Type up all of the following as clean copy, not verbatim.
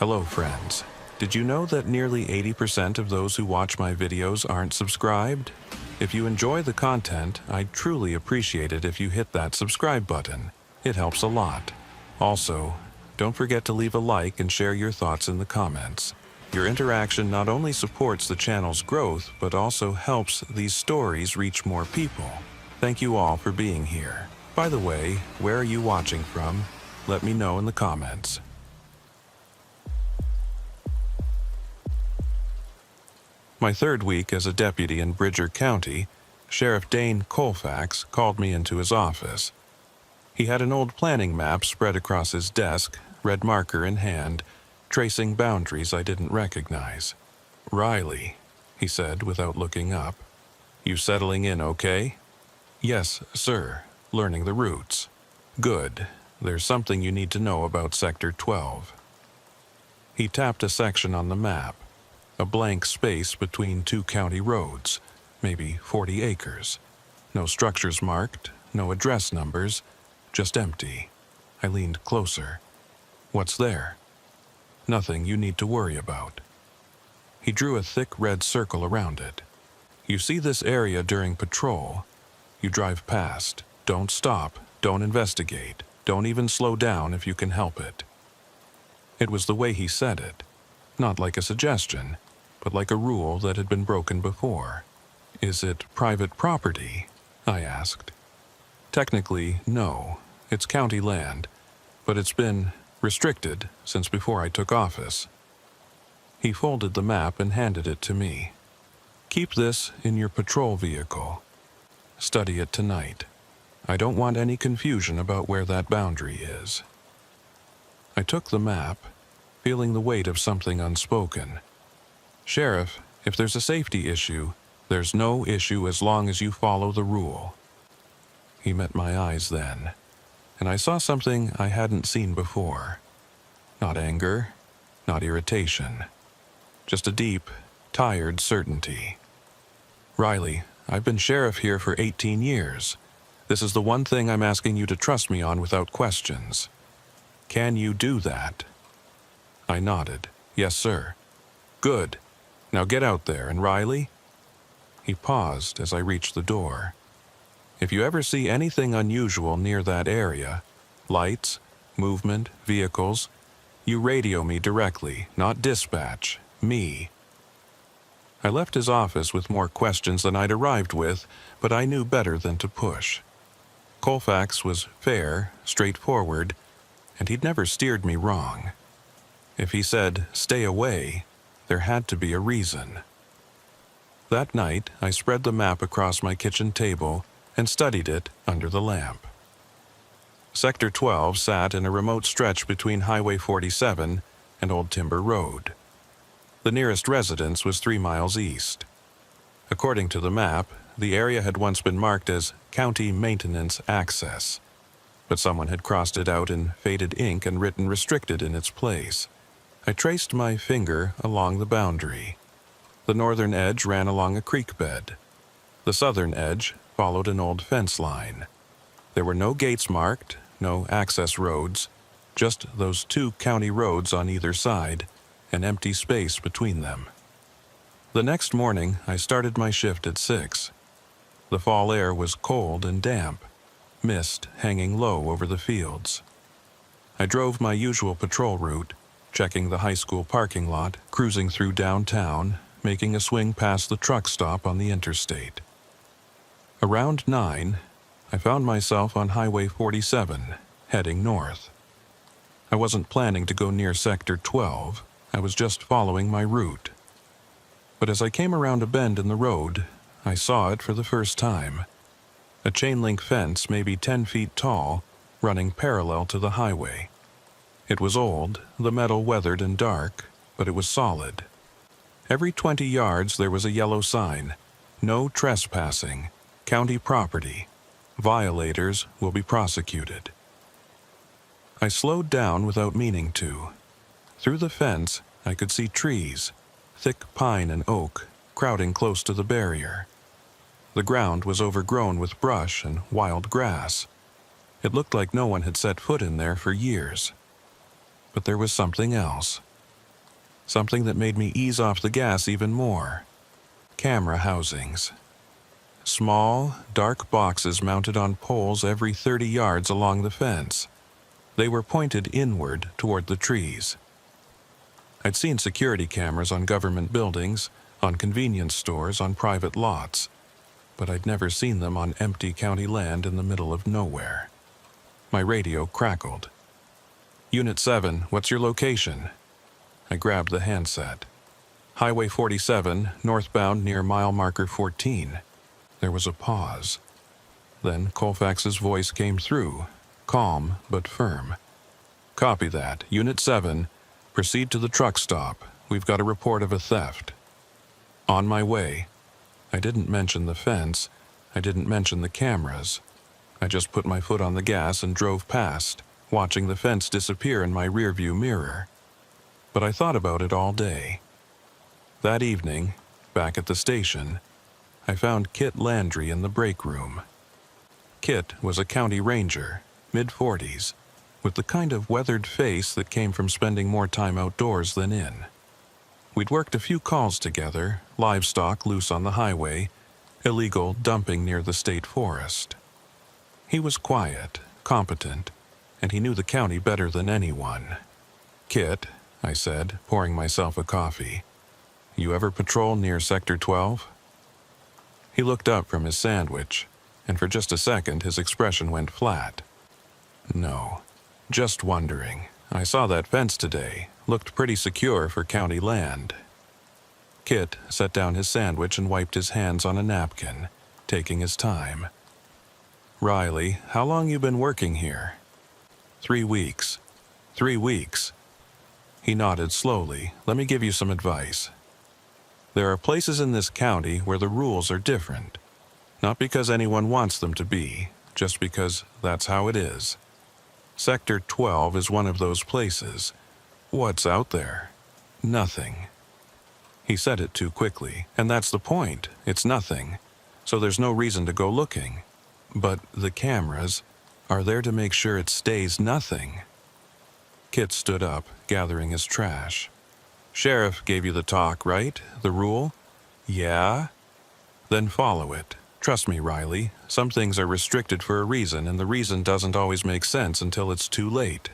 Hello friends. Did you know that nearly 80% of those who watch my videos aren't subscribed? If you enjoy the content, I'd truly appreciate it if you hit that subscribe button. It helps a lot. Also, don't forget to leave a like and share your thoughts in the comments. Your interaction not only supports the channel's growth, but also helps these stories reach more people. Thank you all for being here. By the way, where are you watching from? Let me know in the comments. My third week as a deputy in Bridger County, Sheriff Dane Colfax called me into his office. He had an old planning map spread across his desk, red marker in hand, tracing boundaries I didn't recognize. "Riley," he said without looking up. "You settling in okay?" "Yes, sir. Learning the routes." "Good. There's something you need to know about Sector 12. He tapped a section on the map. A blank space between two county roads, maybe 40 acres. No structures marked, no address numbers, just empty. I leaned closer. "What's there?" "Nothing you need to worry about." He drew a thick red circle around it. "You see this area during patrol. You drive past. Don't stop, don't investigate, don't even slow down if you can help it." It was the way he said it. Not like a suggestion, but like a rule that had been broken before. "Is it private property?" I asked. "Technically, no. It's county land, but it's been restricted since before I took office." He folded the map and handed it to me. "Keep this in your patrol vehicle. Study it tonight. I don't want any confusion about where that boundary is." I took the map, feeling the weight of something unspoken. "Sheriff, if there's a safety issue, there's no issue as long as you follow the rule." He met my eyes then, and I saw something I hadn't seen before. Not anger, not irritation, just a deep, tired certainty. "Riley, I've been sheriff here for 18 years. This is the one thing I'm asking you to trust me on without questions. Can you do that?" I nodded. "Yes, sir." "Good. Now get out there, and Riley?" He paused as I reached the door. "If you ever see anything unusual near that area, lights, movement, vehicles, you radio me directly, not dispatch, me." I left his office with more questions than I'd arrived with, but I knew better than to push. Colfax was fair, straightforward, and he'd never steered me wrong. If he said, "Stay away," there had to be a reason. That night, I spread the map across my kitchen table and studied it under the lamp. Sector 12 sat in a remote stretch between Highway 47 and Old Timber Road. The nearest residence was 3 miles east. According to the map, the area had once been marked as County Maintenance Access, but someone had crossed it out in faded ink and written restricted in its place. I traced my finger along the boundary. The northern edge ran along a creek bed. The southern edge followed an old fence line. There were no gates marked, no access roads, just those 2 county roads on either side, an empty space between them. The next morning, I started my shift at 6. The fall air was cold and damp, mist hanging low over the fields. I drove my usual patrol route, checking the high school parking lot, cruising through downtown, making a swing past the truck stop on the interstate. Around 9, I found myself on Highway 47, heading north. I wasn't planning to go near Sector 12, I was just following my route. But as I came around a bend in the road, I saw it for the first time. A chain-link fence maybe 10 feet tall, running parallel to the highway. It was old, the metal weathered and dark, but it was solid. Every 20 yards there was a yellow sign, "No trespassing, county property. Violators will be prosecuted." I slowed down without meaning to. Through the fence, I could see trees, thick pine and oak, crowding close to the barrier. The ground was overgrown with brush and wild grass. It looked like no one had set foot in there for years. But there was something else. something that made me ease off the gas even more. Camera housings. Small, dark boxes mounted on poles every 30 yards along the fence. They were pointed inward toward the trees. I'd seen security cameras on government buildings, on convenience stores, on private lots, but I'd never seen them on empty county land in the middle of nowhere. My radio crackled. "Unit 7, what's your location?" I grabbed the handset. "Highway 47, northbound near mile marker 14. There was a pause. Then Colfax's voice came through, calm but firm. "Copy that. Unit 7, proceed to the truck stop. We've got a report of a theft." "On my way." I didn't mention the fence. I didn't mention the cameras. I just put my foot on the gas and drove past, watching the fence disappear in my rearview mirror. But I thought about it all day. That evening, back at the station, I found Kit Landry in the break room. Kit was a county ranger, mid-40s, with the kind of weathered face that came from spending more time outdoors than in. We'd worked a few calls together, livestock loose on the highway, illegal dumping near the state forest. He was quiet, competent, and he knew the county better than anyone. "Kit," I said, pouring myself a coffee, "you ever patrol near Sector 12? He looked up from his sandwich, and for just a second his expression went flat. "No, just wondering. I saw that fence today. Looked pretty secure for county land." Kit set down his sandwich and wiped his hands on a napkin, taking his time. "Riley, how long you been working here?" 3 weeks. 3 weeks. He nodded slowly. "Let me give you some advice. There are places in this county where the rules are different. Not because anyone wants them to be, just because that's how it is. Sector 12 is one of those places. What's out there? Nothing." He said it too quickly, and that's the point. It's nothing. So there's no reason to go looking. But the cameras are there to make sure it stays nothing. Kit stood up, gathering his trash. "Sheriff gave you the talk, right? The rule?" "Yeah?" "Then follow it. Trust me, Riley, some things are restricted for a reason, and the reason doesn't always make sense until it's too late."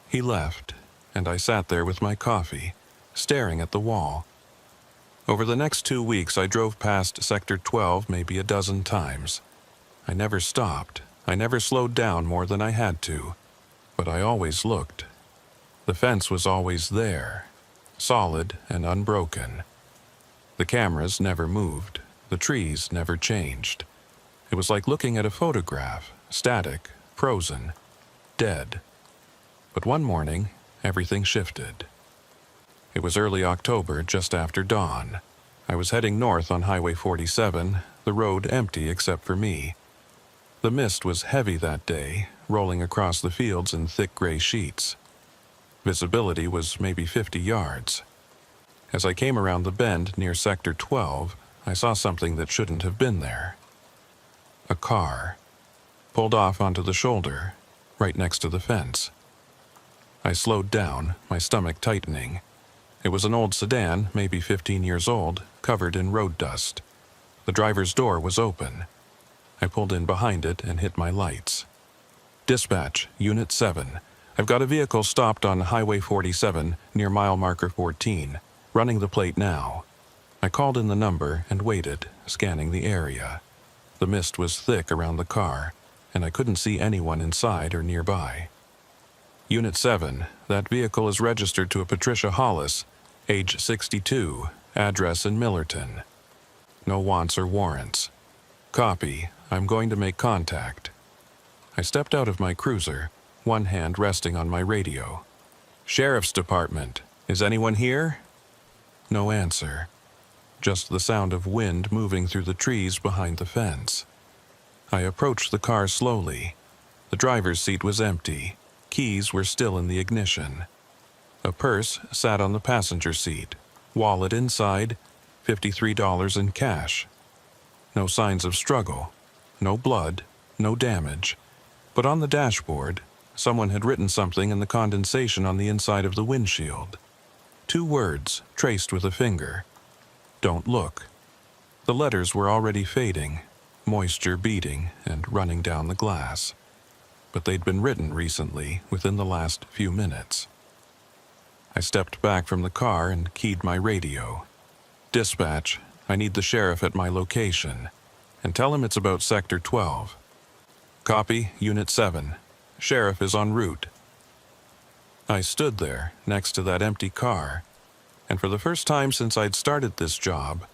He left, and I sat there with my coffee, staring at the wall. Over the next 2 weeks, I drove past Sector 12 maybe a dozen times. I never stopped. I never slowed down more than I had to. But I always looked. The fence was always there, solid and unbroken. The cameras never moved. The trees never changed. It was like looking at a photograph, static, frozen, dead. But one morning, everything shifted. It was early October, just after dawn. I was heading north on Highway 47, the road empty except for me. The mist was heavy that day, rolling across the fields in thick gray sheets. Visibility was maybe 50 yards. As I came around the bend near Sector 12, I saw something that shouldn't have been there. A car, pulled off onto the shoulder, right next to the fence. I slowed down, my stomach tightening. It was an old sedan, maybe 15 years old, covered in road dust. The driver's door was open. I pulled in behind it and hit my lights. "Dispatch, Unit 7. I've got a vehicle stopped on Highway 47 near mile marker 14, running the plate now." I called in the number and waited, scanning the area. The mist was thick around the car, and I couldn't see anyone inside or nearby. "Unit 7, that vehicle is registered to a Patricia Hollis, age 62, address in Millerton. No wants or warrants. Copy. I'm going to make contact." I stepped out of my cruiser, one hand resting on my radio. "Sheriff's Department. Is anyone here?" No answer. Just the sound of wind moving through the trees behind the fence. I approached the car slowly. The driver's seat was empty. Keys were still in the ignition. A purse sat on the passenger seat. Wallet inside, $53 in cash. No signs of struggle. No blood. No damage. But on the dashboard, someone had written something in the condensation on the inside of the windshield. 2 words traced with a finger. Don't look. The letters were already fading, moisture beading and running down the glass. But they'd been written recently, within the last few minutes. I stepped back from the car and keyed my radio. "Dispatch, I need the sheriff at my location, and tell him it's about Sector 12. Copy, Unit 7. Sheriff is en route." I stood there, next to that empty car, and for the first time since I'd started this job,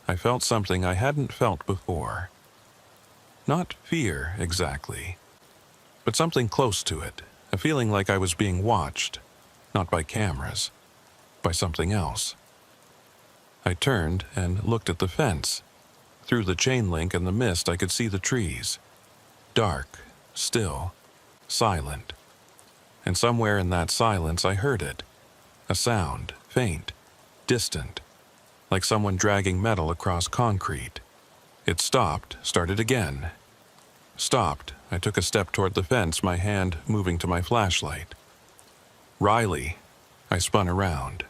I felt something I hadn't felt before. Not fear, exactly, but something close to it, a feeling like I was being watched, not by cameras, by something else. I turned and looked at the fence. Through the chain link and the mist, I could see the trees. Dark, still, silent. And somewhere in that silence I heard it. A sound, faint, distant, like someone dragging metal across concrete. It stopped, started again. Stopped. I took a step toward the fence, my hand moving to my flashlight. "Riley." I spun around.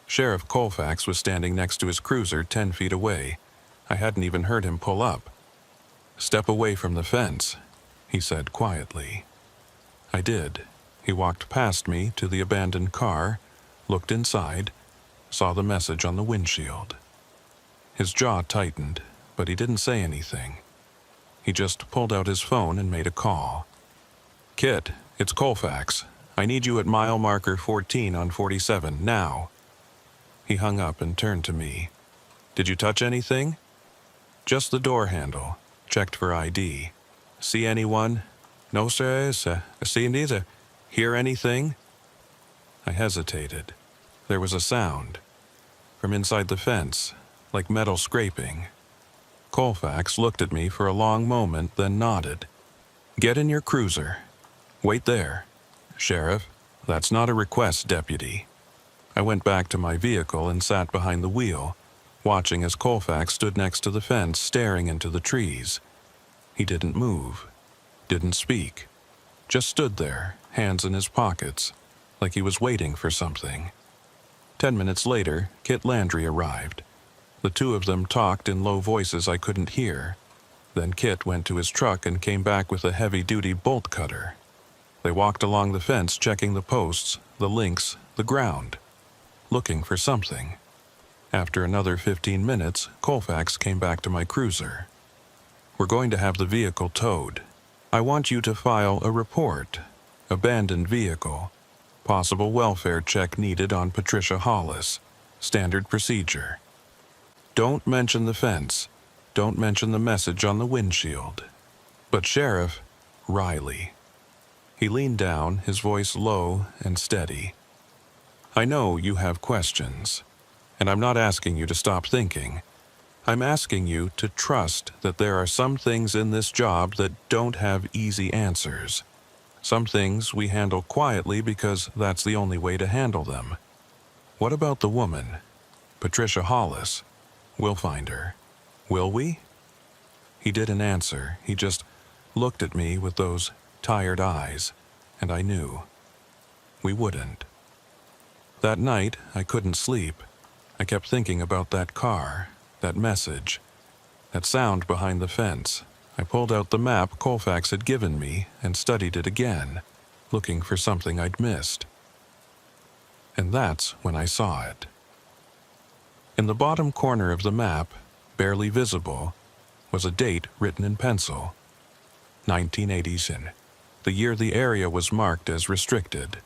Sheriff Colfax was standing next to his cruiser 10 feet away. I hadn't even heard him pull up. "Step away from the fence," he said quietly. I did. He walked past me to the abandoned car, looked inside, saw the message on the windshield. His jaw tightened, but he didn't say anything. He just pulled out his phone and made a call. "Kit, it's Colfax. I need you at mile marker 14 on 47, now." He hung up and turned to me. "Did you touch anything?" "Just the door handle. Checked for ID. See anyone?" "No, sir. See neither. Hear anything?" I hesitated. There was a sound. From inside the fence, like metal scraping. Colfax looked at me for a long moment, then nodded. "Get in your cruiser. Wait there." "Sheriff, that's not a request, deputy." I went back to my vehicle and sat behind the wheel, watching as Colfax stood next to the fence, staring into the trees. He didn't move, didn't speak, just stood there, hands in his pockets, like he was waiting for something. 10 minutes later, Kit Landry arrived. The 2 of them talked in low voices I couldn't hear. Then Kit went to his truck and came back with a heavy-duty bolt cutter. They walked along the fence, checking the posts, the links, the ground, looking for something. After another 15 minutes, Colfax came back to my cruiser. "We're going to have the vehicle towed. I want you to file a report. Abandoned vehicle. Possible welfare check needed on Patricia Hollis. Standard procedure. Don't mention the fence. Don't mention the message on the windshield. But Sheriff, Riley." He leaned down, his voice low and steady. "I know you have questions, and I'm not asking you to stop thinking. I'm asking you to trust that there are some things in this job that don't have easy answers. Some things we handle quietly because that's the only way to handle them. What about the woman? Patricia Hollis. We'll find her. Will we?" He didn't answer. He just looked at me with those tired eyes, and I knew. We wouldn't. That night, I couldn't sleep. I kept thinking about that car, that message, that sound behind the fence. I pulled out the map Colfax had given me and studied it again, looking for something I'd missed. And that's when I saw it. In the bottom corner of the map, barely visible, was a date written in pencil. 1980, the year the area was marked as restricted.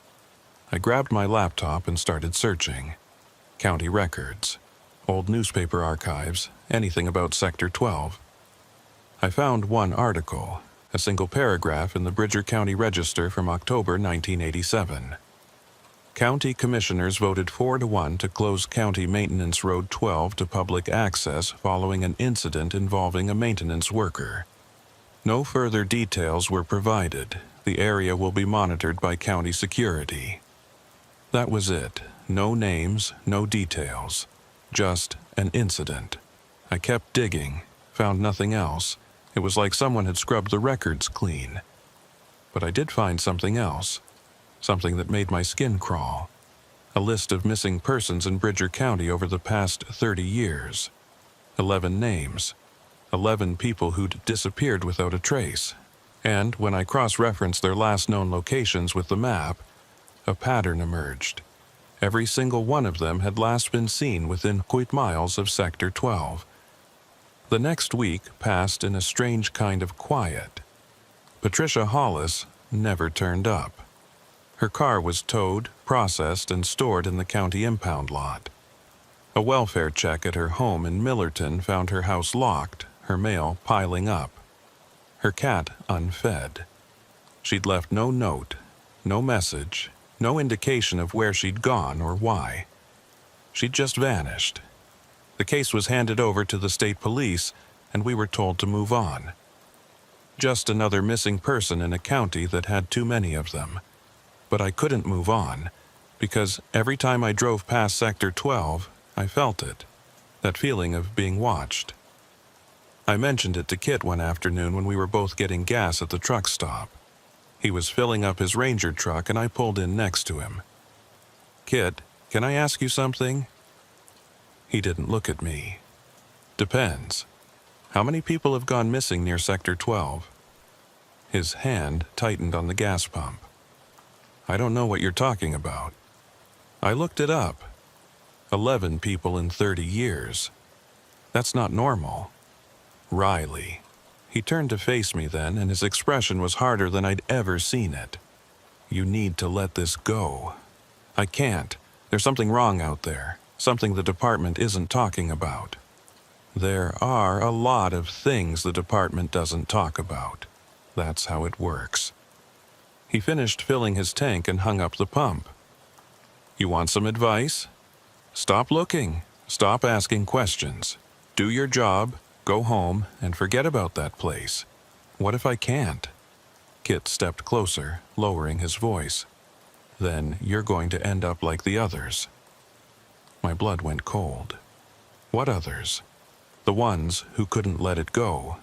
I grabbed my laptop and started searching. County records, old newspaper archives, anything about Sector 12. I found one article, a single paragraph in the Bridger County Register from October 1987. County commissioners voted 4-1 to close County Maintenance Road 12 to public access following an incident involving a maintenance worker. No further details were provided. The area will be monitored by county security. That was it. No names, no details. Just an incident. I kept digging, found nothing else. It was like someone had scrubbed the records clean. But I did find something else. Something that made my skin crawl. A list of missing persons in Bridger County over the past 30 years. 11 names. 11 people who'd disappeared without a trace. And when I cross-referenced their last known locations with the map, a pattern emerged. Every single one of them had last been seen within 8 miles of Sector 12. The next week passed in a strange kind of quiet. Patricia Hollis never turned up. Her car was towed, processed, and stored in the county impound lot. A welfare check at her home in Millerton found her house locked, her mail piling up. Her cat unfed. She'd left no note, no message, no indication of where she'd gone or why. She'd just vanished. The case was handed over to the state police, and we were told to move on. Just another missing person in a county that had too many of them. But I couldn't move on, because every time I drove past Sector 12, I felt it. That feeling of being watched. I mentioned it to Kit one afternoon when we were both getting gas at the truck stop. He was filling up his Ranger truck and I pulled in next to him. "Kit, can I ask you something?" He didn't look at me. "Depends. How many people have gone missing near Sector 12? His hand tightened on the gas pump. "I don't know what you're talking about." I looked it up. 11 people in 30 years. That's not normal. Riley. He turned to face me then, and his expression was harder than I'd ever seen it. "You need to let this go." "I can't. There's something wrong out there. Something the department isn't talking about." There are a lot of things the department doesn't talk about. That's how it works. He finished filling his tank and hung up the pump. "You want some advice? Stop looking. Stop asking questions. Do your job, go home, and forget about that place." "What if I can't?" Kit stepped closer, lowering his voice. "Then you're going to end up like the others." My blood went cold. What others? The ones who couldn't let it go.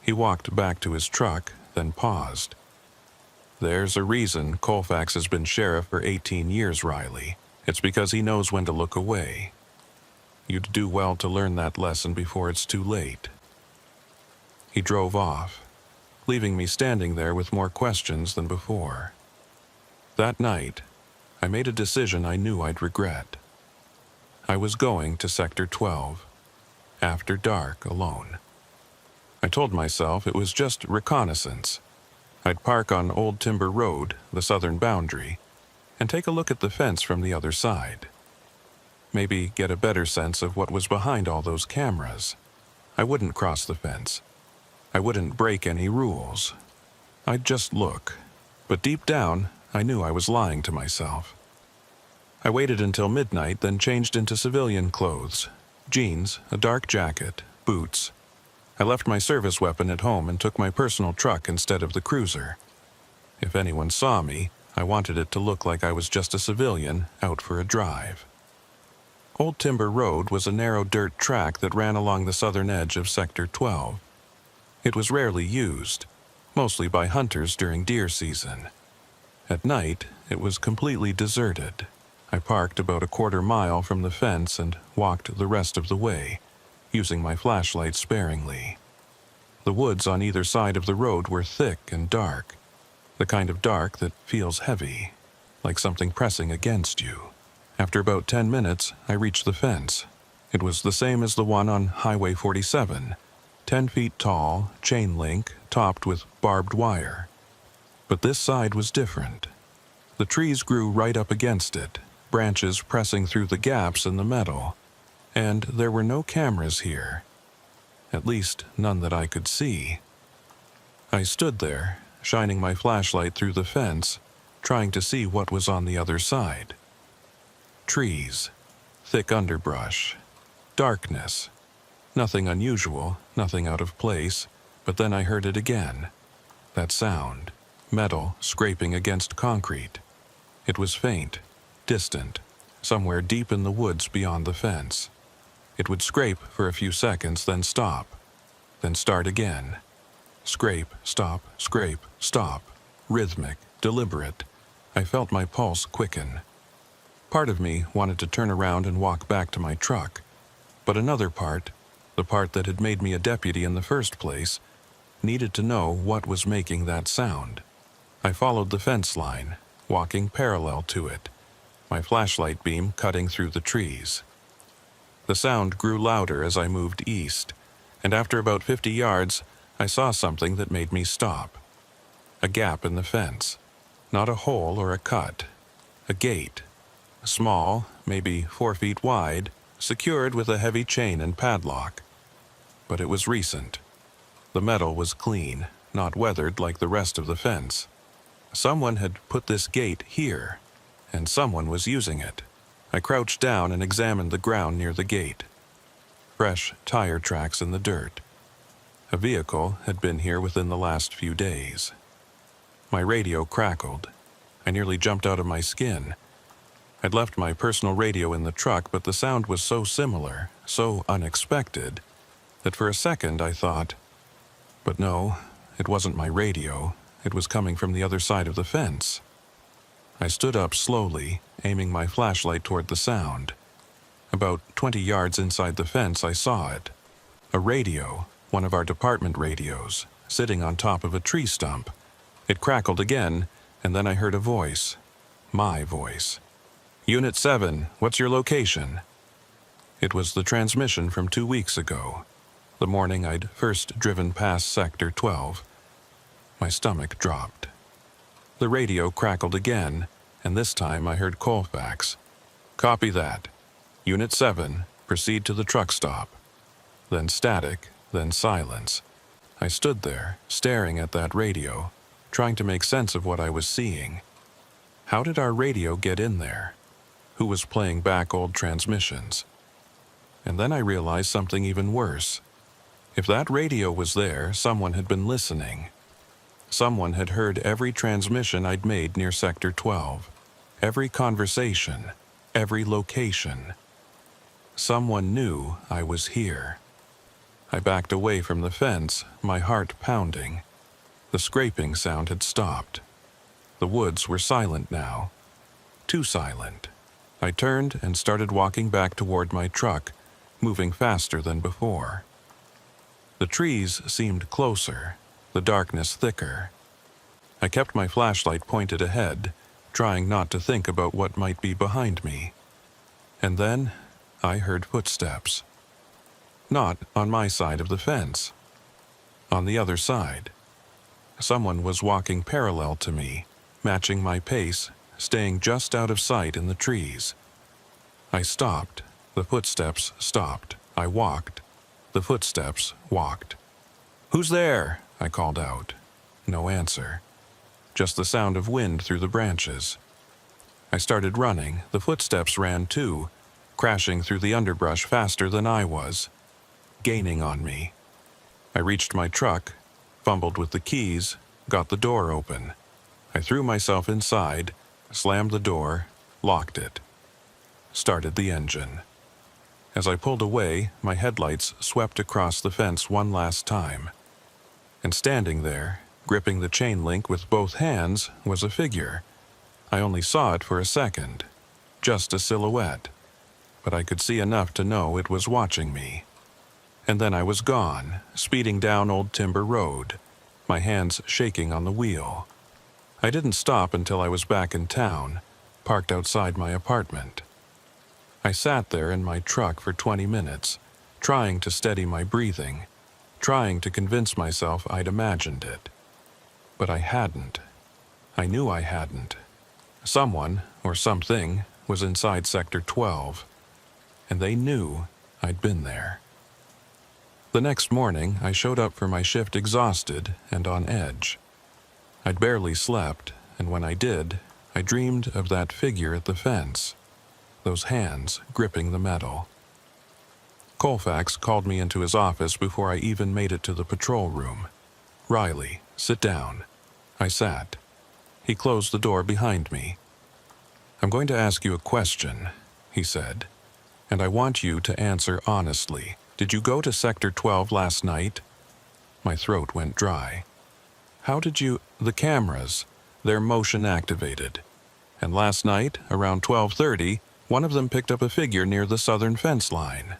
He walked back to his truck, then paused. "There's a reason Colfax has been sheriff for 18 years, Riley. It's because he knows when to look away. You'd do well to learn that lesson before it's too late." He drove off, leaving me standing there with more questions than before. That night, I made a decision I knew I'd regret. I was going to Sector 12, after dark, alone. I told myself it was just reconnaissance. I'd park on Old Timber Road, the southern boundary, and take a look at the fence from the other side. Maybe get a better sense of what was behind all those cameras. I wouldn't cross the fence. I wouldn't break any rules. I'd just look. But deep down, I knew I was lying to myself. I waited until midnight, then changed into civilian clothes. Jeans, a dark jacket, boots. I left my service weapon at home and took my personal truck instead of the cruiser. If anyone saw me, I wanted it to look like I was just a civilian out for a drive. Old Timber Road was a narrow dirt track that ran along the southern edge of Sector 12. It was rarely used, mostly by hunters during deer season. At night, it was completely deserted. I parked about a quarter mile from the fence and walked the rest of the way, using my flashlight sparingly. The woods on either side of the road were thick and dark, the kind of dark that feels heavy, like something pressing against you. After about 10 minutes, I reached the fence. It was the same as the one on Highway 47, 10 feet tall, chain link, topped with barbed wire. But this side was different. The trees grew right up against it, branches pressing through the gaps in the metal, and there were no cameras here. At least, none that I could see. I stood there, shining my flashlight through the fence, trying to see what was on the other side. Trees, thick underbrush, darkness. Nothing unusual, nothing out of place, but then I heard it again. That sound, metal scraping against concrete. It was faint, distant, somewhere deep in the woods beyond the fence. It would scrape for a few seconds, then stop, then start again. Scrape, stop, rhythmic, deliberate. I felt my pulse quicken. Part of me wanted to turn around and walk back to my truck, but another part, the part that had made me a deputy in the first place, needed to know what was making that sound. I followed the fence line, walking parallel to it, my flashlight beam cutting through the trees. The sound grew louder as I moved east, and after about 50 yards, I saw something that made me stop. A gap in the fence. Not a hole or a cut. A gate. Small, maybe 4 feet wide, secured with a heavy chain and padlock. But it was recent. The metal was clean, not weathered like the rest of the fence. Someone had put this gate here, and someone was using it. I crouched down and examined the ground near the gate. Fresh tire tracks in the dirt. A vehicle had been here within the last few days. My radio crackled. I nearly jumped out of my skin. I'd left my personal radio in the truck, but the sound was so similar, so unexpected, that for a second I thought, but no, it wasn't my radio. It was coming from the other side of the fence. I stood up slowly, aiming my flashlight toward the sound. About 20 yards inside the fence, I saw it. A radio, one of our department radios, sitting on top of a tree stump. It crackled again, and then I heard a voice. My voice. "Unit 7, what's your location?" It was the transmission from 2 weeks ago, the morning I'd first driven past Sector 12. My stomach dropped. The radio crackled again, and this time I heard Colfax. "Copy that. Unit 7, proceed to the truck stop." Then static, then silence. I stood there, staring at that radio, trying to make sense of what I was seeing. How did our radio get in there? Who was playing back old transmissions? And then I realized something even worse. If that radio was there, someone had been listening. Someone had heard every transmission I'd made near Sector 12, every conversation, every location. Someone knew I was here. I backed away from the fence, my heart pounding. The scraping sound had stopped. The woods were silent now. Too silent. I turned and started walking back toward my truck, moving faster than before. The trees seemed closer, the darkness thicker. I kept my flashlight pointed ahead, trying not to think about what might be behind me. And then I heard footsteps. Not on my side of the fence. On the other side. Someone was walking parallel to me, matching my pace, staying just out of sight in the trees. I stopped. The footsteps stopped. I walked. The footsteps walked. "Who's there?" I called out. No answer. Just the sound of wind through the branches. I started running. The footsteps ran too, crashing through the underbrush faster than I was, gaining on me. I reached my truck, fumbled with the keys, got the door open. I threw myself inside, slammed the door, locked it. Started the engine. As I pulled away, my headlights swept across the fence one last time. And standing there, gripping the chain link with both hands, was a figure. I only saw it for a second, just a silhouette, but I could see enough to know it was watching me. And then I was gone, speeding down Old Timber Road, my hands shaking on the wheel. I didn't stop until I was back in town, parked outside my apartment. I sat there in my truck for 20 minutes, trying to steady my breathing, trying to convince myself I'd imagined it. But I hadn't. I knew I hadn't. Someone, or something, was inside Sector 12, and they knew I'd been there. The next morning, I showed up for my shift exhausted and on edge. I'd barely slept, and when I did, I dreamed of that figure at the fence, those hands gripping the metal. Colfax called me into his office before I even made it to the patrol room. "Riley, sit down." I sat. He closed the door behind me. "I'm going to ask you a question," he said, "and I want you to answer honestly. Did you go to Sector 12 last night?" My throat went dry. "How did you— the cameras, they're motion activated. And last night, around 12:30, one of them picked up a figure near the southern fence line.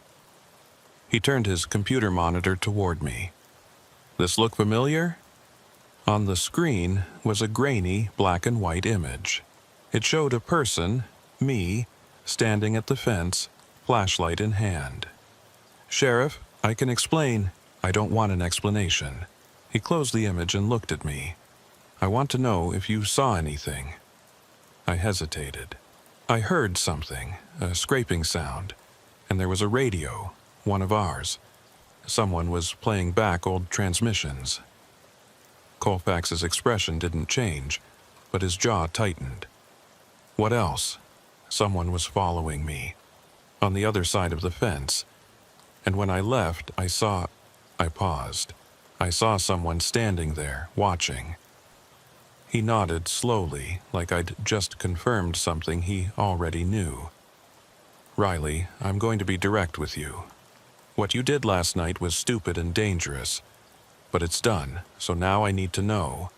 He turned his computer monitor toward me. This look familiar? On the screen was a grainy black and white image. It showed a person, me, standing at the fence, flashlight in hand. "Sheriff, I can explain." "I don't want an explanation." He closed the image and looked at me. "I want to know if you saw anything." I hesitated. I heard something, a scraping sound, and there was a radio, one of ours. Someone was playing back old transmissions. Colfax's expression didn't change, but his jaw tightened. What else? Someone was following me, on the other side of the fence. And when I left, I paused. I saw someone standing there, watching. He nodded slowly, like I'd just confirmed something he already knew. "Riley, I'm going to be direct with you. What you did last night was stupid and dangerous, but it's done, so now I need to know.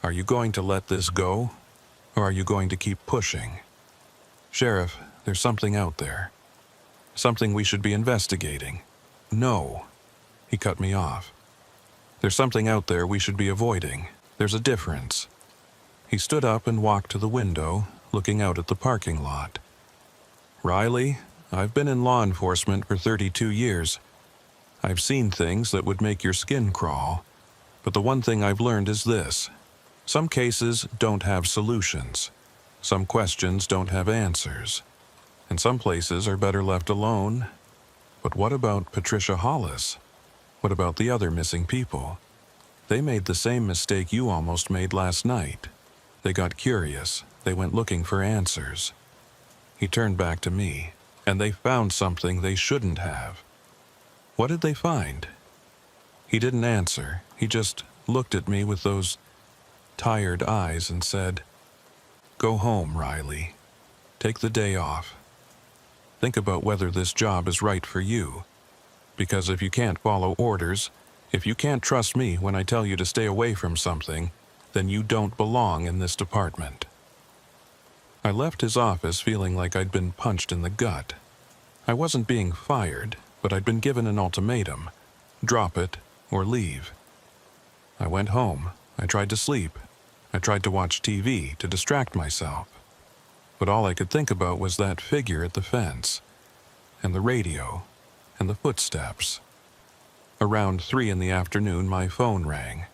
Are you going to let this go, or are you going to keep pushing? Sheriff, there's something out there. Something we should be investigating." "No." He cut me off. "There's something out there we should be avoiding. There's a difference." He stood up and walked to the window, looking out at the parking lot. "Riley, I've been in law enforcement for 32 years. I've seen things that would make your skin crawl. But the one thing I've learned is this. Some cases don't have solutions. Some questions don't have answers. And some places are better left alone. But what about Patricia Hollis? What about the other missing people? They made the same mistake you almost made last night. They got curious. They went looking for answers." He turned back to me, and they found something they shouldn't have. "What did they find?" He didn't answer. He just looked at me with those tired eyes and said, "Go home, Riley. Take the day off. Think about whether this job is right for you. Because if you can't follow orders, if you can't trust me when I tell you to stay away from something, then you don't belong in this department." I left his office feeling like I'd been punched in the gut. I wasn't being fired, but I'd been given an ultimatum. Drop it or leave. I went home. I tried to sleep. I tried to watch TV to distract myself. But all I could think about was that figure at the fence, and the radio, and the footsteps. Around 3 in the afternoon, my phone rang.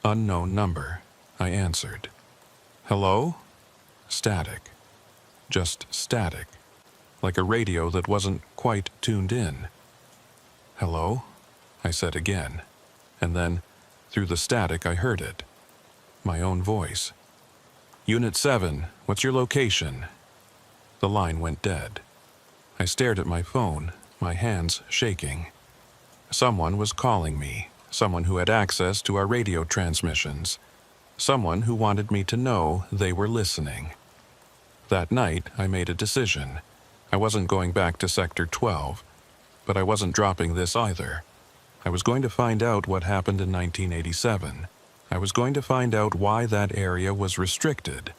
Unknown number. I answered. "Hello?" Static. Just static. Like a radio that wasn't quite tuned in. "Hello?" I said again. And then, through the static, I heard it. My own voice. "Unit 7, what's your location?" The line went dead. I stared at my phone, my hands shaking. Someone was calling me, someone who had access to our radio transmissions, someone who wanted me to know they were listening. That night, I made a decision. I wasn't going back to Sector 12, but I wasn't dropping this either. I was going to find out what happened in 1987. I was going to find out why that area was restricted.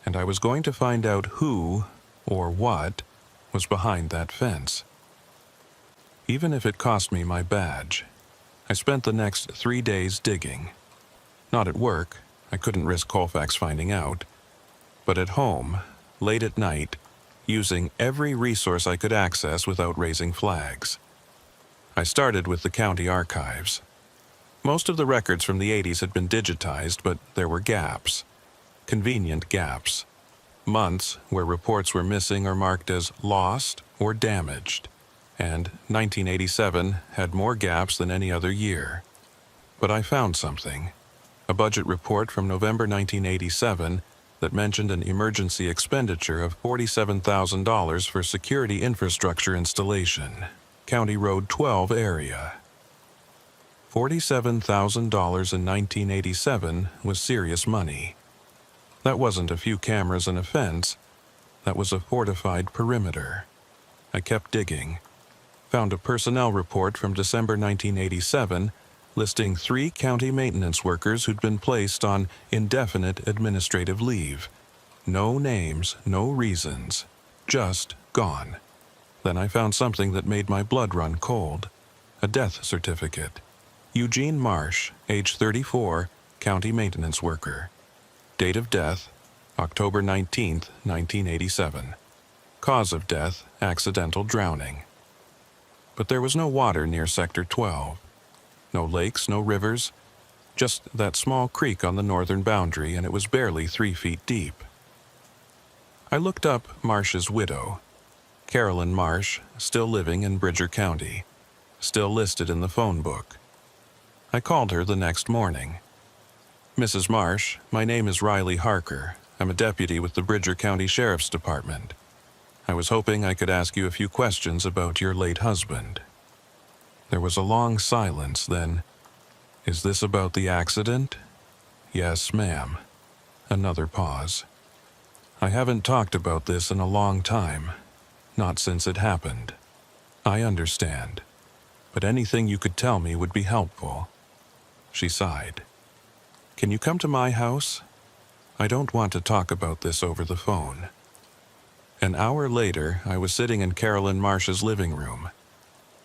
And I was going to find out who, or what, was behind that fence. Even if it cost me my badge. I spent the next 3 days digging. Not at work, I couldn't risk Colfax finding out, but at home, late at night, using every resource I could access without raising flags. I started with the county archives. Most of the records from the 80s had been digitized, but there were gaps. Convenient gaps. Months where reports were missing or marked as lost or damaged. And 1987 had more gaps than any other year. But I found something. A budget report from November 1987 that mentioned an emergency expenditure of $47,000 for security infrastructure installation. County Road 12 area. $47,000 in 1987 was serious money. That wasn't a few cameras and a fence. That was a fortified perimeter. I kept digging. Found a personnel report from December 1987 listing 3 county maintenance workers who'd been placed on indefinite administrative leave. No names, no reasons. Just gone. Then I found something that made my blood run cold. A death certificate. Eugene Marsh, age 34, county maintenance worker. Date of death, October 19th, 1987. Cause of death, accidental drowning. But there was no water near Sector 12. No lakes, no rivers, just that small creek on the northern boundary, and it was barely 3 feet deep. I looked up Marsh's widow, Carolyn Marsh, still living in Bridger County, still listed in the phone book. I called her the next morning. Mrs. Marsh, my name is Riley Harker. I'm a deputy with the Bridger County Sheriff's Department. I was hoping I could ask you a few questions about your late husband. There was a long silence, then, "Is this about the accident?" "Yes, ma'am." Another pause. "I haven't talked about this in a long time. Not since it happened. I understand. But anything you could tell me would be helpful." She sighed. "Can you come to my house? I don't want to talk about this over the phone." An hour later, I was sitting in Carolyn Marsh's living room.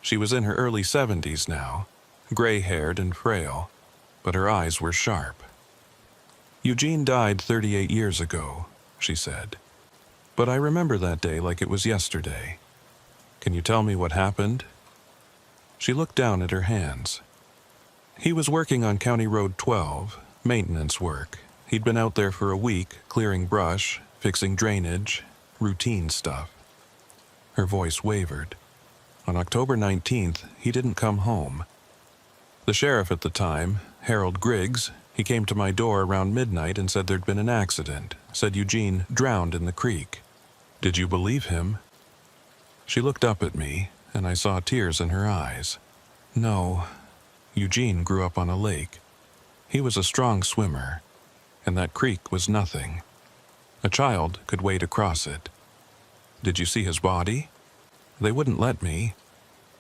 She was in her early 70s now, gray-haired and frail, but her eyes were sharp. "Eugene died 38 years ago," she said. "But I remember that day like it was yesterday. Can you tell me what happened?" She looked down at her hands. "He was working on County Road 12, maintenance work. He'd been out there for a week, clearing brush, fixing drainage, routine stuff." Her voice wavered. "On October 19th, he didn't come home. The sheriff at the time, Harold Griggs, he came to my door around midnight and said there'd been an accident, said Eugene drowned in the creek. Did you believe him?" She looked up at me, and I saw tears in her eyes. "No. Eugene grew up on a lake. He was a strong swimmer, and that creek was nothing. A child could wade across it. Did you see his body? They wouldn't let me.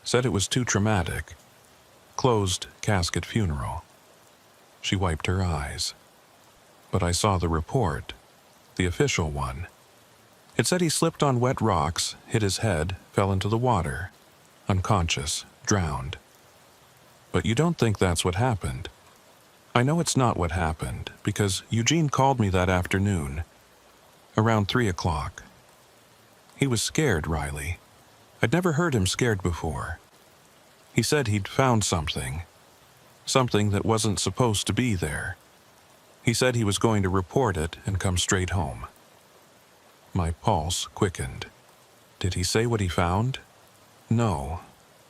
Said it was too traumatic. Closed casket funeral." She wiped her eyes. "But I saw the report, the official one. It said he slipped on wet rocks, hit his head, fell into the water, unconscious, drowned. But you don't think that's what happened?" "I know it's not what happened, because Eugene called me that afternoon, around 3 o'clock. He was scared, Riley. I'd never heard him scared before. He said he'd found something that wasn't supposed to be there. He said he was going to report it and come straight home." My pulse quickened. "Did he say what he found?" "No.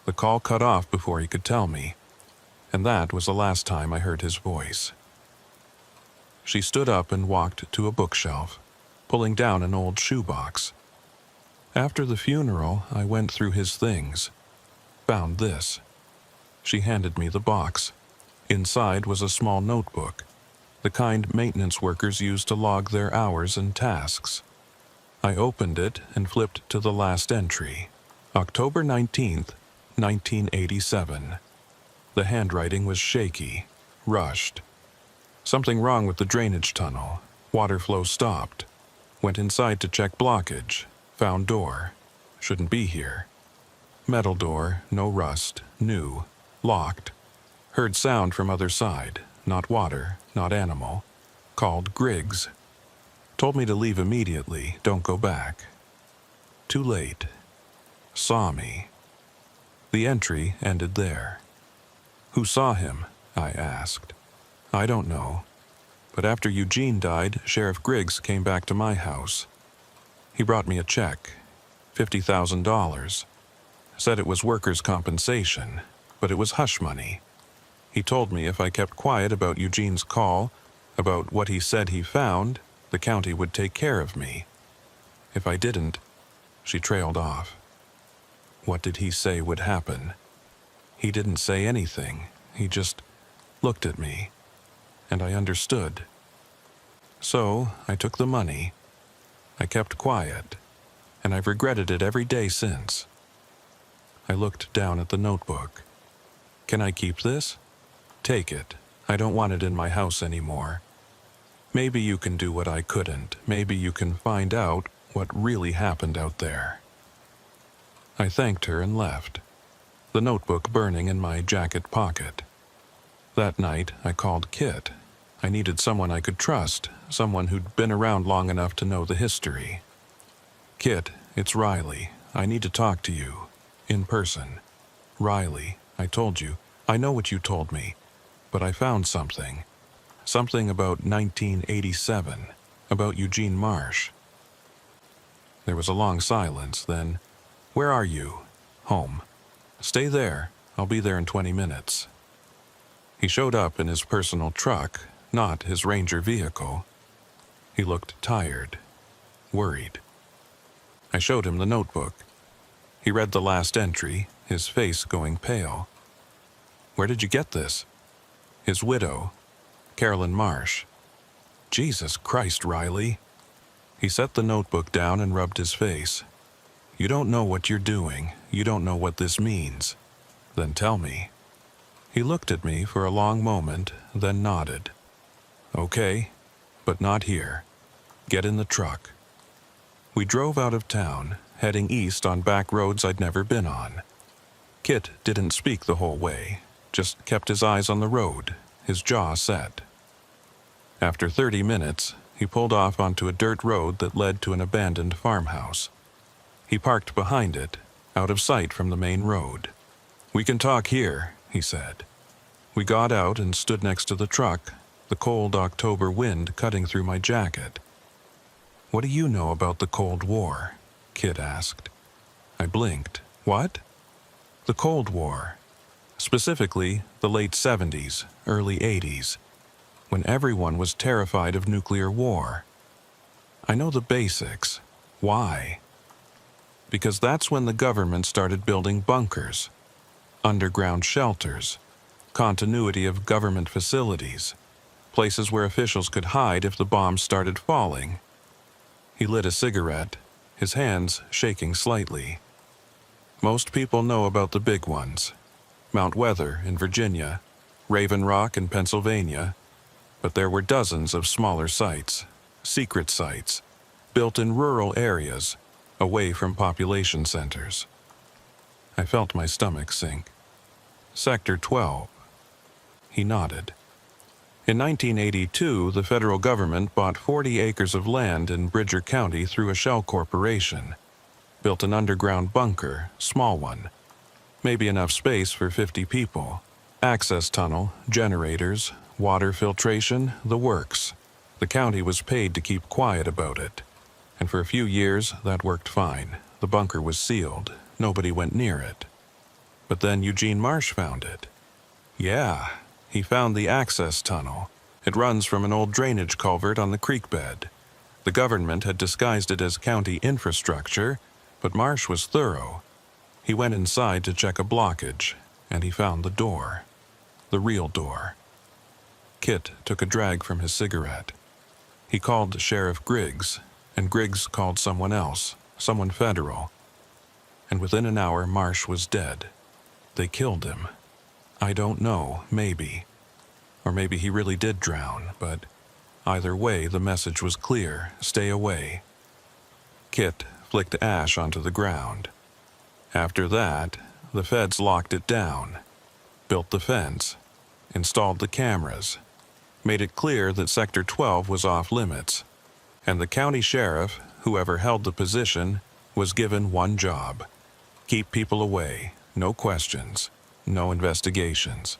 The call cut off before he could tell me, and that was the last time I heard his voice." She stood up and walked to a bookshelf, pulling down an old shoebox. "After the funeral, I went through his things. Found this." She handed me the box. Inside was a small notebook, the kind maintenance workers use to log their hours and tasks. I opened it and flipped to the last entry, October 19th, 1987. The handwriting was shaky, rushed. "Something wrong with the drainage tunnel. Water flow stopped. Went inside to check blockage. Found door. Shouldn't be here. Metal door, no rust, new, locked. Heard sound from other side, not water, not animal. Called Griggs. Told me to leave immediately, don't go back. Too late. Saw me." The entry ended there. "Who saw him?" I asked. "I don't know. But after Eugene died, Sheriff Griggs came back to my house. He brought me a check, $50,000. Said it was workers' compensation, but it was hush money. He told me if I kept quiet about Eugene's call, about what he said he found, the county would take care of me. If I didn't..." She trailed off. "What did he say would happen?" "He didn't say anything. He just looked at me, and I understood. So I took the money. I kept quiet, and I've regretted it every day since." I looked down at the notebook. "Can I keep this?" "Take it. I don't want it in my house anymore." Maybe you can do what I couldn't. Maybe you can find out what really happened out there." I thanked her and left, the notebook burning in my jacket pocket. That night, I called Kit. I needed someone I could trust, someone who'd been around long enough to know the history. "Kit, it's Riley. I need to talk to you. In person." "Riley, I told you. I know what you told me. But I found something. Something about 1987. About Eugene Marsh." There was a long silence, then, "Where are you?" "Home." "Stay there. I'll be there in 20 minutes. He showed up in his personal truck, not his Ranger vehicle. He looked tired, worried. I showed him the notebook. He read the last entry, his face going pale. "Where did you get this?" "His widow, Carolyn Marsh." "Jesus Christ, Riley." He set the notebook down and rubbed his face. "You don't know what you're doing. You don't know what this means. Then tell me." He looked at me for a long moment, then nodded. "Okay, but not here. Get in the truck." We drove out of town, heading east on back roads I'd never been on. Kit didn't speak the whole way, just kept his eyes on the road, his jaw set. After 30 minutes, he pulled off onto a dirt road that led to an abandoned farmhouse. He parked behind it, out of sight from the main road. "We can talk here," he said. We got out and stood next to the truck, the cold October wind cutting through my jacket. "What do you know about the Cold War?" Kit asked. I blinked. "What?" "The Cold War. Specifically, the late 70s, early 80s, when everyone was terrified of nuclear war. I know the basics. Why? Because that's when the government started building bunkers, underground shelters, continuity of government facilities, places where officials could hide if the bombs started falling." He lit a cigarette, his hands shaking slightly. "Most people know about the big ones. Mount Weather in Virginia, Raven Rock in Pennsylvania, but there were dozens of smaller sites, secret sites, built in rural areas, away from population centers." I felt my stomach sink. "Sector 12. He nodded. In 1982, the federal government bought 40 acres of land in Bridger County through a shell corporation, built an underground bunker, small one, maybe enough space for 50 people, access tunnel, generators, water filtration, the works. The county was paid to keep quiet about it, and for a few years that worked fine. The bunker was sealed, nobody went near it. But then Eugene Marsh found it. Yeah, he found the access tunnel. It runs from an old drainage culvert on the creek bed. The government had disguised it as county infrastructure, but Marsh was thorough. He went inside to check a blockage, and he found the door. The real door. Kit took a drag from his cigarette. He called Sheriff Griggs, and Griggs called someone else, someone federal. And within an hour, Marsh was dead. They killed him. I don't know, maybe. Or maybe he really did drown, but either way, the message was clear: stay away. Kit flicked ash onto the ground. After that, the feds locked it down, built the fence, installed the cameras, made it clear that Sector 12 was off limits, and the county sheriff, whoever held the position, was given one job: keep people away, no questions, no investigations.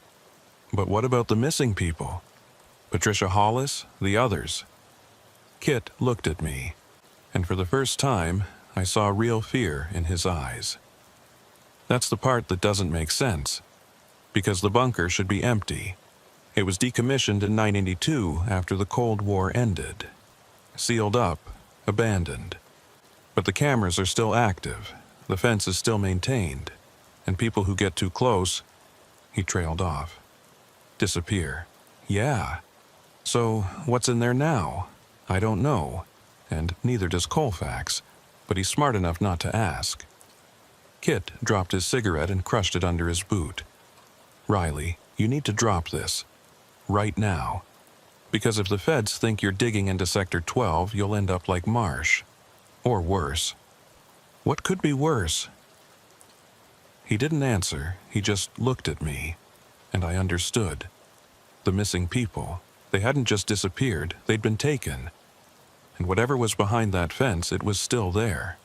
But what about the missing people? Patricia Hollis, the others? Kit looked at me, and for the first time, I saw real fear in his eyes. That's the part that doesn't make sense, because the bunker should be empty. It was decommissioned in 1982 after the Cold War ended. Sealed up, abandoned. But the cameras are still active, the fence is still maintained, and people who get too close, he trailed off. Disappear. Yeah. So, what's in there now? I don't know, and neither does Colfax, but he's smart enough not to ask. Kit dropped his cigarette and crushed it under his boot. Riley, you need to drop this. Right now. Because if the feds think you're digging into Sector 12, you'll end up like Marsh. Or worse. What could be worse? He didn't answer, he just looked at me, and I understood. The missing people, they hadn't just disappeared, they'd been taken. And whatever was behind that fence, it was still there.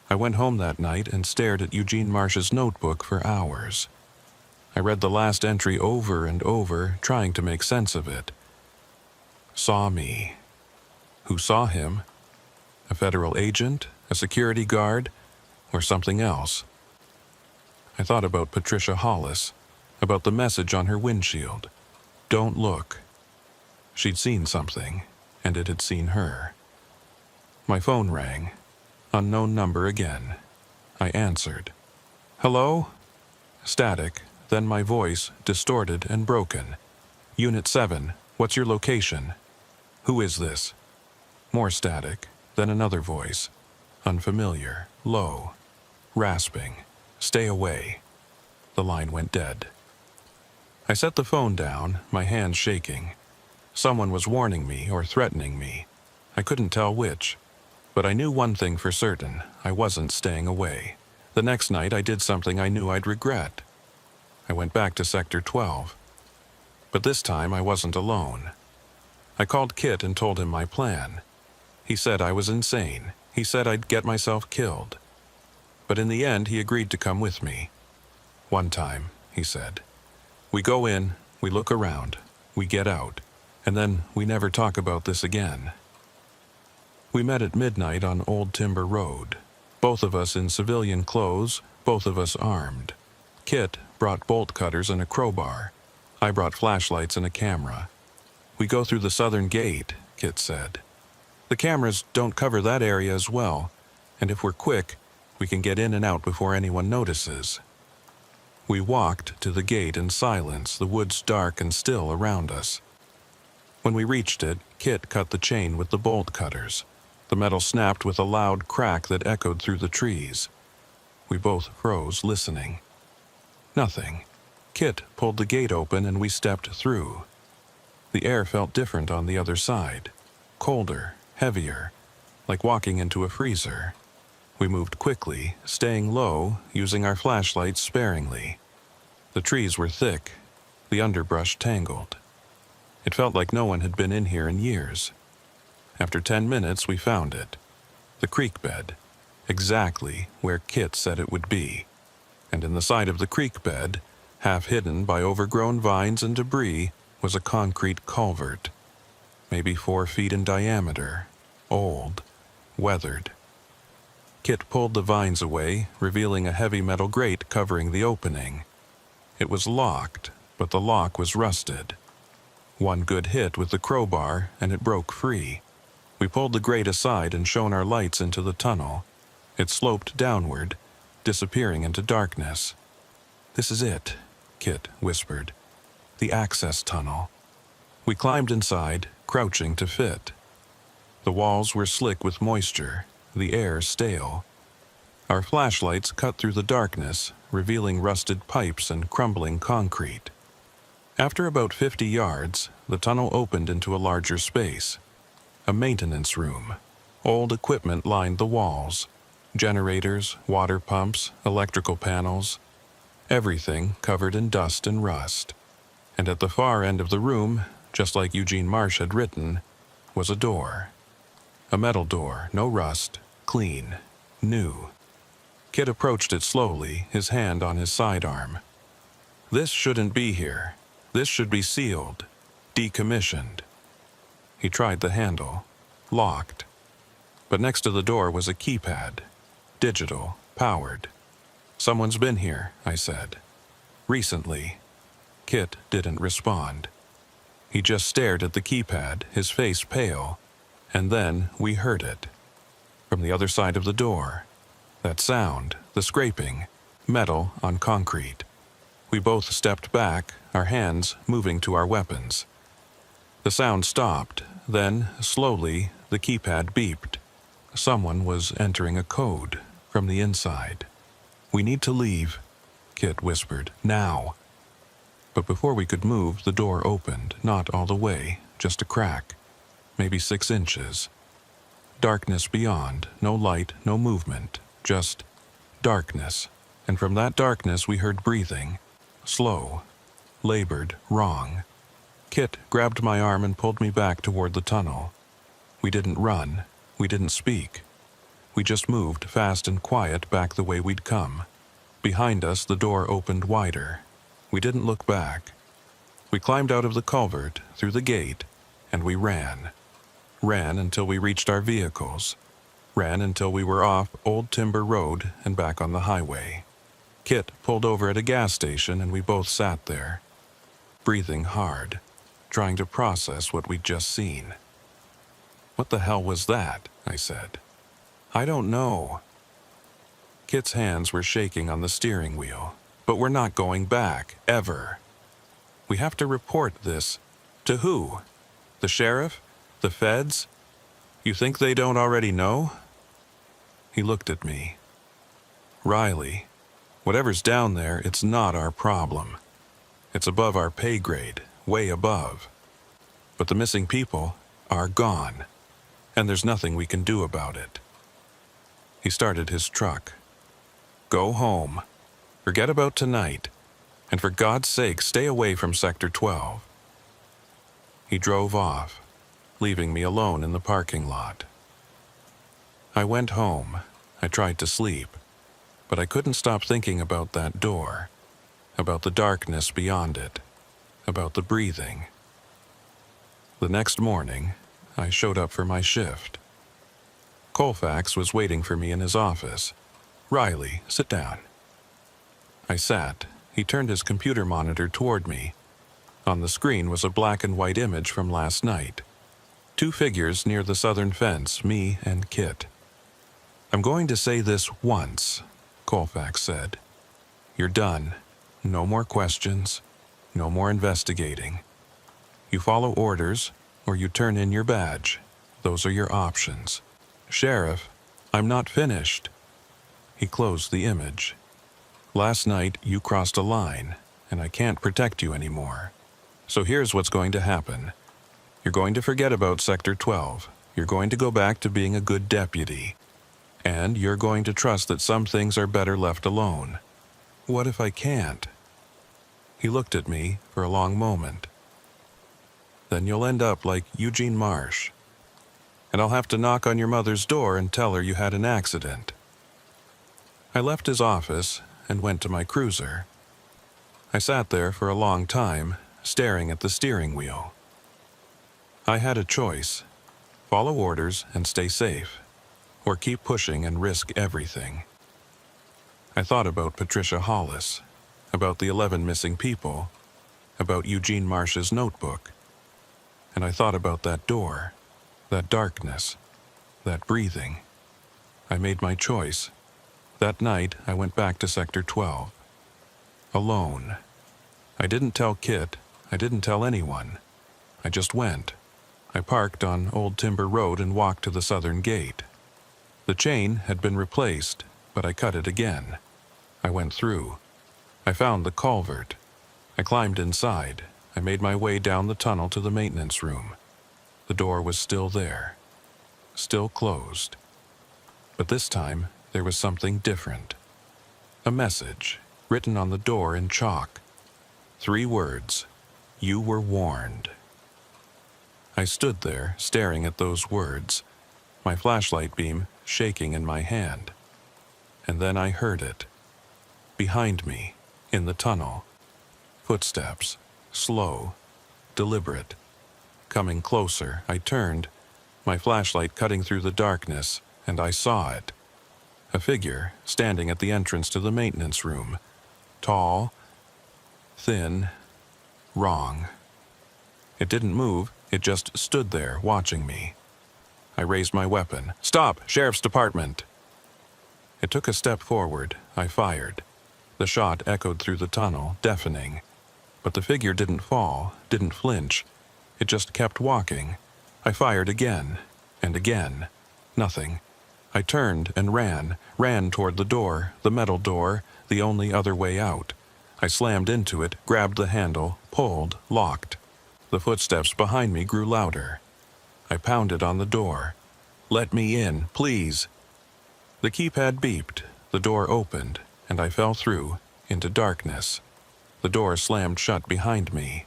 I went home that night and stared at Eugene Marsh's notebook for hours. I read the last entry over and over, trying to make sense of it. Saw me. Who saw him? A federal agent? A security guard? Or something else? I thought about Patricia Hollis, about the message on her windshield. Don't look. She'd seen something, and it had seen her. My phone rang. Unknown number again. I answered. Hello? Static, then my voice, distorted and broken. Unit 7, what's your location? Who is this? More static, then another voice. Unfamiliar, low, rasping. Stay away. The line went dead. I set the phone down, my hands shaking. Someone was warning me or threatening me. I couldn't tell which. But I knew one thing for certain. I wasn't staying away. The next night I did something I knew I'd regret. I went back to Sector 12. But this time I wasn't alone. I called Kit and told him my plan. He said I was insane. He said I'd get myself killed. But in the end he agreed to come with me. One time, he said. We go in, we look around, we get out, and then we never talk about this again. We met at midnight on Old Timber Road. Both of us in civilian clothes, both of us armed. Kit brought bolt cutters and a crowbar. I brought flashlights and a camera. We go through the southern gate, Kit said. The cameras don't cover that area as well, and if we're quick, we can get in and out before anyone notices. We walked to the gate in silence, the woods dark and still around us. When we reached it, Kit cut the chain with the bolt cutters. The metal snapped with a loud crack that echoed through the trees. We both froze, listening. Nothing. Kit pulled the gate open and we stepped through. The air felt different on the other side. Colder, heavier, like walking into a freezer. We moved quickly, staying low, using our flashlights sparingly. The trees were thick, the underbrush tangled. It felt like no one had been in here in years. After 10 minutes, we found it. The creek bed, exactly where Kit said it would be. And in the side of the creek bed, half hidden by overgrown vines and debris, was a concrete culvert. Maybe 4 feet in diameter, old, weathered. Kit pulled the vines away, revealing a heavy metal grate covering the opening. It was locked, but the lock was rusted. One good hit with the crowbar, and it broke free. We pulled the grate aside and shone our lights into the tunnel. It sloped downward, disappearing into darkness. "This is it," Kit whispered. "The access tunnel." We climbed inside, crouching to fit. The walls were slick with moisture, the air stale. Our flashlights cut through the darkness, revealing rusted pipes and crumbling concrete. After about 50 yards, the tunnel opened into a larger space. A maintenance room. Old equipment lined the walls. Generators, water pumps, electrical panels. Everything covered in dust and rust. And at the far end of the room, just like Eugene Marsh had written, was a door. A metal door, no rust, clean, new. Kit approached it slowly, his hand on his sidearm. "This shouldn't be here. This should be sealed, decommissioned." He tried the handle. Locked. But next to the door was a keypad. Digital, powered. "Someone's been here," I said. "Recently." Kit didn't respond. He just stared at the keypad, his face pale. And then we heard it. From the other side of the door. That sound, the scraping, metal on concrete. We both stepped back, our hands moving to our weapons. The sound stopped, then, slowly, the keypad beeped. Someone was entering a code from the inside. "We need to leave," Kit whispered. "Now." But before we could move, the door opened, not all the way, just a crack, maybe 6 inches. Darkness beyond, no light, no movement, just darkness. And from that darkness we heard breathing, slow, labored, wrong. Kit grabbed my arm and pulled me back toward the tunnel. We didn't run, we didn't speak. We just moved fast and quiet back the way we'd come. Behind us, the door opened wider. We didn't look back. We climbed out of the culvert, through the gate, and we ran. Ran until we reached our vehicles. Ran until we were off Old Timber Road and back on the highway. Kit pulled over at a gas station and we both sat there, breathing hard, trying to process what we'd just seen. "What the hell was that?" I said. "I don't know." Kit's hands were shaking on the steering wheel. "But we're not going back, ever. We have to report this. To who? The sheriff? The feds? You think they don't already know?" He looked at me. "Riley, whatever's down there, it's not our problem. It's above our pay grade, way above. But the missing people are gone, and there's nothing we can do about it." He started his truck. "Go home. Forget about tonight. And for God's sake, stay away from Sector 12. He drove off, leaving me alone in the parking lot. I went home. I tried to sleep, but I couldn't stop thinking about that door, about the darkness beyond it, about the breathing. The next morning, I showed up for my shift. Colfax was waiting for me in his office. "Riley, sit down." I sat. He turned his computer monitor toward me. On the screen was a black and white image from last night. 2 figures near the southern fence, me and Kit. "I'm going to say this once," Colfax said. "You're done. No more questions. No more investigating. You follow orders, or you turn in your badge. Those are your options." "Sheriff, I'm not finished." He closed the image. "Last night, you crossed a line, and I can't protect you anymore. So here's what's going to happen. You're going to forget about Sector 12. You're going to go back to being a good deputy. And you're going to trust that some things are better left alone." "What if I can't?" He looked at me for a long moment. "Then you'll end up like Eugene Marsh. And I'll have to knock on your mother's door and tell her you had an accident." I left his office and went to my cruiser. I sat there for a long time, staring at the steering wheel. I had a choice: follow orders and stay safe, or keep pushing and risk everything. I thought about Patricia Hollis, about the 11 missing people, about Eugene Marsh's notebook, and I thought about that door, that darkness, that breathing. I made my choice. That night, I went back to Sector 12. Alone. I didn't tell Kit. I didn't tell anyone. I just went. I parked on Old Timber Road and walked to the southern gate. The chain had been replaced, but I cut it again. I went through. I found the culvert. I climbed inside. I made my way down the tunnel to the maintenance room. The door was still there. Still closed. But this time, there was something different. A message, written on the door in chalk. 3 words: "You were warned." I stood there, staring at those words, my flashlight beam shaking in my hand. And then I heard it. Behind me, in the tunnel. Footsteps, slow, deliberate. Coming closer, I turned, my flashlight cutting through the darkness, and I saw it. A figure standing at the entrance to the maintenance room. Tall, thin, wrong. It didn't move, it just stood there, watching me. I raised my weapon. "Stop! Sheriff's Department!" It took a step forward. I fired. The shot echoed through the tunnel, deafening. But the figure didn't fall, didn't flinch. It just kept walking. I fired again, and again. Nothing. I turned and ran toward the door, the metal door, the only other way out. I slammed into it, grabbed the handle, pulled, locked. The footsteps behind me grew louder. I pounded on the door. "Let me in, please." The keypad beeped, the door opened, and I fell through, into darkness. The door slammed shut behind me.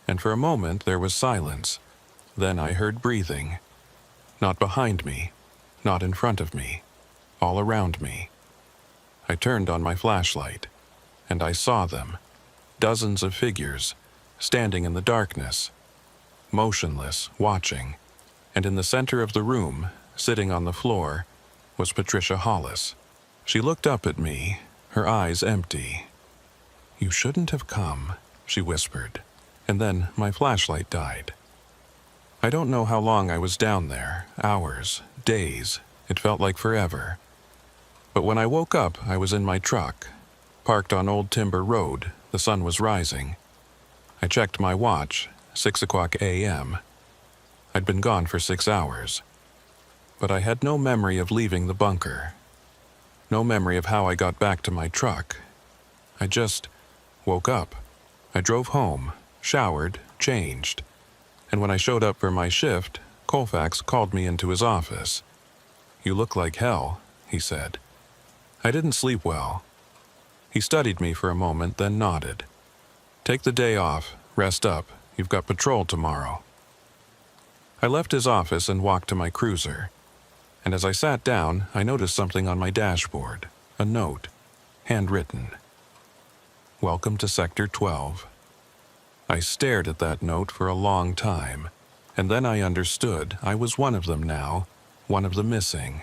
And for a moment there was silence. Then I heard breathing. Not behind me, not in front of me, all around me. I turned on my flashlight, and I saw them. Dozens of figures, standing in the darkness, motionless, watching. And in the center of the room, sitting on the floor, was Patricia Hollis. She looked up at me, her eyes empty. "You shouldn't have come," she whispered, and then my flashlight died. I don't know how long I was down there, hours, days, it felt like forever. But when I woke up, I was in my truck, parked on Old Timber Road. The sun was rising. I checked my watch, 6 o'clock a.m. I'd been gone for 6 hours. But I had no memory of leaving the bunker. No memory of how I got back to my truck. I just woke up. I drove home, showered, changed. And when I showed up for my shift, Colfax called me into his office. "You look like hell," he said. I didn't sleep well. He studied me for a moment, then nodded. "Take the day off, rest up, you've got patrol tomorrow." I left his office and walked to my cruiser. And as I sat down, I noticed something on my dashboard, a note, handwritten. "Welcome to Sector 12. I stared at that note for a long time, and then I understood I was one of them now, one of the missing.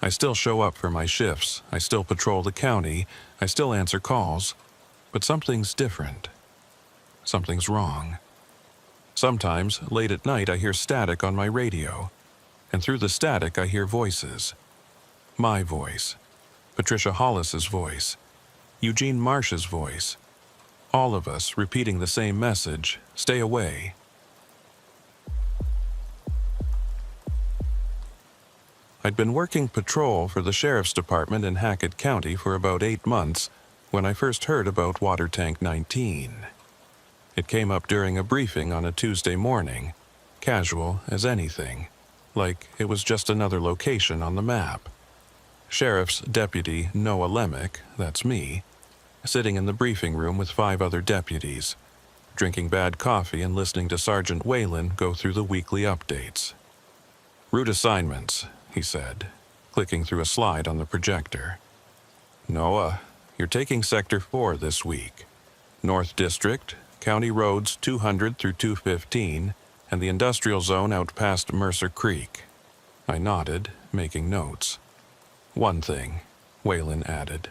I still show up for my shifts, I still patrol the county, I still answer calls, but something's different. Something's wrong. Sometimes, late at night, I hear static on my radio, and through the static I hear voices. My voice, Patricia Hollis's voice, Eugene Marsh's voice, all of us repeating the same message, stay away. I'd been working patrol for the Sheriff's Department in Hackett County for about 8 months when I first heard about Water Tank 19. It came up during a briefing on a Tuesday morning, casual as anything, like it was just another location on the map. Sheriff's Deputy Noah Lemick, that's me, sitting in the briefing room with 5 other deputies, drinking bad coffee and listening to Sergeant Whalen go through the weekly updates. "Route assignments," he said, clicking through a slide on the projector. "Noah, you're taking Sector 4 this week. North District, County Roads 200 through 215, and the industrial zone out past Mercer Creek." I nodded, making notes. "One thing," Whalen added,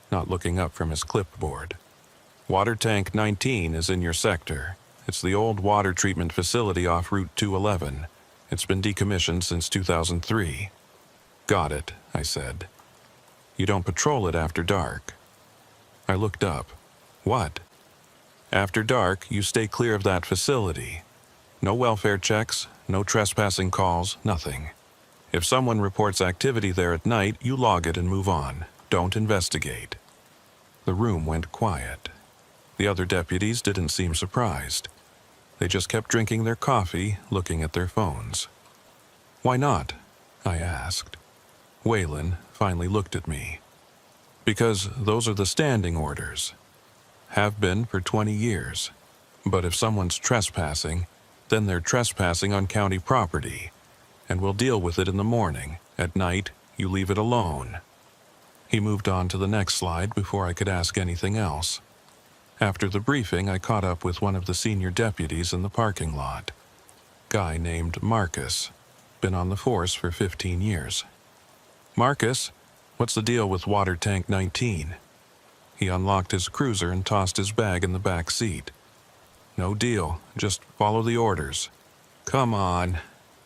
not looking up from his clipboard. "Water Tank 19 is in your sector. It's the old water treatment facility off Route 211. It's been decommissioned since 2003. "Got it," I said. "You don't patrol it after dark." I looked up. "What?" "After dark, you stay clear of that facility. No welfare checks, no trespassing calls, nothing. If someone reports activity there at night, you log it and move on. Don't investigate." The room went quiet. The other deputies didn't seem surprised. They just kept drinking their coffee, looking at their phones. "Why not?" I asked. Whalen finally looked at me. "Because those are the standing orders. Have been for 20 years. But if someone's trespassing, then they're trespassing on county property, and we'll deal with it in the morning. At night, you leave it alone." He moved on to the next slide before I could ask anything else. After the briefing, I caught up with one of the senior deputies in the parking lot. Guy named Marcus. Been on the force for 15 years. "Marcus, what's the deal with Water Tank 19? He unlocked his cruiser and tossed his bag in the back seat. "No deal, just follow the orders." "Come on,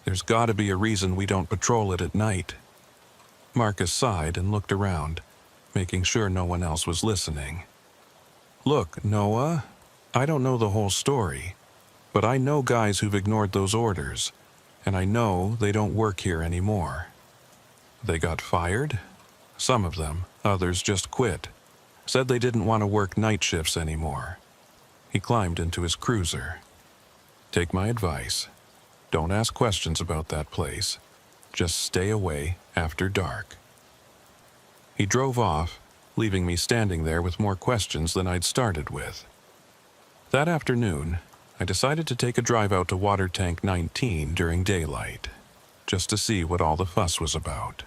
there's gotta be a reason we don't patrol it at night." Marcus sighed and looked around, making sure no one else was listening. "Look, Noah, I don't know the whole story, but I know guys who've ignored those orders, and I know they don't work here anymore." "They got fired?" "Some of them, others just quit. Said they didn't want to work night shifts anymore. He climbed into his cruiser. Take my advice. Don't ask questions about that place. Just stay away after dark. He drove off, leaving me standing there with more questions than I'd started with. That afternoon, I decided to take a drive out to Water Tank 19 during daylight, just to see what all the fuss was about.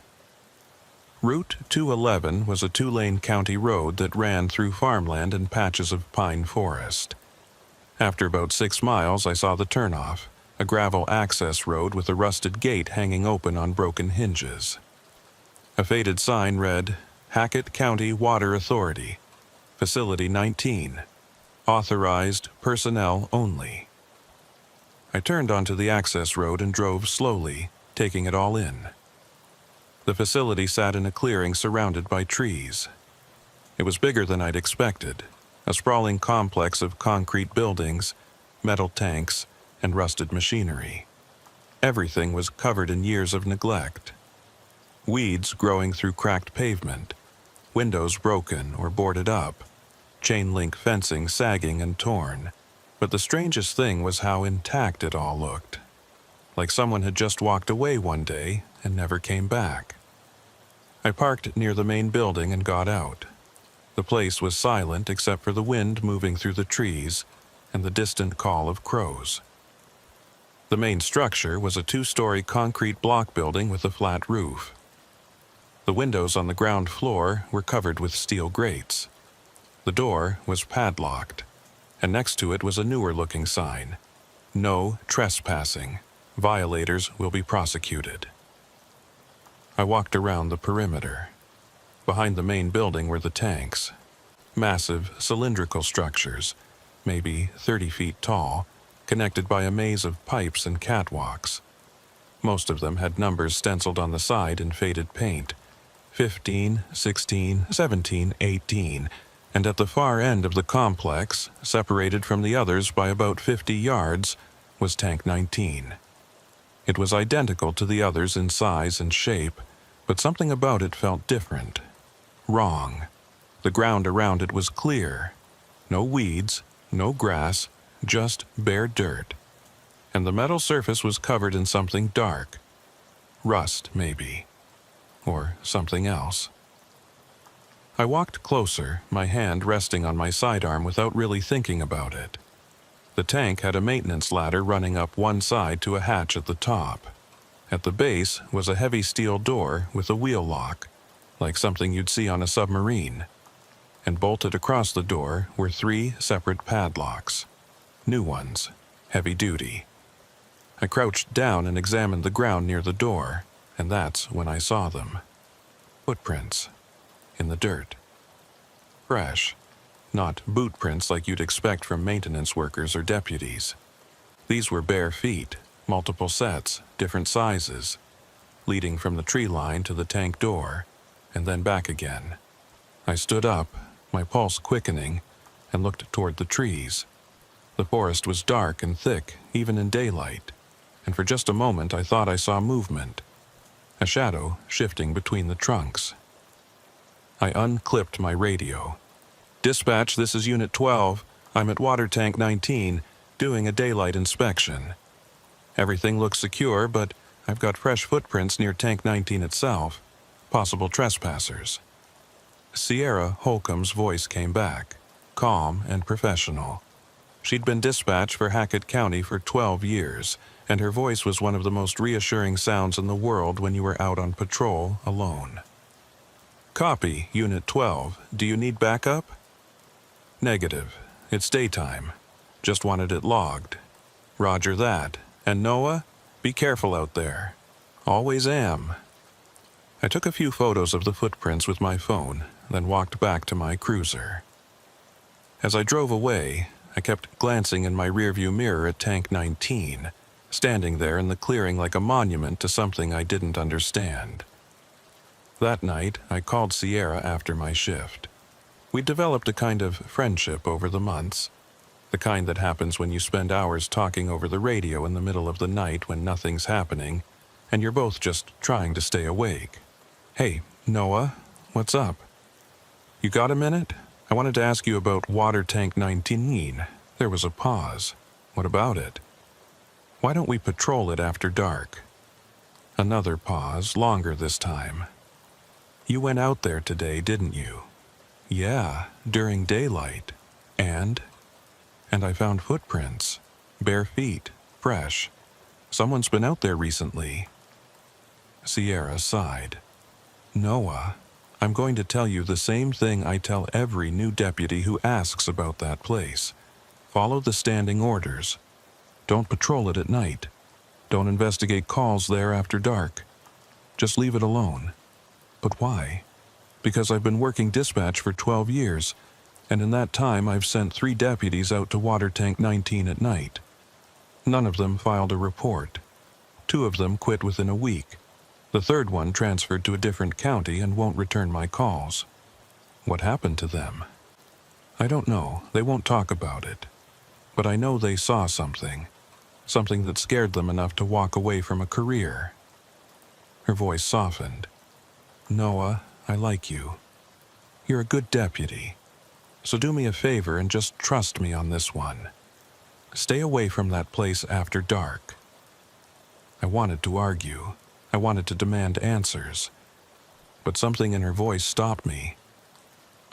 Route 211 was a 2-lane county road that ran through farmland and patches of pine forest. After about 6 miles, I saw the turnoff, a gravel access road with a rusted gate hanging open on broken hinges. A faded sign read, Hackett County Water Authority, Facility 19, Authorized Personnel Only. I turned onto the access road and drove slowly, taking it all in. The facility sat in a clearing surrounded by trees. It was bigger than I'd expected, a sprawling complex of concrete buildings, metal tanks, and rusted machinery. Everything was covered in years of neglect. Weeds growing through cracked pavement, windows broken or boarded up, chain-link fencing sagging and torn. But the strangest thing was how intact it all looked. Like someone had just walked away one day and never came back. I parked near the main building and got out. The place was silent except for the wind moving through the trees and the distant call of crows. The main structure was a 2-story concrete block building with a flat roof. The windows on the ground floor were covered with steel grates. The door was padlocked, and next to it was a newer-looking sign, No Trespassing. Violators will be prosecuted. I walked around the perimeter. Behind the main building were the tanks, massive cylindrical structures, maybe 30 feet tall, connected by a maze of pipes and catwalks. Most of them had numbers stenciled on the side in faded paint, 15, 16, 17, 18, and at the far end of the complex, separated from the others by about 50 yards, was Tank 19. It was identical to the others in size and shape, but something about it felt different. Wrong. The ground around it was clear. No weeds, no grass, just bare dirt. And the metal surface was covered in something dark. Rust, maybe. Or something else. I walked closer, my hand resting on my sidearm without really thinking about it. The tank had a maintenance ladder running up one side to a hatch at the top. At the base was a heavy steel door with a wheel lock, like something you'd see on a submarine. And bolted across the door were 3 separate padlocks. New ones, heavy duty. I crouched down and examined the ground near the door, and that's when I saw them. Footprints. In the dirt. Fresh. Not boot prints like you'd expect from maintenance workers or deputies. These were bare feet, multiple sets, different sizes, leading from the tree line to the tank door, and then back again. I stood up, my pulse quickening, and looked toward the trees. The forest was dark and thick, even in daylight, and for just a moment I thought I saw movement, a shadow shifting between the trunks. I unclipped my radio. Dispatch, this is Unit 12. I'm at Water Tank 19, doing a daylight inspection. Everything looks secure, but I've got fresh footprints near Tank 19 itself. Possible trespassers. Sierra Holcomb's voice came back, calm and professional. She'd been dispatched for Hackett County for 12 years, and her voice was one of the most reassuring sounds in the world when you were out on patrol alone. Copy, Unit 12. Do you need backup? Negative. It's daytime. Just wanted it logged. Roger that. And Noah, be careful out there. Always am. I took a few photos of the footprints with my phone, then walked back to my cruiser. As I drove away, I kept glancing in my rearview mirror at Tank 19, standing there in the clearing like a monument to something I didn't understand. That night, I called Sierra after my shift. We developed a kind of friendship over the months, the kind that happens when you spend hours talking over the radio in the middle of the night when nothing's happening, and you're both just trying to stay awake. Hey, Noah, what's up? You got a minute? I wanted to ask you about water tank 19. There was a pause. What about it? Why don't we patrol it after dark? Another pause, longer this time. You went out there today, didn't you? Yeah, during daylight. And I found footprints. Bare feet, fresh. Someone's been out there recently. Sierra sighed. Noah, I'm going to tell you the same thing I tell every new deputy who asks about that place. Follow the standing orders. Don't patrol it at night. Don't investigate calls there after dark. Just leave it alone. But why? Because I've been working dispatch for 12 years, and in that time I've sent 3 deputies out to water tank 19 at night. None of them filed a report. 2 of them quit within a week. The third one transferred to a different county and won't return my calls. What happened to them? I don't know. They won't talk about it. But I know they saw something. Something that scared them enough to walk away from a career. Her voice softened. Noah, I like you. You're a good deputy. So do me a favor and just trust me on this one. Stay away from that place after dark. I wanted to argue. I wanted to demand answers. But something in her voice stopped me.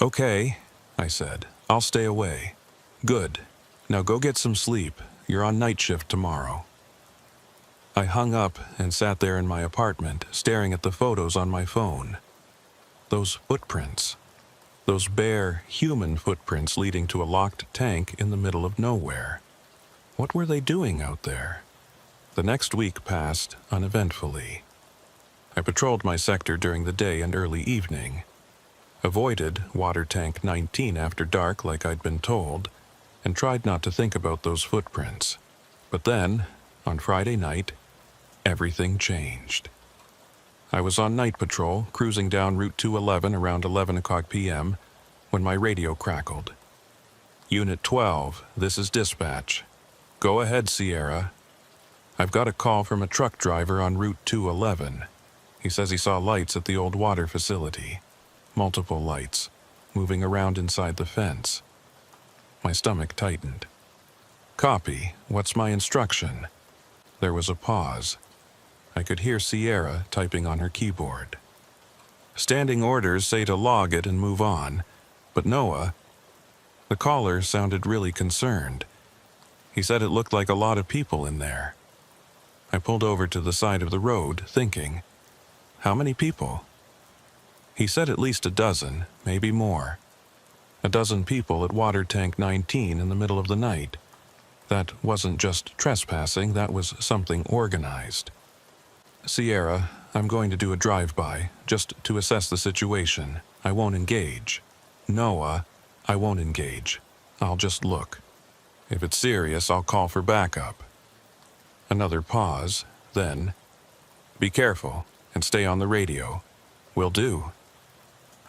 Okay, I said. I'll stay away. Good. Now go get some sleep. You're on night shift tomorrow. I hung up and sat there in my apartment, staring at the photos on my phone. Those footprints. Those bare, human footprints leading to a locked tank in the middle of nowhere. What were they doing out there? The next week passed uneventfully. I patrolled my sector during the day and early evening. Avoided water tank 19 after dark like I'd been told, and tried not to think about those footprints. But then, on Friday night, everything changed. I was on night patrol, cruising down Route 211 around 11 o'clock p.m., when my radio crackled. Unit 12, this is dispatch. Go ahead, Sierra. I've got a call from a truck driver on Route 211. He says he saw lights at the old water facility. Multiple lights, moving around inside the fence. My stomach tightened. Copy. What's my instruction? There was a pause. I could hear Sierra typing on her keyboard. Standing orders say to log it and move on, but Noah... The caller sounded really concerned. He said it looked like a lot of people in there. I pulled over to the side of the road, thinking, how many people? He said at least a dozen, maybe more. A dozen people at water tank 19 in the middle of the night. That wasn't just trespassing, that was something organized. Sierra, I'm going to do a drive-by, just to assess the situation. I won't engage. Noah, I won't engage. I'll just look. If it's serious, I'll call for backup. Another pause, then, be careful and stay on the radio. Will do.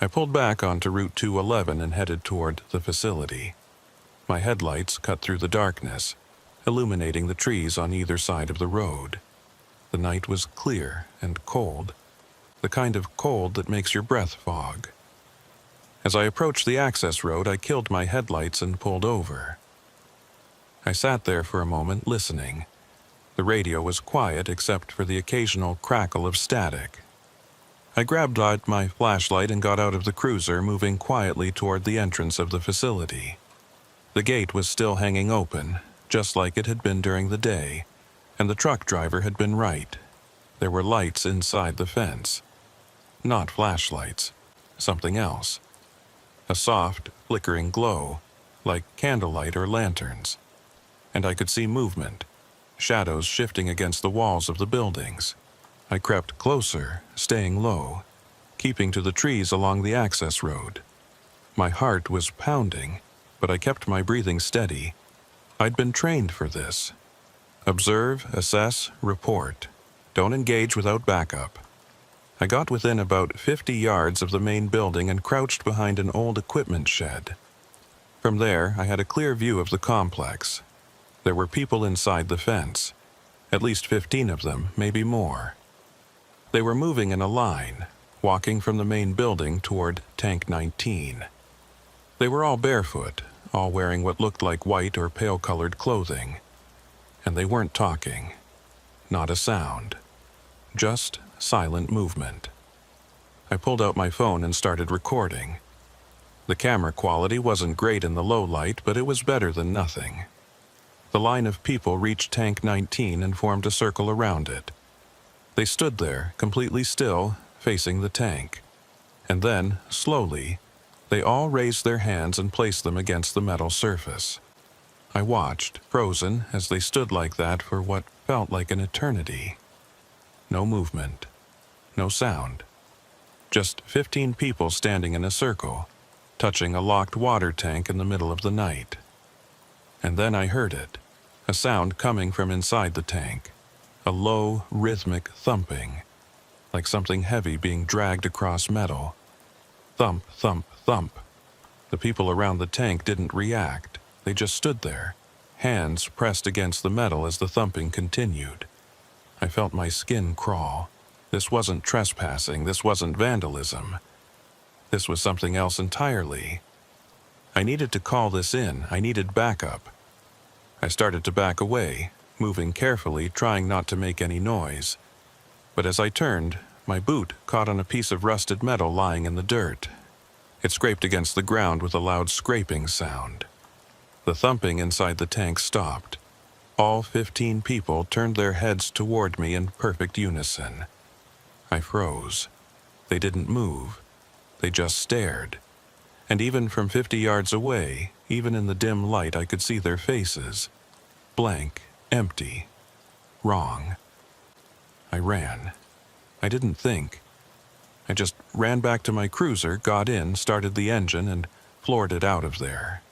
I pulled back onto Route 211 and headed toward the facility. My headlights cut through the darkness, illuminating the trees on either side of the road. The night was clear and cold, the kind of cold that makes your breath fog. As I approached the access road, I killed my headlights and pulled over. I sat there for a moment, listening. The radio was quiet except for the occasional crackle of static. I grabbed out my flashlight and got out of the cruiser, moving quietly toward the entrance of the facility. The gate was still hanging open, just like it had been during the day, and the truck driver had been right. There were lights inside the fence. Not flashlights, something else. A soft, flickering glow, like candlelight or lanterns. And I could see movement, shadows shifting against the walls of the buildings. I crept closer, staying low, keeping to the trees along the access road. My heart was pounding, but I kept my breathing steady. I'd been trained for this. Observe, assess, report. Don't engage without backup. I got within about 50 yards of the main building and crouched behind an old equipment shed. From there, I had a clear view of the complex. There were people inside the fence. At least 15 of them, maybe more. They were moving in a line, walking from the main building toward Tank 19. They were all barefoot, all wearing what looked like white or pale-colored clothing. And they weren't talking. Not a sound. Just silent movement. I pulled out my phone and started recording. The camera quality wasn't great in the low light, but it was better than nothing. The line of people reached Tank 19 and formed a circle around it. They stood there, completely still, facing the tank. And then, slowly, they all raised their hands and placed them against the metal surface. I watched, frozen, as they stood like that for what felt like an eternity. No movement. No sound. Just 15 people standing in a circle, touching a locked water tank in the middle of the night. And then I heard it, a sound coming from inside the tank, a low, rhythmic thumping, like something heavy being dragged across metal. Thump, thump, thump. The people around the tank didn't react. They just stood there, hands pressed against the metal as the thumping continued. I felt my skin crawl. This wasn't trespassing. This wasn't vandalism. This was something else entirely. I needed to call this in. I needed backup. I started to back away, moving carefully, trying not to make any noise. But as I turned, my boot caught on a piece of rusted metal lying in the dirt. It scraped against the ground with a loud scraping sound. The thumping inside the tank stopped. All 15 people turned their heads toward me in perfect unison. I froze. They didn't move. They just stared. And even from 50 yards away, even in the dim light, I could see their faces. Blank, empty, wrong. I ran. I didn't think. I just ran back to my cruiser, got in, started the engine, and floored it out of there.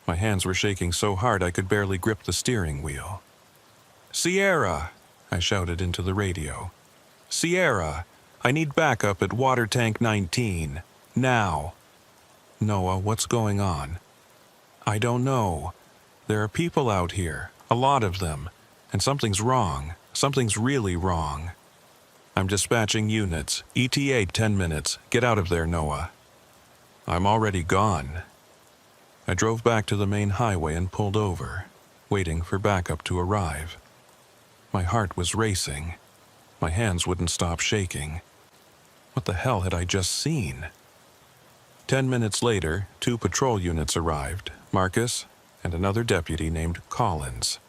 My hands were shaking so hard I could barely grip the steering wheel. "Sierra!" I shouted into the radio. "Sierra! I need backup at water tank 19. Now!" "Noah, what's going on?" "I don't know. There are people out here, a lot of them, and something's wrong. Something's really wrong." "I'm dispatching units. ETA 10 minutes. Get out of there, Noah." "I'm already gone." I drove back to the main highway and pulled over, waiting for backup to arrive. My heart was racing. My hands wouldn't stop shaking. What the hell had I just seen? 10 minutes later, 2 patrol units arrived, Marcus and another deputy named Collins.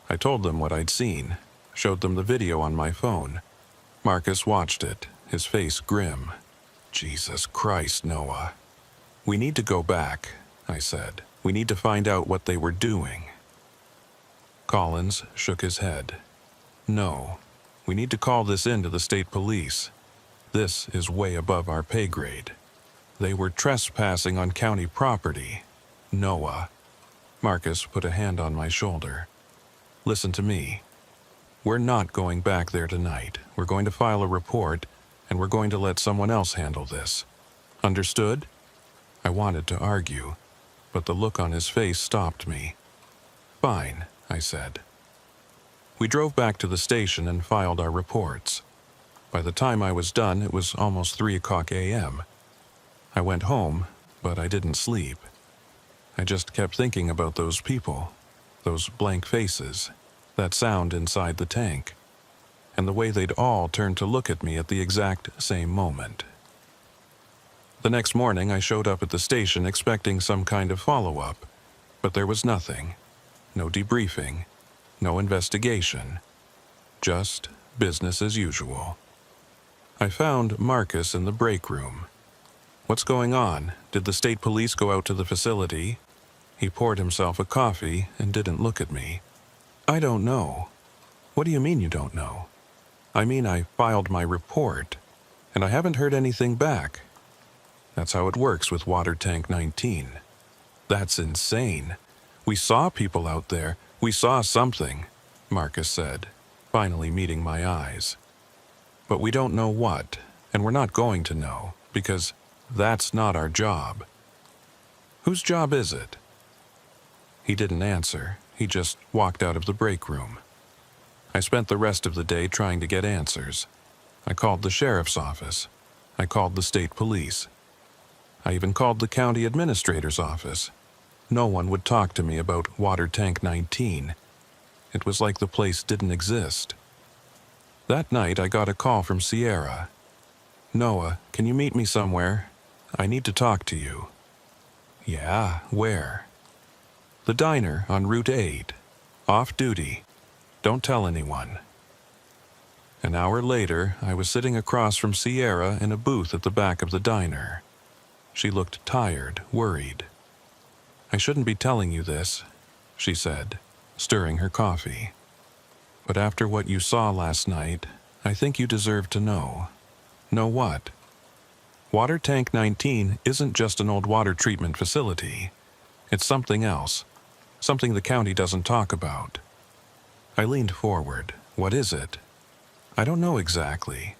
I told them what I'd seen, showed them the video on my phone. Marcus watched it, his face grim. "Jesus Christ, Noah." "We need to go back," I said. "We need to find out what they were doing." Collins shook his head. "No, we need to call this in to the state police. This is way above our pay grade. They were trespassing on county property. Noah." Marcus put a hand on my shoulder. "Listen to me. We're not going back there tonight. We're going to file a report, and we're going to let someone else handle this. Understood?" I wanted to argue, but the look on his face stopped me. "Fine," I said. We drove back to the station and filed our reports. By the time I was done, it was almost 3 o'clock a.m. I went home, but I didn't sleep. I just kept thinking about those people, those blank faces, that sound inside the tank, and the way they'd all turned to look at me at the exact same moment. The next morning, I showed up at the station expecting some kind of follow-up, but there was nothing. No debriefing, no investigation. Just business as usual. I found Marcus in the break room. "What's going on? Did the state police go out to the facility?" He poured himself a coffee and didn't look at me. "I don't know." "What do you mean you don't know?" "I mean I filed my report, and I haven't heard anything back." "That's how it works with Water Tank 19. "That's insane. We saw people out there. We saw something," Marcus said, finally meeting my eyes. "But we don't know what, and we're not going to know, because that's not our job." "Whose job is it?" He didn't answer. He just walked out of the break room. I spent the rest of the day trying to get answers. I called the sheriff's office. I called the state police. I even called the county administrator's office. No one would talk to me about water tank 19. It was like the place didn't exist. That night, I got a call from Sierra. "Noah, can you meet me somewhere? I need to talk to you." "Yeah, where?" "The diner on Route 8. Off duty. Don't tell anyone." An hour later, I was sitting across from Sierra in a booth at the back of the diner. She looked tired, worried. "I shouldn't be telling you this," she said, stirring her coffee. "But after what you saw last night, I think you deserve to know." "Know what?" Water Tank 19 isn't just an old water treatment facility. It's something else. Something the county doesn't talk about. I leaned forward. "What is it?" "I don't know exactly,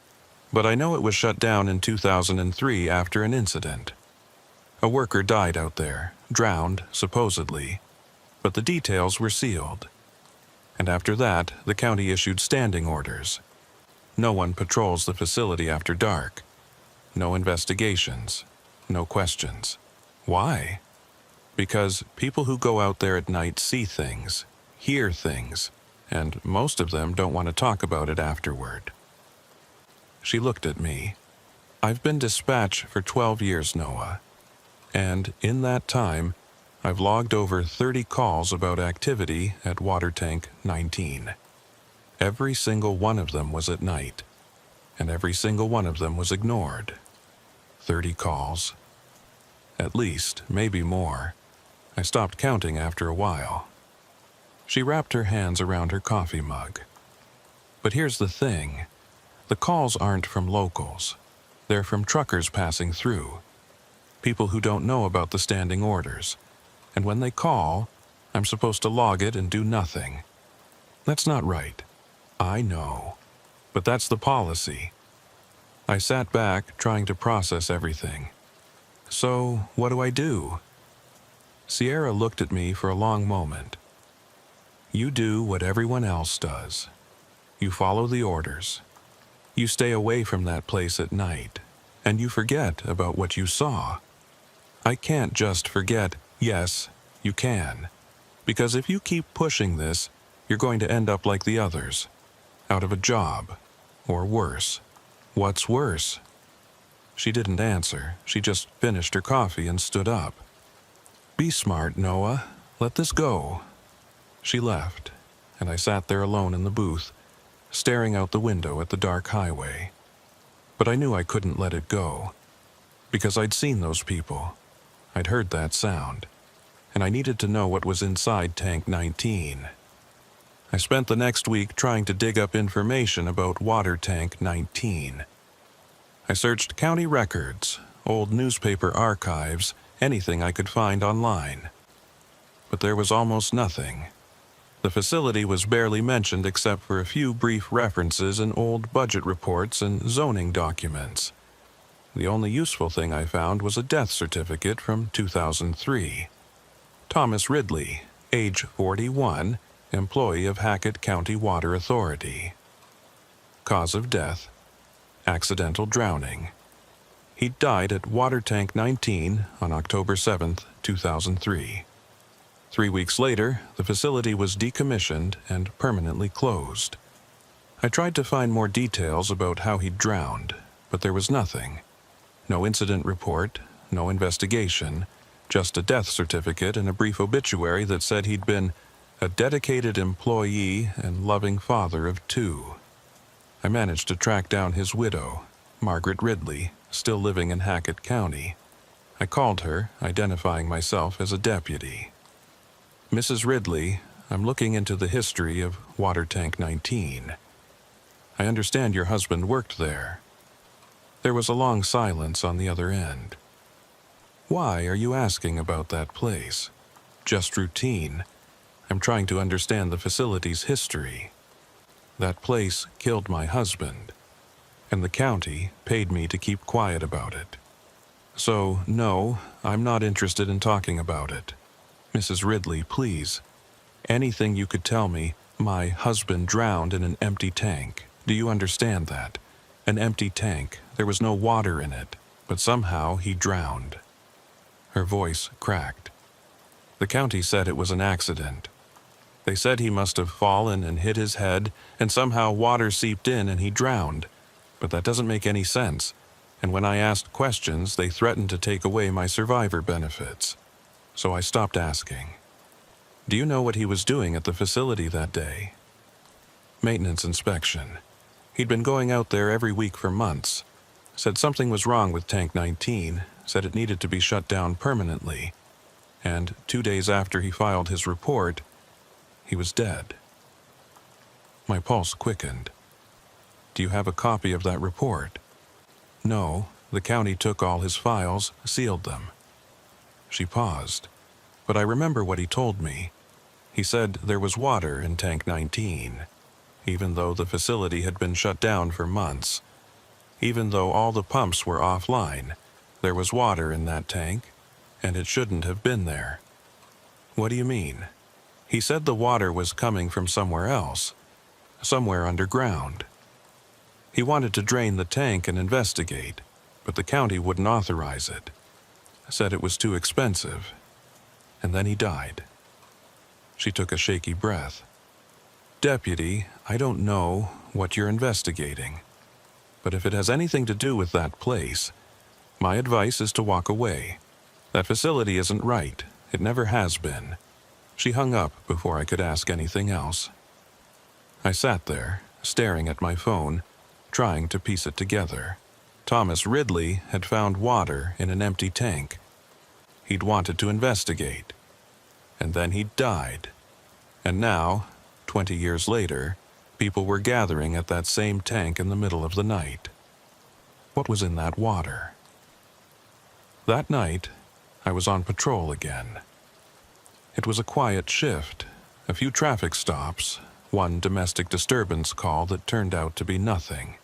but I know it was shut down in 2003 after an incident. A worker died out there, drowned, supposedly, but the details were sealed. And after that, the county issued standing orders. No one patrols the facility after dark. No investigations. No questions. Why? Because people who go out there at night see things, hear things, and most of them don't want to talk about it afterward." She looked at me. "I've been dispatched for 12 years, Noah. And in that time, I've logged over 30 calls about activity at Water Tank 19. Every single one of them was at night, and every single one of them was ignored. 30 calls. At least, maybe more. I stopped counting after a while." She wrapped her hands around her coffee mug. "But here's the thing. The calls aren't from locals. They're from truckers passing through. People who don't know about the standing orders. And when they call, I'm supposed to log it and do nothing. That's not right. I know. But that's the policy." I sat back, trying to process everything. "So, what do I do?" Sierra looked at me for a long moment. "You do what everyone else does. You follow the orders. You stay away from that place at night, and you forget about what you saw. I can't just forget. Yes, you can. Because if you keep pushing this, you're going to end up like the others. Out of a job. Or worse." "What's worse?" She didn't answer. She just finished her coffee and stood up. "Be smart, Noah. Let this go." She left, and I sat there alone in the booth, staring out the window at the dark highway. But I knew I couldn't let it go. Because I'd seen those people. I'd heard that sound. And I needed to know what was inside Tank 19. I spent the next week trying to dig up information about Water Tank 19. I searched county records, old newspaper archives, anything I could find online. But there was almost nothing. The facility was barely mentioned except for a few brief references in old budget reports and zoning documents. The only useful thing I found was a death certificate from 2003. Thomas Ridley, age 41, employee of Hackett County Water Authority. Cause of death: accidental drowning. He died at Water Tank 19 on October 7, 2003. 3 weeks later, the facility was decommissioned and permanently closed. I tried to find more details about how he drowned, but there was nothing. No incident report, no investigation, just a death certificate and a brief obituary that said he'd been a dedicated employee and loving father of 2. I managed to track down his widow, Margaret Ridley, still living in Hackett County. I called her, identifying myself as a deputy. "Mrs. Ridley, I'm looking into the history of Water Tank 19. I understand your husband worked there." There was a long silence on the other end. "Why are you asking about that place?" "Just routine. I'm trying to understand the facility's history. That place killed my husband, and the county paid me to keep quiet about it. So, no, I'm not interested in talking about it. Mrs. Ridley, please. Anything you could tell me. My husband drowned in an empty tank. Do you understand that? An empty tank. There was no water in it, but somehow he drowned. Her voice cracked. The county said it was an accident. They said he must have fallen and hit his head, and somehow water seeped in and he drowned. But that doesn't make any sense. And when I asked questions, they threatened to take away my survivor benefits. So I stopped asking. Do you know what he was doing at the facility that day? Maintenance inspection. He'd been going out there every week for months. Said something was wrong with Tank 19, said it needed to be shut down permanently. And 2 days after he filed his report, he was dead. My pulse quickened. Do you have a copy of that report? No, the county took all his files, sealed them. She paused, but I remember what he told me. He said there was water in Tank 19, even though the facility had been shut down for months. Even though all the pumps were offline, there was water in that tank, and it shouldn't have been there. What do you mean? He said the water was coming from somewhere else, somewhere underground. He wanted to drain the tank and investigate, but the county wouldn't authorize it. Said it was too expensive. And then he died. She took a shaky breath. Deputy, I don't know what you're investigating, but if it has anything to do with that place, my advice is to walk away. That facility isn't right. It never has been. She hung up before I could ask anything else. I sat there, staring at my phone, trying to piece it together. Thomas Ridley had found water in an empty tank. He'd wanted to investigate. And then he died. And now, 20 years later, people were gathering at that same tank in the middle of the night. What was in that water? That night, I was on patrol again. It was a quiet shift, a few traffic stops, one domestic disturbance call that turned out to be nothing.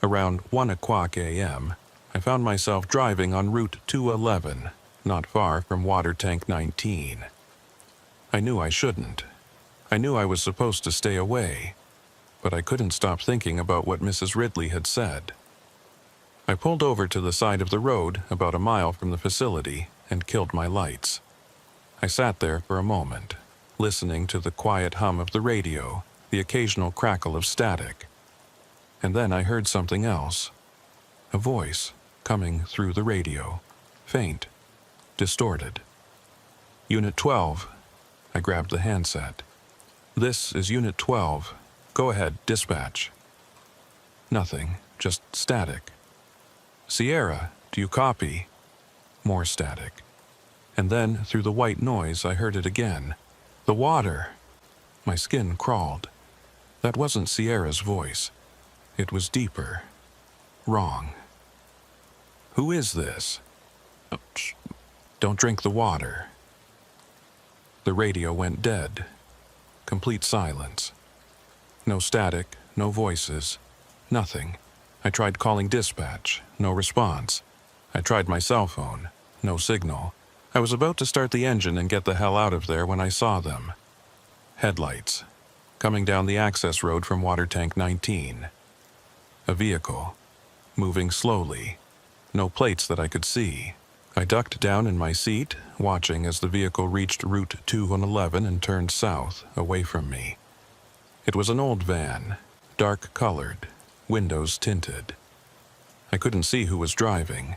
Around 1:00 a.m., I found myself driving on Route 211, not far from Water Tank 19. I knew I shouldn't. I knew I was supposed to stay away, but I couldn't stop thinking about what Mrs. Ridley had said. I pulled over to the side of the road about a mile from the facility and killed my lights. I sat there for a moment, listening to the quiet hum of the radio, the occasional crackle of static. And then I heard something else. A voice coming through the radio, faint, distorted. Unit 12. I grabbed the handset. This is Unit 12. Go ahead, dispatch. Nothing, just static. Sierra, do you copy? More static. And then, through the white noise, I heard it again. The water. My skin crawled. That wasn't Sierra's voice. It was deeper. Wrong. Who is this? Oh, don't drink the water. The radio went dead. Complete silence. No static, no voices, nothing. I tried calling dispatch, no response. I tried my cell phone, no signal. I was about to start the engine and get the hell out of there when I saw them. Headlights, coming down the access road from Water Tank 19. A vehicle, moving slowly. No plates that I could see. I ducked down in my seat, watching as the vehicle reached Route 211 and turned south, away from me. It was an old van, dark-colored, windows tinted. I couldn't see who was driving.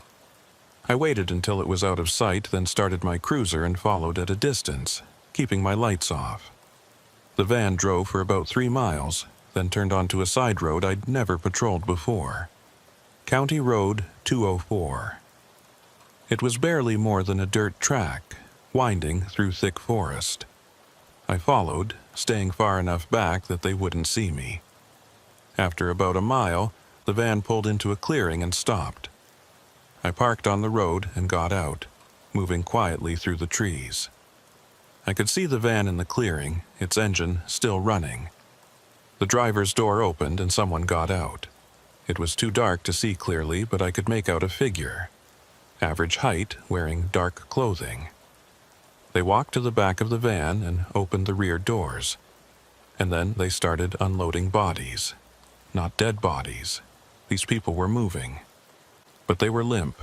I waited until it was out of sight, then started my cruiser and followed at a distance, keeping my lights off. The van drove for about 3 miles, then turned onto a side road I'd never patrolled before. County Road 204. It was barely more than a dirt track, winding through thick forest. I followed, staying far enough back that they wouldn't see me. After about a mile, the van pulled into a clearing and stopped. I parked on the road and got out, moving quietly through the trees. I could see the van in the clearing, its engine still running. The driver's door opened and someone got out. It was too dark to see clearly, but I could make out a figure. Average height, wearing dark clothing. They walked to the back of the van and opened the rear doors. And then they started unloading bodies. Not dead bodies. These people were moving. But they were limp,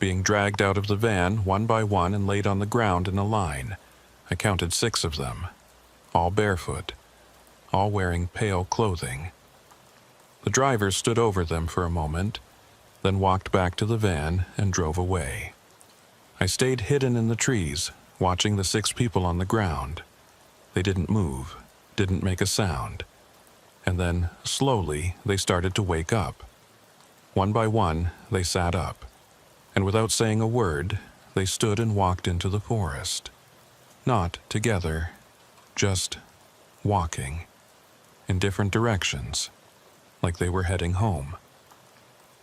being dragged out of the van one by one and laid on the ground in a line. I counted 6 of them, all barefoot, all wearing pale clothing. The driver stood over them for a moment, then walked back to the van and drove away. I stayed hidden in the trees, watching the 6 people on the ground. They didn't move, didn't make a sound. And then, slowly, they started to wake up. One by one, they sat up, and without saying a word, they stood and walked into the forest. Not together, just walking, in different directions, like they were heading home.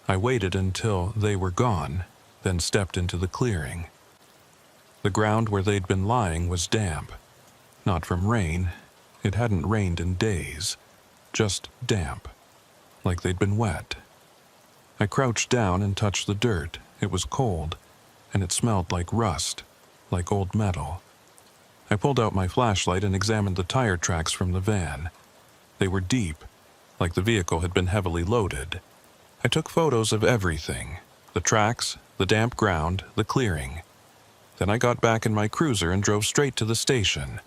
I waited until they were gone, then stepped into the clearing. The ground where they'd been lying was damp, not from rain. It hadn't rained in days, just damp, like they'd been wet. I crouched down and touched the dirt. It was cold, and it smelled like rust, like old metal. I pulled out my flashlight and examined the tire tracks from the van. They were deep, like the vehicle had been heavily loaded. I took photos of everything, the tracks, the damp ground, the clearing. Then I got back in my cruiser and drove straight to the station.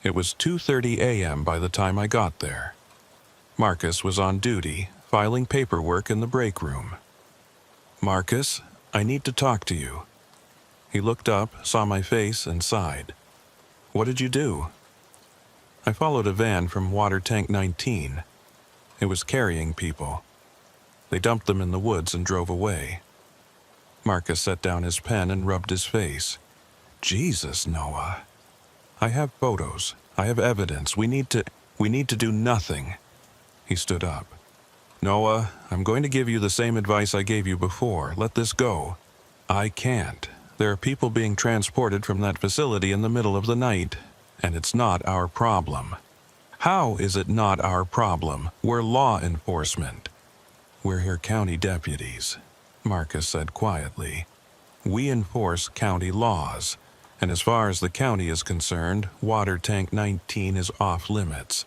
It was 2:30 a.m. by the time I got there. Marcus was on duty, filing paperwork in the break room. "Marcus, I need to talk to you." He looked up, saw my face, and sighed. "What did you do?" "I followed a van from Water Tank 19. It was carrying people. They dumped them in the woods and drove away." Marcus set down his pen and rubbed his face. "Jesus, Noah. I have photos. I have evidence. We need to do nothing." He stood up. "Noah, I'm going to give you the same advice I gave you before. Let this go." "I can't. There are people being transported from that facility in the middle of the night, and it's not our problem." "How is it not our problem? We're law enforcement." "We're here county deputies," Marcus said quietly. "We enforce county laws, and as far as the county is concerned, Water Tank 19 is off limits.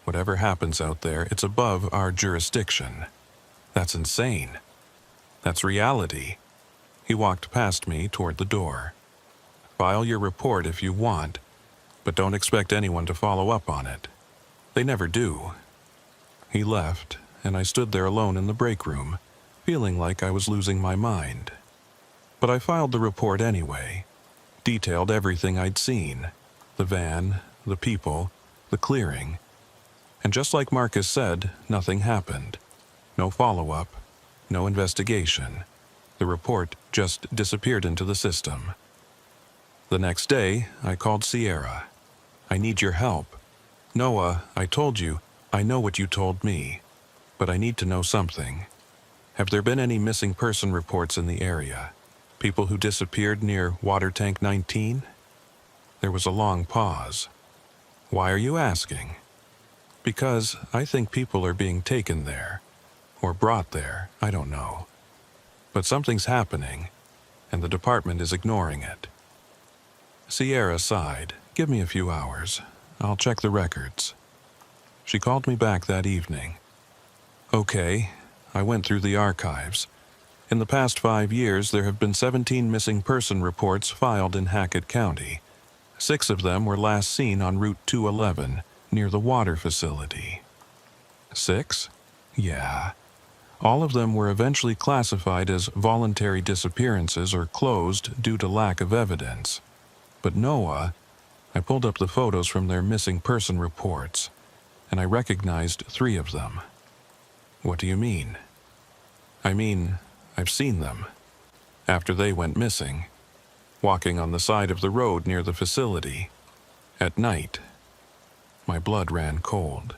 Whatever happens out there, it's above our jurisdiction." "That's insane." "That's reality." He walked past me toward the door. "File your report if you want, but don't expect anyone to follow up on it. They never do." He left, and I stood there alone in the break room, feeling like I was losing my mind. But I filed the report anyway, detailed everything I'd seen, the van, the people, the clearing. And just like Marcus said, nothing happened. No follow-up, no investigation. The report just disappeared into the system. The next day, I called Sierra. "I need your help. Noah, I told you, I know what you told me, but I need to know something. Have there been any missing person reports in the area? People who disappeared near Water Tank 19? There was a long pause. "Why are you asking?" "Because I think people are being taken there, or brought there, I don't know. But something's happening, and the department is ignoring it." Sierra sighed. "Give me a few hours. I'll check the records." She called me back that evening. "Okay." I went through the archives. In the past 5 years, there have been 17 missing person reports filed in Hackett County. 6 of them were last seen on Route 211, near the water facility. 6? Yeah. All of them were eventually classified as voluntary disappearances or closed due to lack of evidence. But Noah, I pulled up the photos from their missing person reports, and I recognized 3 of them. "What do you mean?" "I mean, I've seen them. After they went missing, walking on the side of the road near the facility, at night." My blood ran cold.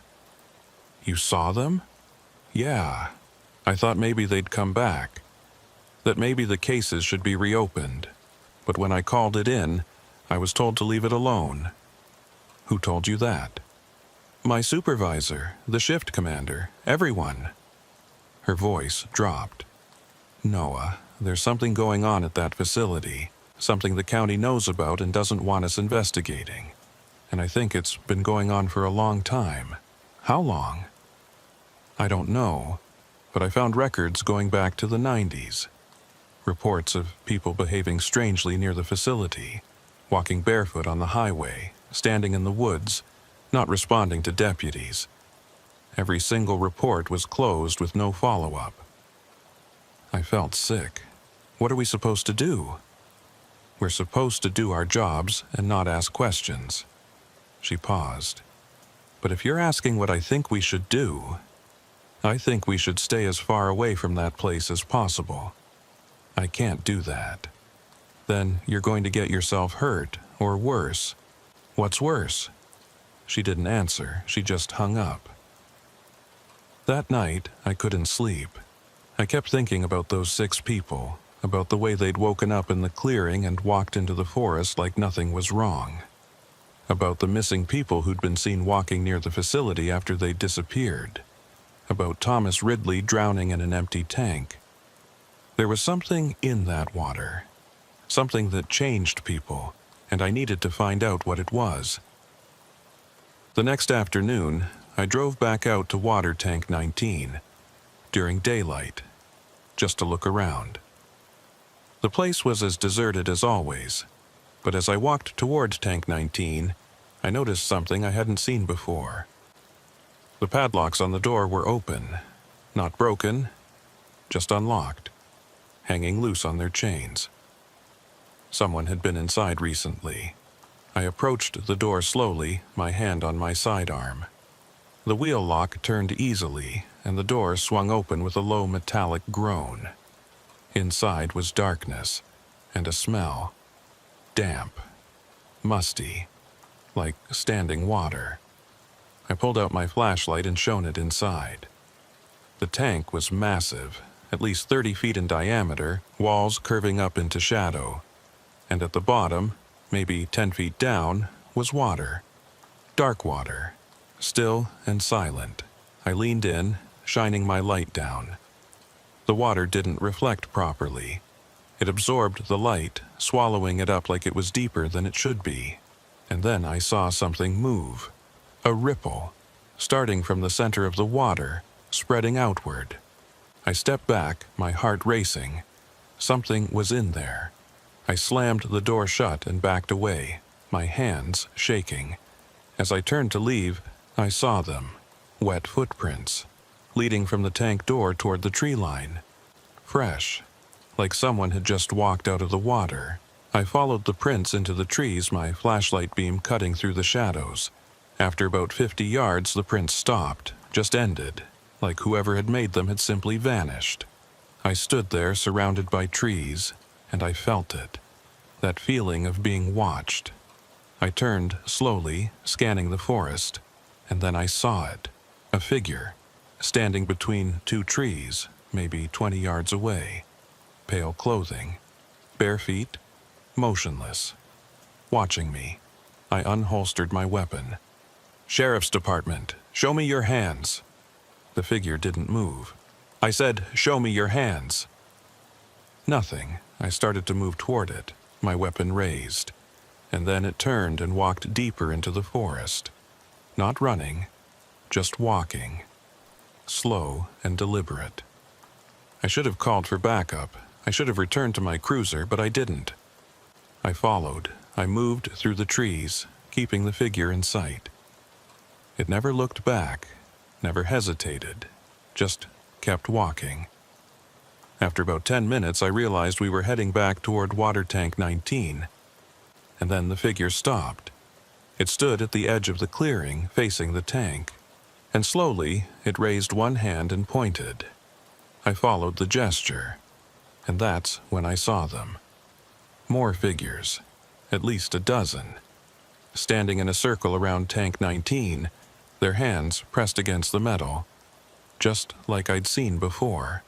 "You saw them?" "Yeah. I thought maybe they'd come back, that maybe the cases should be reopened. But when I called it in, I was told to leave it alone." "Who told you that?" "My supervisor, the shift commander, everyone." Her voice dropped. "Noah, there's something going on at that facility, something the county knows about and doesn't want us investigating. And I think it's been going on for a long time." "How long?" "I don't know, but I found records going back to the 90s. Reports of people behaving strangely near the facility, walking barefoot on the highway, standing in the woods, not responding to deputies. Every single report was closed with no follow-up. I felt sick. What are we supposed to do? We're supposed to do our jobs and not ask questions. She paused. But if you're asking what I think we should do, I think we should stay as far away from that place as possible. I can't do that. Then you're going to get yourself hurt, or worse. What's worse? She didn't answer. She just hung up. That night, I couldn't sleep. I kept thinking about those 6 people, about the way they'd woken up in the clearing and walked into the forest like nothing was wrong. About the missing people who'd been seen walking near the facility after they'd disappeared. About Thomas Ridley drowning in an empty tank. There was something in that water. Something that changed people, and I needed to find out what it was. The next afternoon, I drove back out to Water Tank 19, during daylight, just to look around. The place was as deserted as always, but as I walked toward Tank 19, I noticed something I hadn't seen before. The padlocks on the door were open, not broken, just unlocked, hanging loose on their chains. Someone had been inside recently. I approached the door slowly, my hand on my sidearm. The wheel lock turned easily, and the door swung open with a low metallic groan. Inside was darkness, and a smell. Damp. Musty. Like standing water. I pulled out my flashlight and shone it inside. The tank was massive, at least 30 feet in diameter, walls curving up into shadow. And at the bottom, maybe 10 feet down, was water. Dark water. Still and silent. I leaned in, shining my light down. The water didn't reflect properly. It absorbed the light, swallowing it up like it was deeper than it should be. And then I saw something move. A ripple, starting from the center of the water, spreading outward. I stepped back, my heart racing. Something was in there. I slammed the door shut and backed away, my hands shaking. As I turned to leave, I saw them. Wet footprints, leading from the tank door toward the tree line. Fresh, like someone had just walked out of the water. I followed the prints into the trees, my flashlight beam cutting through the shadows. After about 50 yards, the prints stopped, just ended, like whoever had made them had simply vanished. I stood there surrounded by trees, and I felt it. That feeling of being watched. I turned slowly, scanning the forest, and then I saw it. A figure, standing between 2 trees, maybe 20 yards away. Pale clothing, bare feet, motionless. Watching me, I unholstered my weapon. "Sheriff's Department, show me your hands." The figure didn't move. I said, "Show me your hands." Nothing. I started to move toward it, my weapon raised. And then it turned and walked deeper into the forest. Not running, just walking. Slow and deliberate. I should have called for backup. I should have returned to my cruiser, but I didn't. I followed. I moved through the trees, keeping the figure in sight. It never looked back, never hesitated, just kept walking. After about 10 minutes, I realized we were heading back toward Water Tank 19. And then the figure stopped. It stood at the edge of the clearing, facing the tank. And slowly, it raised one hand and pointed. I followed the gesture. And that's when I saw them. More figures, at least a dozen. Standing in a circle around Tank 19, their hands pressed against the metal, just like I'd seen before.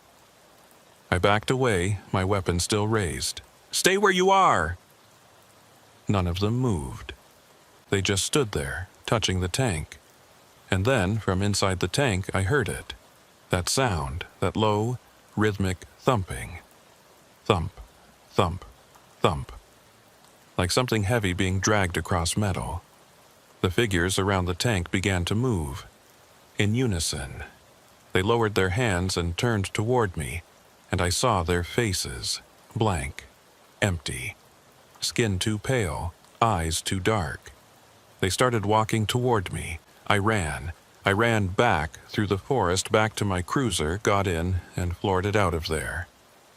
I backed away, my weapon still raised. "Stay where you are!" None of them moved. They just stood there, touching the tank. And then, from inside the tank, I heard it. That sound, that low, rhythmic thumping. Thump, thump, thump. Like something heavy being dragged across metal. The figures around the tank began to move. In unison. They lowered their hands and turned toward me, and I saw their faces, blank, empty, skin too pale, eyes too dark. They started walking toward me. I ran. I ran back through the forest back to my cruiser, got in, and floored it out of there.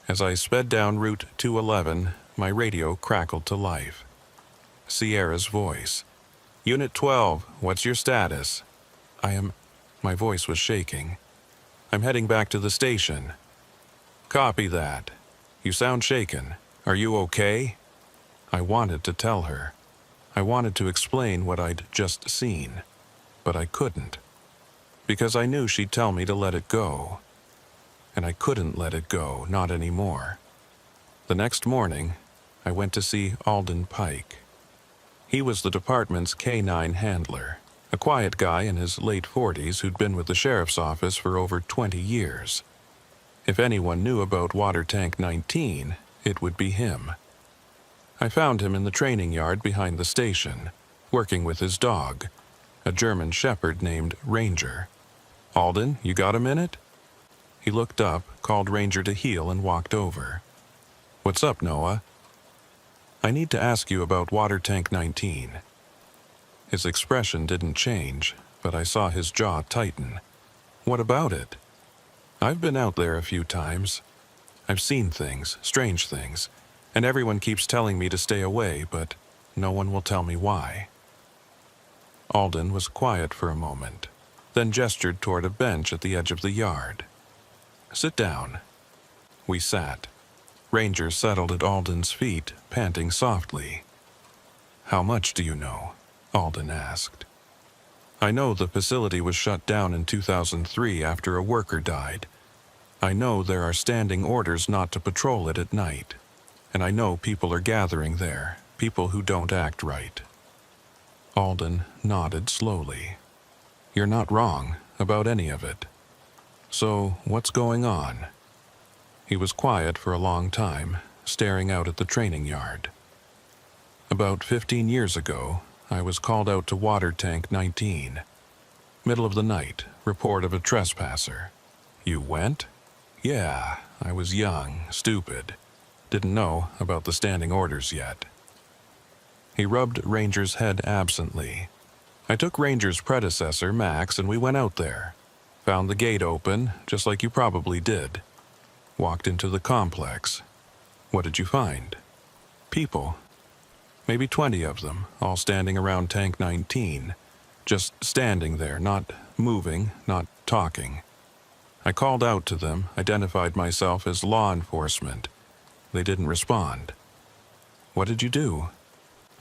As I sped down Route 211, my radio crackled to life. Sierra's voice. "Unit 12, what's your status?" My voice was shaking. "I'm heading back to the station." "Copy that. You sound shaken. Are you okay?" I wanted to tell her. I wanted to explain what I'd just seen, but I couldn't, because I knew she'd tell me to let it go. And I couldn't let it go, not anymore. The next morning, I went to see Alden Pike. He was the department's K-9 handler, a quiet guy in his late 40s who'd been with the sheriff's office for over 20 years. If anyone knew about Water Tank 19, it would be him. I found him in the training yard behind the station, working with his dog, a German shepherd named Ranger. "Alden, you got a minute?" He looked up, called Ranger to heel, and walked over. "What's up, Noah?" "I need to ask you about Water Tank 19. His expression didn't change, but I saw his jaw tighten. "What about it?" "I've been out there a few times. I've seen things, strange things, and everyone keeps telling me to stay away, but no one will tell me why." Alden was quiet for a moment, then gestured toward a bench at the edge of the yard. "Sit down." We sat. Ranger settled at Alden's feet, panting softly. "How much do you know?" Alden asked. "I know the facility was shut down in 2003 after a worker died. I know there are standing orders not to patrol it at night. And I know people are gathering there, people who don't act right." Alden nodded slowly. "You're not wrong about any of it. So, what's going on?" He was quiet for a long time, staring out at the training yard. "About 15 years ago, I was called out to Water Tank 19. Middle of the night, report of a trespasser." "You went?" "Yeah, I was young, stupid. Didn't know about the standing orders yet." He rubbed Ranger's head absently. "I took Ranger's predecessor, Max, and we went out there. Found the gate open, just like you probably did. Walked into the complex. What did you find?" "People. Maybe 20 of them, all standing around Tank 19. Just standing there, not moving, not talking. I called out to them, identified myself as law enforcement. They didn't respond." "What did you do?"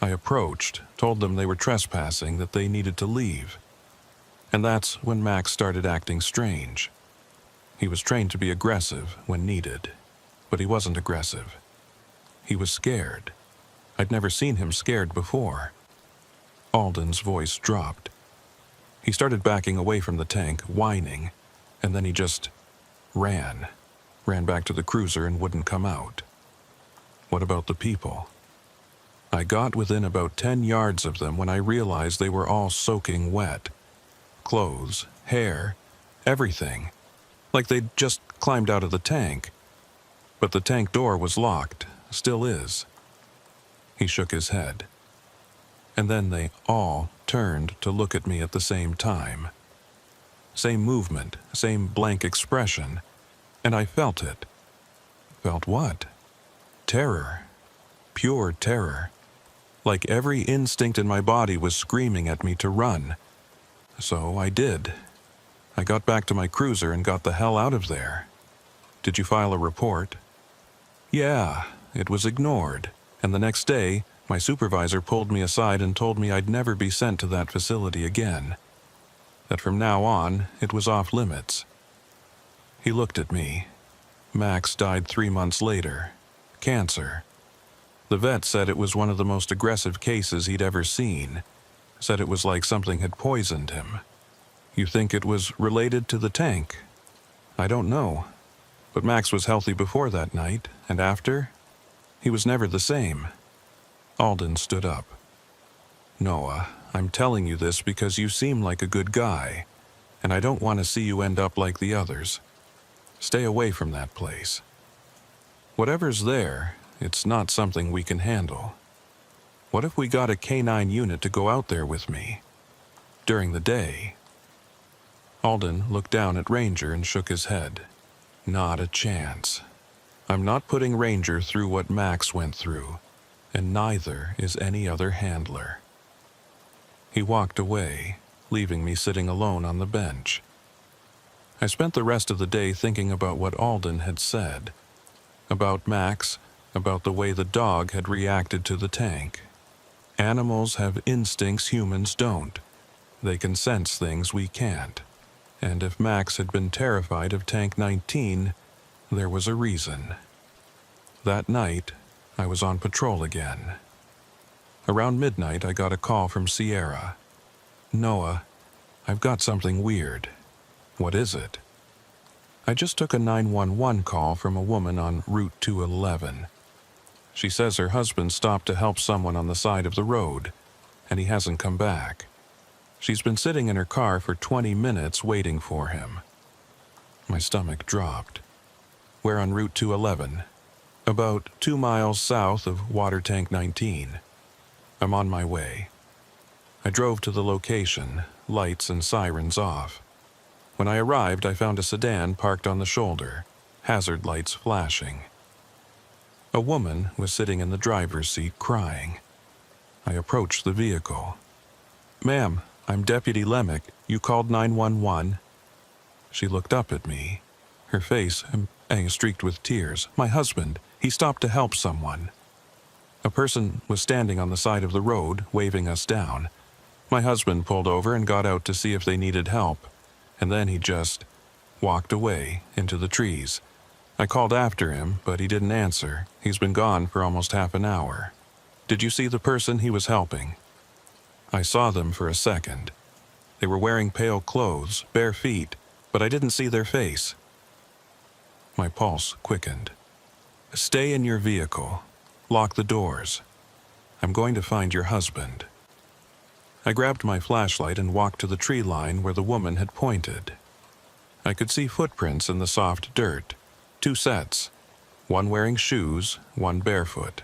"I approached, told them they were trespassing, that they needed to leave. And that's when Max started acting strange. He was trained to be aggressive when needed, but he wasn't aggressive. He was scared. I'd never seen him scared before." Alden's voice dropped. He started backing away from the tank, whining, and then he just ran back to the cruiser and wouldn't come out. "What about the people?" "I got within about 10 yards of them when I realized they were all soaking wet. Clothes, hair, everything. Like they'd just climbed out of the tank. But the tank door was locked, still is." He shook his head. "And then they all turned to look at me at the same time. Same movement, same blank expression, and I felt it." "Felt what?" "Terror. Pure terror. Like every instinct in my body was screaming at me to run. So I did. I got back to my cruiser and got the hell out of there." "Did you file a report?" "Yeah, it was ignored, and the next day, my supervisor pulled me aside and told me I'd never be sent to that facility again. That from now on, it was off limits." He looked at me. "Max died 3 months later. Cancer. The vet said it was one of the most aggressive cases he'd ever seen. Said it was like something had poisoned him." "You think it was related to the tank?" "I don't know. But Max was healthy before that night, and after, he was never the same." Alden stood up. "Noah, I'm telling you this because you seem like a good guy, and I don't want to see you end up like the others. Stay away from that place." Whatever's there, it's not something we can handle. What if we got a K9 unit to go out there with me? During the day?" Alden looked down at Ranger and shook his head. "Not a chance. I'm not putting Ranger through what Max went through, and neither is any other handler." He walked away, leaving me sitting alone on the bench. I spent the rest of the day thinking about what Alden had said. About Max, about the way the dog had reacted to the tank. Animals have instincts humans don't. They can sense things we can't. And if Max had been terrified of Tank 19, there was a reason. That night, I was on patrol again. Around midnight, I got a call from Sierra. "Noah, I've got something weird." "What is it?" "I just took a 911 call from a woman on Route 211. She says her husband stopped to help someone on the side of the road, and he hasn't come back. She's been sitting in her car for 20 minutes waiting for him." My stomach dropped. "Where on Route 211? "About 2 miles south of Water Tank 19. "I'm on my way." I drove to the location, lights and sirens off. When I arrived, I found a sedan parked on the shoulder, hazard lights flashing. A woman was sitting in the driver's seat crying. I approached the vehicle. "Ma'am, I'm Deputy Lemick. You called 911? She looked up at me, her face streaked with tears. "My husband, he stopped to help someone." A person was standing on the side of the road, waving us down. My husband pulled over and got out to see if they needed help, and then he just walked away into the trees. I called after him, but he didn't answer. He's been gone for almost half an hour. Did you see the person he was helping? I saw them for a second. They were wearing pale clothes, bare feet, but I didn't see their face. My pulse quickened. Stay in your vehicle. Lock the doors. I'm going to find your husband. I grabbed my flashlight and walked to the tree line where the woman had pointed. I could see footprints in the soft dirt. 2 sets, one wearing shoes, one barefoot.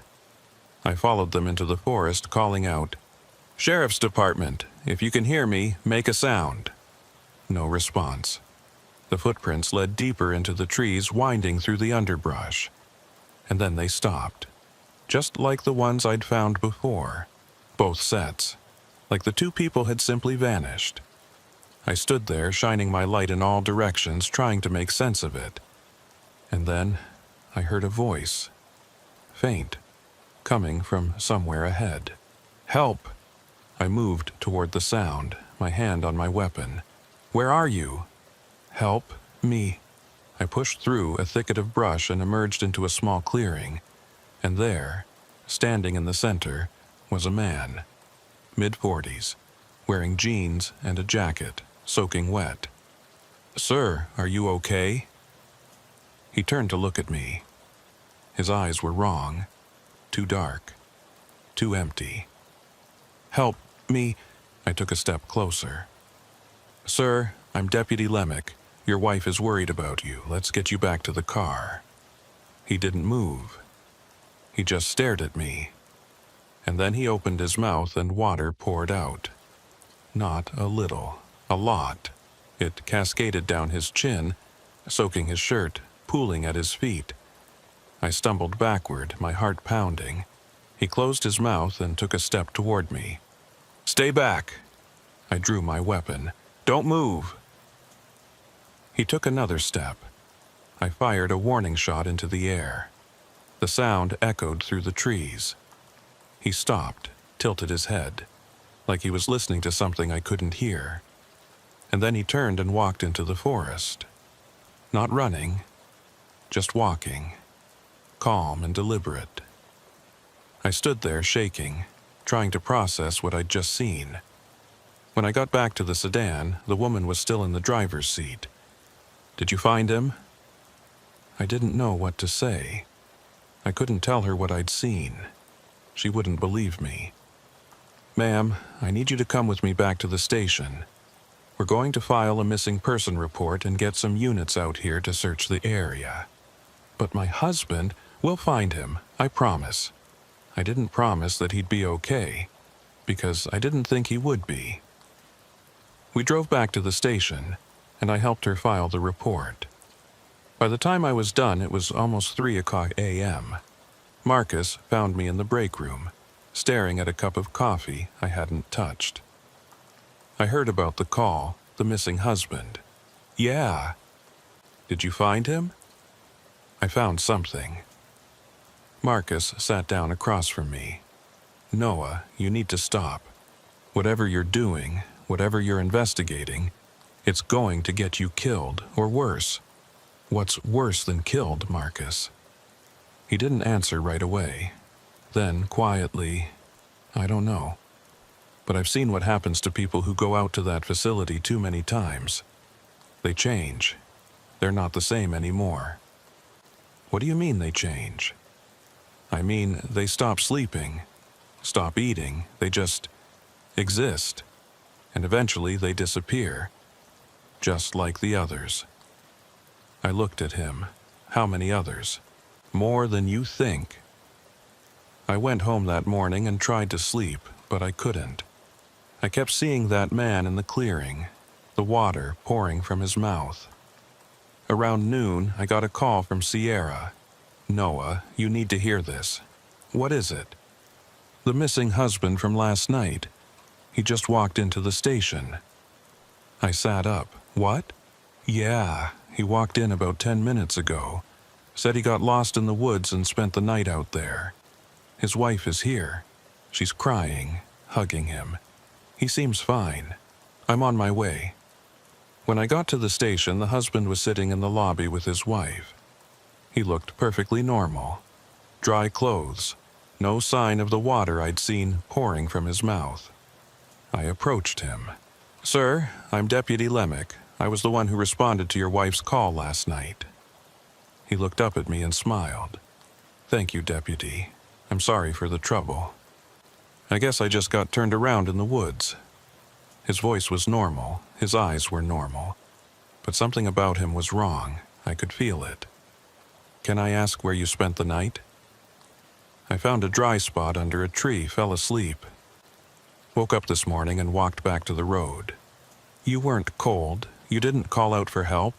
I followed them into the forest, calling out, "Sheriff's Department, if you can hear me, make a sound." No response. The footprints led deeper into the trees, winding through the underbrush. And then they stopped, just like the ones I'd found before. Both sets, like the 2 people had simply vanished. I stood there, shining my light in all directions, trying to make sense of it. And then I heard a voice, faint, coming from somewhere ahead. "Help!" I moved toward the sound, my hand on my weapon. "Where are you?" "Help me." I pushed through a thicket of brush and emerged into a small clearing. And there, standing in the center, was a man, mid-40s, wearing jeans and a jacket, soaking wet. "Sir, are you okay?" He turned to look at me. His eyes were wrong, too dark, too empty. "Help me." I took a step closer. "Sir, I'm Deputy Lemick. Your wife is worried about you. Let's get you back to the car." He didn't move. He just stared at me. And then he opened his mouth and water poured out. Not a little, a lot. It cascaded down his chin, soaking his shirt, pooling at his feet. I stumbled backward, my heart pounding. He closed his mouth and took a step toward me. "Stay back." I drew my weapon. "Don't move." He took another step. I fired a warning shot into the air. The sound echoed through the trees. He stopped, tilted his head, like he was listening to something I couldn't hear. And then he turned and walked into the forest. Not running, just walking, calm and deliberate. I stood there shaking, trying to process what I'd just seen. When I got back to the sedan, the woman was still in the driver's seat. "Did you find him?" I didn't know what to say. I couldn't tell her what I'd seen. She wouldn't believe me. "Ma'am, I need you to come with me back to the station. We're going to file a missing person report and get some units out here to search the area." "But my husband," We'll find him, I promise. I didn't promise that he'd be okay, because I didn't think he would be. We drove back to the station, and I helped her file the report. By the time I was done, it was almost 3 a.m. Marcus found me in the break room, staring at a cup of coffee I hadn't touched. I heard about the call, the missing husband. Yeah. Did you find him? I found something. Marcus sat down across from me. Noah, you need to stop. Whatever you're doing, whatever you're investigating, it's going to get you killed, or worse. What's worse than killed, Marcus? He didn't answer right away. Then, quietly, I don't know. But I've seen what happens to people who go out to that facility too many times. They change. They're not the same anymore. What do you mean they change? I mean, they stop sleeping, stop eating, they just exist. And eventually they disappear, just like the others. I looked at him. How many others? More than you think. I went home that morning and tried to sleep, but I couldn't. I kept seeing that man in the clearing, the water pouring from his mouth. Around noon, I got a call from Sierra. Noah, you need to hear this. What is it? The missing husband from last night. He just walked into the station. I sat up. What? Yeah, he walked in about 10 minutes ago. Said he got lost in the woods and spent the night out there. His wife is here. She's crying, hugging him. He seems fine. I'm on my way. When I got to the station, the husband was sitting in the lobby with his wife. He looked perfectly normal. Dry clothes. No sign of the water I'd seen pouring from his mouth. I approached him. Sir, I'm Deputy Lemick. I was the one who responded to your wife's call last night. He looked up at me and smiled. Thank you, Deputy. I'm sorry for the trouble. I guess I just got turned around in the woods. His voice was normal, his eyes were normal, but something about him was wrong. I could feel it. Can I ask where you spent the night? I found a dry spot under a tree, fell asleep. Woke up this morning and walked back to the road. You weren't cold. You didn't call out for help.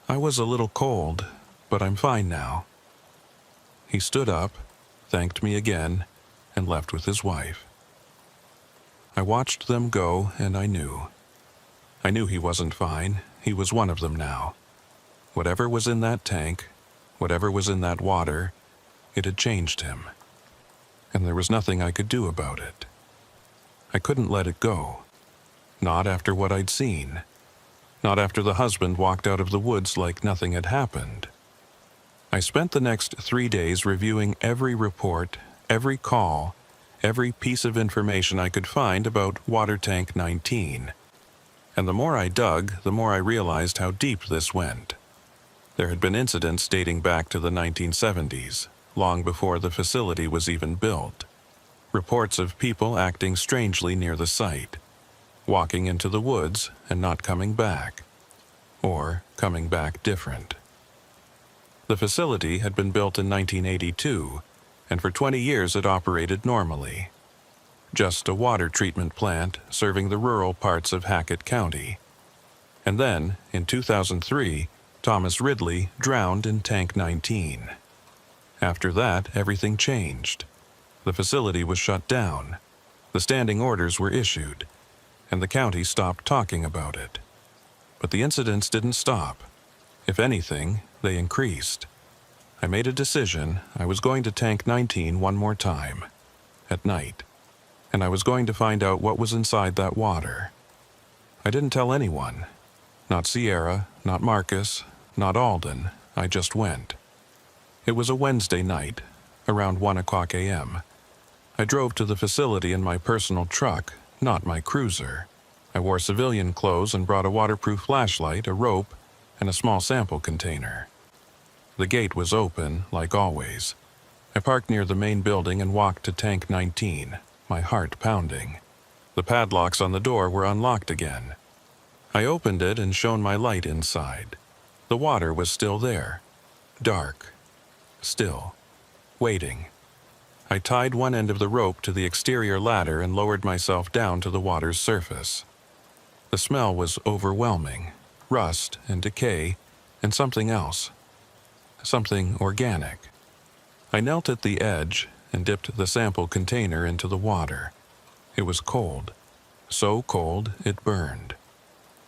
I was a little cold, but I'm fine now. He stood up, thanked me again, and left with his wife. I watched them go, and I knew. I knew he wasn't fine. He was one of them now. Whatever was in that tank, whatever was in that water, it had changed him. And there was nothing I could do about it. I couldn't let it go. Not after what I'd seen. Not after the husband walked out of the woods like nothing had happened. I spent the next 3 days reviewing every report, every call, every piece of information I could find about Water Tank 19. And the more I dug, the more I realized how deep this went. There had been incidents dating back to the 1970s, long before the facility was even built. Reports of people acting strangely near the site, walking into the woods and not coming back, or coming back different. The facility had been built in 1982, and for 20 years it operated normally. Just a water treatment plant serving the rural parts of Hackett County. And then, in 2003, Thomas Ridley drowned in Tank 19. After that, everything changed. The facility was shut down. The standing orders were issued, and the county stopped talking about it. But the incidents didn't stop. If anything, they increased. I made a decision. I was going to Tank 19 one more time, at night, and I was going to find out what was inside that water. I didn't tell anyone. Not Sierra, not Marcus, not Alden. I just went. It was a Wednesday night, around 1 a.m. I drove to the facility in my personal truck, not my cruiser. I wore civilian clothes and brought a waterproof flashlight, a rope, and a small sample container. The gate was open, like always. I parked near the main building and walked to Tank 19, my heart pounding. The padlocks on the door were unlocked again. I opened it and shone my light inside. The water was still there. Dark. still, waiting. I tied one end of the rope to the exterior ladder and lowered myself down to the water's surface. The smell was overwhelming, rust and decay, and something else. Something organic. I knelt at the edge and dipped the sample container into the water. It was cold. So cold it burned.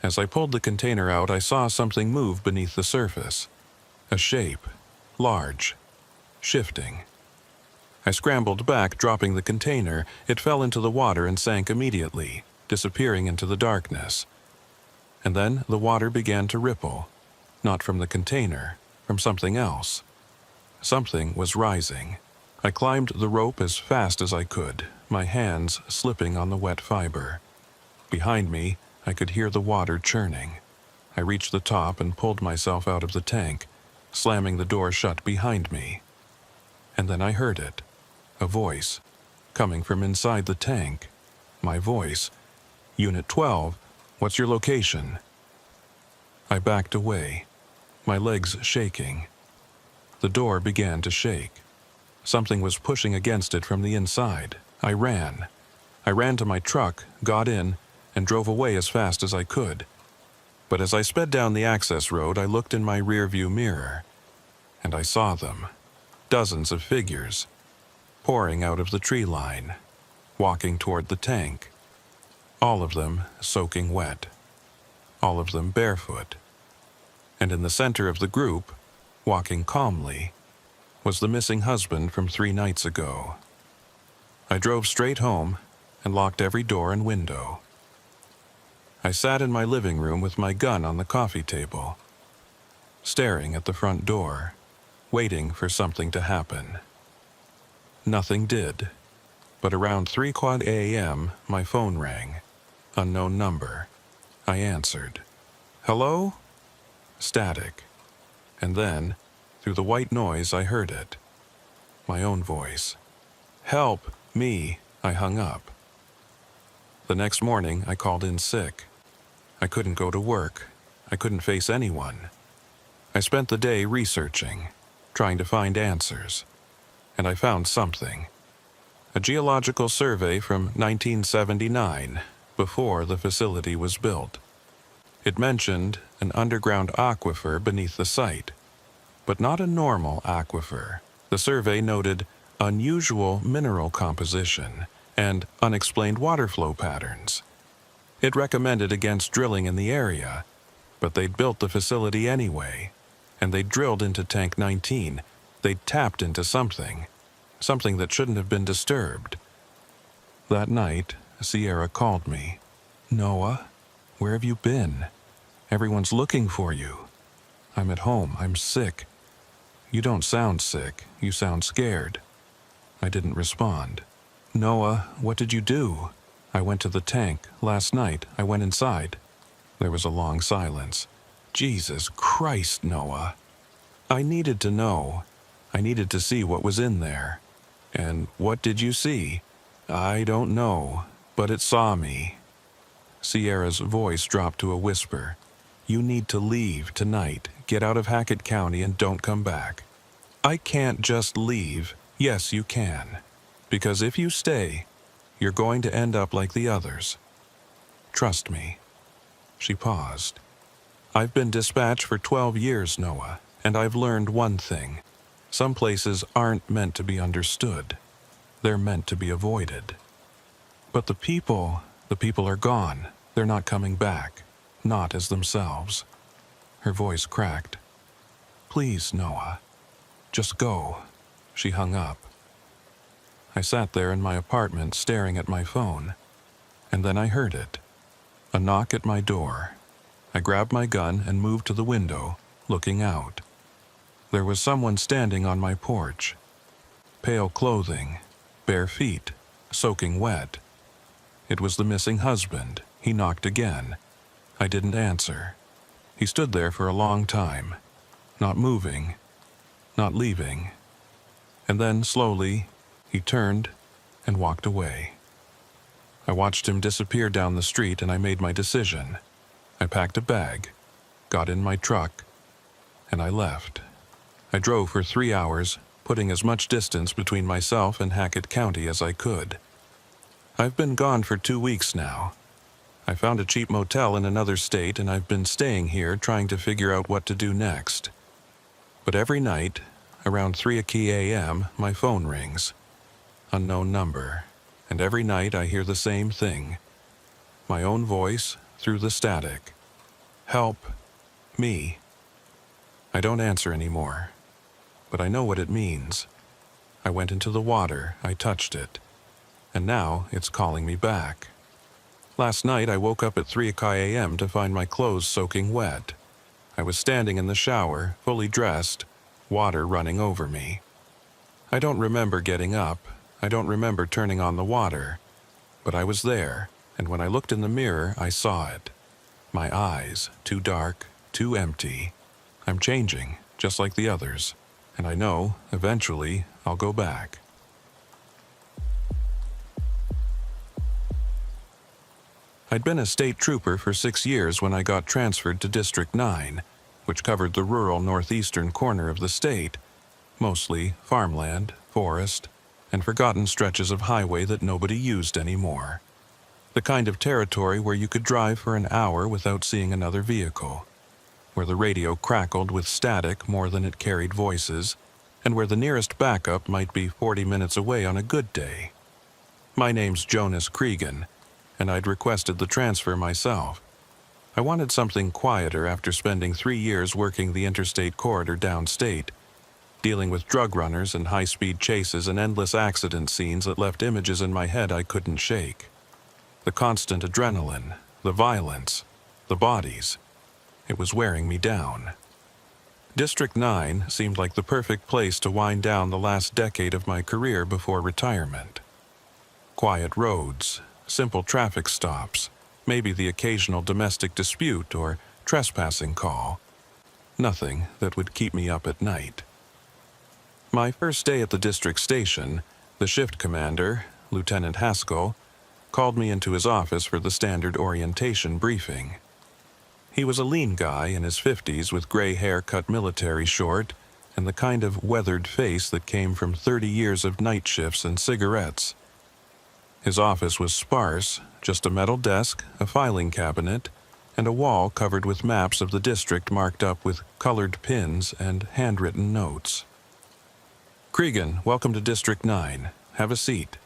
As I pulled the container out, I saw something move beneath the surface. A shape, large, shifting. I scrambled back, dropping the container. It fell into the water and sank immediately, disappearing into the darkness. And then the water began to ripple, not from the container, from something else. Something was rising. I climbed the rope as fast as I could, my hands slipping on the wet fiber. Behind me, I could hear the water churning. I reached the top and pulled myself out of the tank, slamming the door shut behind me. And then I heard it. A voice, coming from inside the tank. My voice. "Unit 12, what's your location?" I backed away, my legs shaking. The door began to shake. Something was pushing against it from the inside. I ran. I ran to my truck, got in, and drove away as fast as I could. But as I sped down the access road, I looked in my rearview mirror, and I saw them. Dozens of figures, pouring out of the tree line, walking toward the tank. All of them soaking wet. All of them barefoot. And in the center of the group, walking calmly, was the missing husband from 3 nights ago. I drove straight home and locked every door and window. I sat in my living room with my gun on the coffee table, staring at the front door, waiting for something to happen. Nothing did, but around 3:00 a.m. my phone rang. Unknown number. I answered. "Hello?" Static. And then, through the white noise, I heard it. My own voice. "Help, me." I hung up. The next morning, I called in sick. I couldn't go to work. I couldn't face anyone. I spent the day researching, trying to find answers. And I found something. A geological survey from 1979, before the facility was built. It mentioned an underground aquifer beneath the site, but not a normal aquifer. The survey noted unusual mineral composition and unexplained water flow patterns. It recommended against drilling in the area, but they'd built the facility anyway, and they drilled into Tank 19. They'd tapped into something that shouldn't have been disturbed. That night, Sierra called me. "Noah, where have you been? Everyone's looking for you." "I'm at home. I'm sick." "You don't sound sick. You sound scared." I didn't respond. "Noah, what did you do?" "I went to the tank. Last night, I went inside." There was a long silence. "Jesus Christ, Noah." "I needed to know. I needed to see what was in there." "And what did you see?" "I don't know, but it saw me." Sierra's voice dropped to a whisper. "You need to leave tonight. Get out of Hackett County and don't come back." "I can't just leave." "Yes, you can. Because if you stay, you're going to end up like the others. Trust me." She paused. "I've been dispatched for 12 years, Noah, and I've learned one thing. Some places aren't meant to be understood. They're meant to be avoided. But the people are gone. They're not coming back. Not as themselves." Her voice cracked. "Please, Noah, just go." She hung up. I sat there in my apartment staring at my phone, and then I heard it. A knock at my door. I grabbed my gun and moved to the window, looking out. There was someone standing on my porch. Pale clothing, bare feet, soaking wet. It was the missing husband. He knocked again. I didn't answer. He stood there for a long time, not moving, not leaving. And then, slowly, he turned and walked away. I watched him disappear down the street and I made my decision. I packed a bag, got in my truck, and I left. I drove for 3 hours, putting as much distance between myself and Hackett County as I could. I've been gone for 2 weeks now. I found a cheap motel in another state, and I've been staying here trying to figure out what to do next. But every night, around 3 a.m., my phone rings. Unknown number. And every night I hear the same thing. My own voice through the static. Help me. I don't answer anymore. But I know what it means. I went into the water, I touched it. And now it's calling me back. Last night I woke up at 3 a.m. to find my clothes soaking wet. I was standing in the shower, fully dressed, water running over me. I don't remember getting up. I don't remember turning on the water. But I was there, and when I looked in the mirror, I saw it. My eyes, too dark, too empty. I'm changing, just like the others. And I know, eventually, I'll go back. I'd been a state trooper for 6 years when I got transferred to District 9, which covered the rural northeastern corner of the state, mostly farmland, forest, and forgotten stretches of highway that nobody used anymore. The kind of territory where you could drive for an hour without seeing another vehicle, where the radio crackled with static more than it carried voices, and where the nearest backup might be 40 minutes away on a good day. My name's Jonas Cregan, and I'd requested the transfer myself. I wanted something quieter after spending 3 years working the interstate corridor downstate, dealing with drug runners and high-speed chases and endless accident scenes that left images in my head I couldn't shake. The constant adrenaline, the violence, the bodies. It was wearing me down. District 9 seemed like the perfect place to wind down the last decade of my career before retirement. Quiet roads, simple traffic stops, maybe the occasional domestic dispute or trespassing call. Nothing that would keep me up at night. My first day at the district station, the shift commander, Lieutenant Haskell, called me into his office for the standard orientation briefing. He was a lean guy in his 50s with gray hair cut military short and the kind of weathered face that came from 30 years of night shifts and cigarettes. His office was sparse, just a metal desk, a filing cabinet, and a wall covered with maps of the district marked up with colored pins and handwritten notes. "Cregan, welcome to District 9. Have a seat."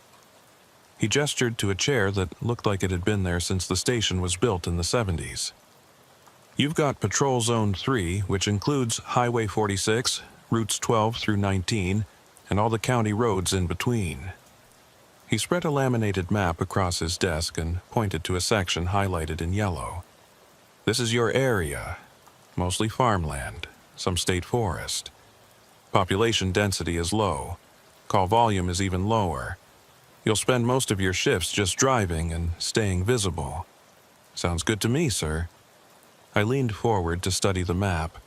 He gestured to a chair that looked like it had been there since the station was built in the 70s. "You've got Patrol Zone 3, which includes Highway 46, routes 12 through 19, and all the county roads in between." He spread a laminated map across his desk and pointed to a section highlighted in yellow. "This is your area, mostly farmland, some state forest. Population density is low. Call volume is even lower. You'll spend most of your shifts just driving and staying visible." "Sounds good to me, sir." I leaned forward to study the map,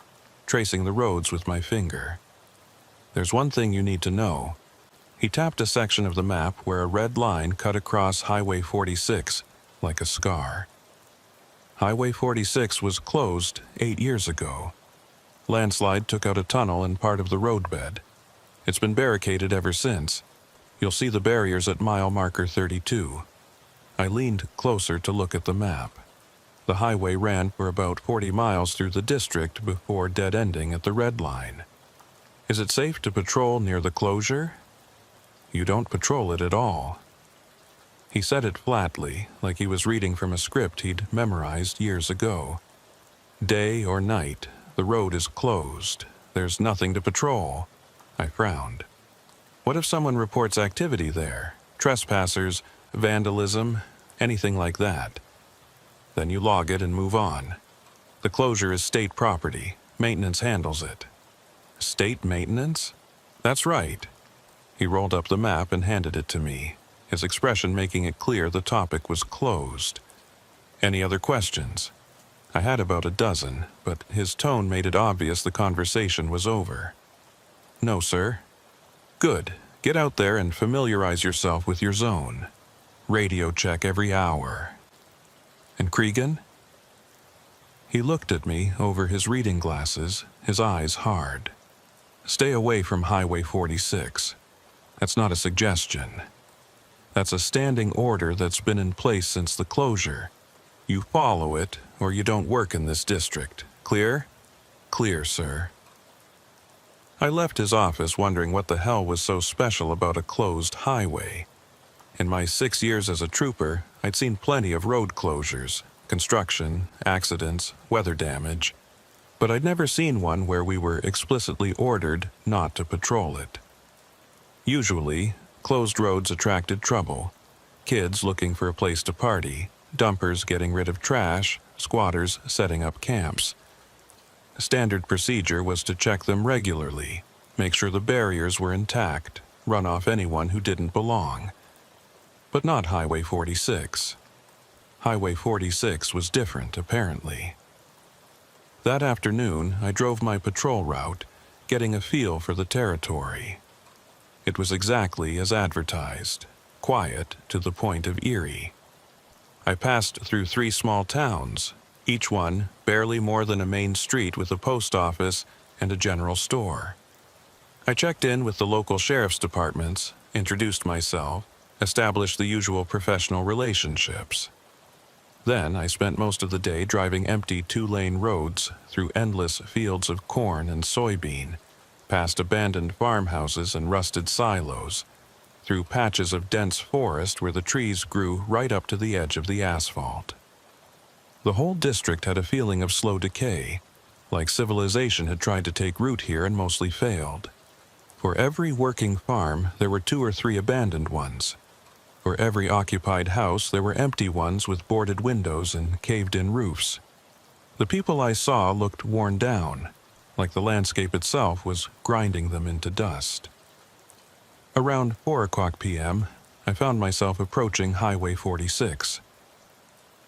tracing the roads with my finger. "There's one thing you need to know." He tapped a section of the map where a red line cut across Highway 46 like a scar. Highway 46 was closed 8 years ago. Landslide took out a tunnel and part of the roadbed. It's been barricaded ever since. You'll see the barriers at mile marker 32. I leaned closer to look at the map. The highway ran for about 40 miles through the district before dead-ending at the red line. "Is it safe to patrol near the closure?" "You don't patrol it at all." He said it flatly, like he was reading from a script he'd memorized years ago. "Day or night, the road is closed. There's nothing to patrol." I frowned. "What if someone reports activity there? Trespassers, vandalism, anything like that?" "Then you log it and move on. The closure is state property. Maintenance handles it." "State maintenance?" "That's right." He rolled up the map and handed it to me, his expression making it clear the topic was closed. "Any other questions?" I had about a dozen, but his tone made it obvious the conversation was over. "No, sir." "Good. Get out there and familiarize yourself with your zone. Radio check every hour." "And Cregan?" He looked at me over his reading glasses, his eyes hard. Stay away from Highway 46. That's not a suggestion. That's a standing order that's been in place since the closure. You follow it, or you don't work in this district. Clear? Clear, sir. I left his office wondering what the hell was so special about a closed highway. In my 6 years as a trooper, I'd seen plenty of road closures, construction, accidents, weather damage, but I'd never seen one where we were explicitly ordered not to patrol it. Usually, closed roads attracted trouble. Kids looking for a place to party, dumpers getting rid of trash, squatters setting up camps. Standard procedure was to check them regularly, make sure the barriers were intact, run off anyone who didn't belong. But not Highway 46. Highway 46 was different, apparently. That afternoon, I drove my patrol route, getting a feel for the territory. It was exactly as advertised, quiet to the point of eerie. I passed through 3 small towns, each one barely more than a main street with a post office and a general store. I checked in with the local sheriff's departments, introduced myself, established the usual professional relationships. Then I spent most of the day driving empty 2-lane roads through endless fields of corn and soybean, past abandoned farmhouses and rusted silos, through patches of dense forest where the trees grew right up to the edge of the asphalt. The whole district had a feeling of slow decay, like civilization had tried to take root here and mostly failed. For every working farm, there were 2 or 3 abandoned ones. For every occupied house, there were empty ones with boarded windows and caved-in roofs. The people I saw looked worn down, like the landscape itself was grinding them into dust. Around 4 o'clock p.m., I found myself approaching Highway 46.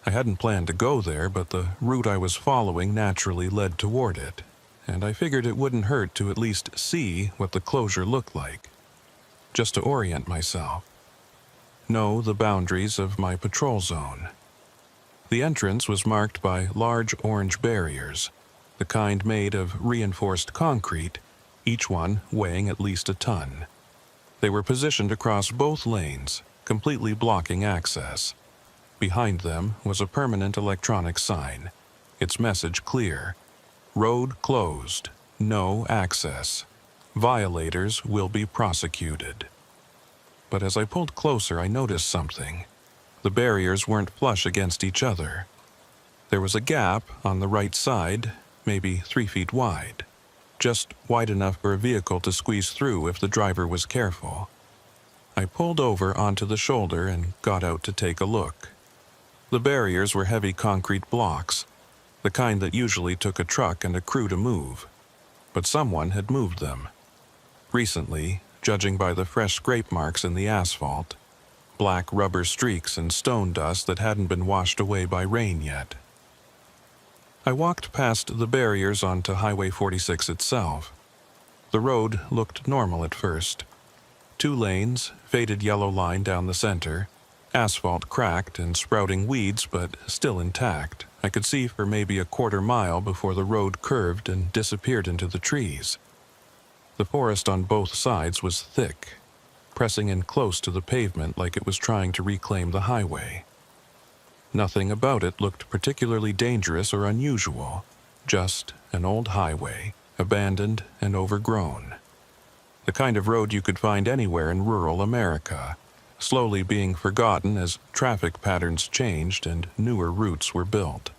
I hadn't planned to go there, but the route I was following naturally led toward it, and I figured it wouldn't hurt to at least see what the closure looked like, just to orient myself. Know the boundaries of my patrol zone. The entrance was marked by large orange barriers, the kind made of reinforced concrete, each one weighing at least a ton. They were positioned across both lanes, completely blocking access. Behind them was a permanent electronic sign, its message clear: road closed, no access. Violators will be prosecuted. But as I pulled closer, I noticed something. The barriers weren't flush against each other. There was a gap on the right side, maybe 3 feet wide, just wide enough for a vehicle to squeeze through if the driver was careful. I pulled over onto the shoulder and got out to take a look. The barriers were heavy concrete blocks, the kind that usually took a truck and a crew to move. But someone had moved them. Recently, judging by the fresh scrape marks in the asphalt, black rubber streaks and stone dust that hadn't been washed away by rain yet. I walked past the barriers onto Highway 46 itself. The road looked normal at first. 2 lanes, faded yellow line down the center, asphalt cracked and sprouting weeds but still intact. I could see for maybe a quarter mile before the road curved and disappeared into the trees. The forest on both sides was thick, pressing in close to the pavement like it was trying to reclaim the highway. Nothing about it looked particularly dangerous or unusual, just an old highway, abandoned and overgrown. The kind of road you could find anywhere in rural America, slowly being forgotten as traffic patterns changed and newer routes were built.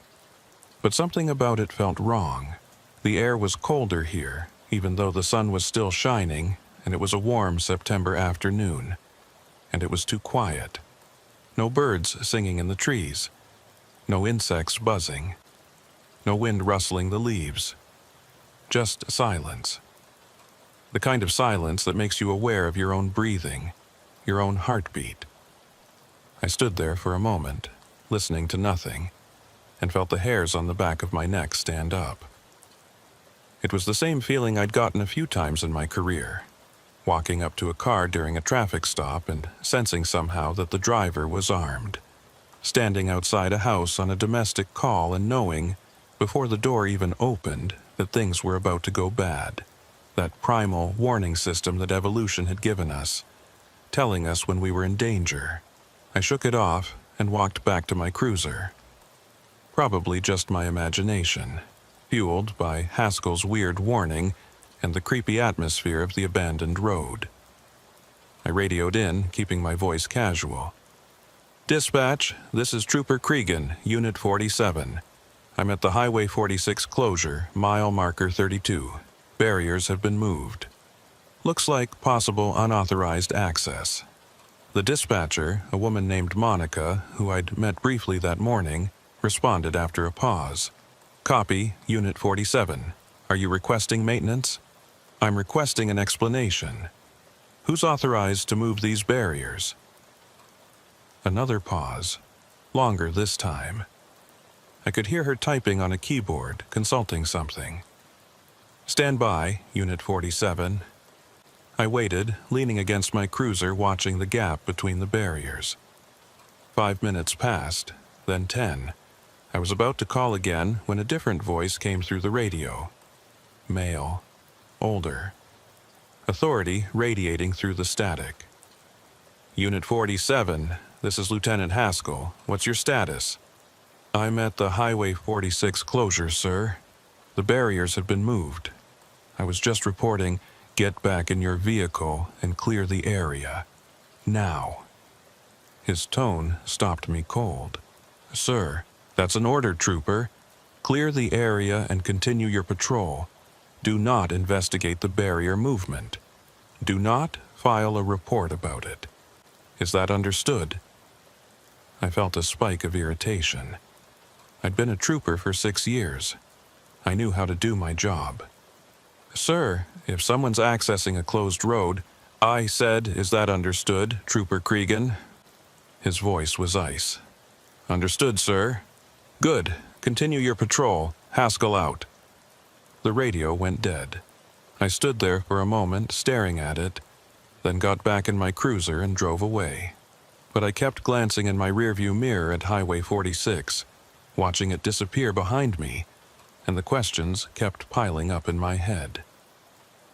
But something about it felt wrong. The air was colder here, even though the sun was still shining, and it was a warm September afternoon. And it was too quiet. No birds singing in the trees. No insects buzzing. No wind rustling the leaves. Just silence. The kind of silence that makes you aware of your own breathing, your own heartbeat. I stood there for a moment, listening to nothing, and felt the hairs on the back of my neck stand up. It was the same feeling I'd gotten a few times in my career, walking up to a car during a traffic stop and sensing somehow that the driver was armed, standing outside a house on a domestic call and knowing, before the door even opened, that things were about to go bad. that primal warning system that evolution had given us, telling us when we were in danger. I shook it off and walked back to my cruiser. Probably just my imagination, fueled by Haskell's weird warning and the creepy atmosphere of the abandoned road. I radioed in, keeping my voice casual. "Dispatch, this is Trooper Cregan, Unit 47. I'm at the Highway 46 closure, mile marker 32. Barriers have been moved. Looks like possible unauthorized access." The dispatcher, a woman named Monica, who I'd met briefly that morning, responded after a pause. "Copy, Unit 47. Are you requesting maintenance?" "I'm requesting an explanation. Who's authorized to move these barriers?" Another pause, longer this time. I could hear her typing on a keyboard, consulting something. "Stand by, Unit 47. I waited, leaning against my cruiser, watching the gap between the barriers. 5 minutes passed, then 10. I was about to call again when a different voice came through the radio. Male. Older. Authority radiating through the static. "Unit 47, this is Lieutenant Haskell. What's your status?" "I'm at the Highway 46 closure, sir. The barriers have been moved. I was just reporting, get back in your vehicle and clear the area. Now." His tone stopped me cold. "Sir, that's an order, Trooper. Clear the area and continue your patrol. Do not investigate the barrier movement. Do not file a report about it. Is that understood?" I felt a spike of irritation. I'd been a trooper for 6 years. I knew how to do my job. "Sir, if someone's accessing a closed road," I said, "is that understood, Trooper Cregan?" His voice was ice. "Understood, sir." "Good. Continue your patrol. Haskell out." The radio went dead. I stood there for a moment, staring at it, then got back in my cruiser and drove away. But I kept glancing in my rearview mirror at Highway 46, watching it disappear behind me, and the questions kept piling up in my head.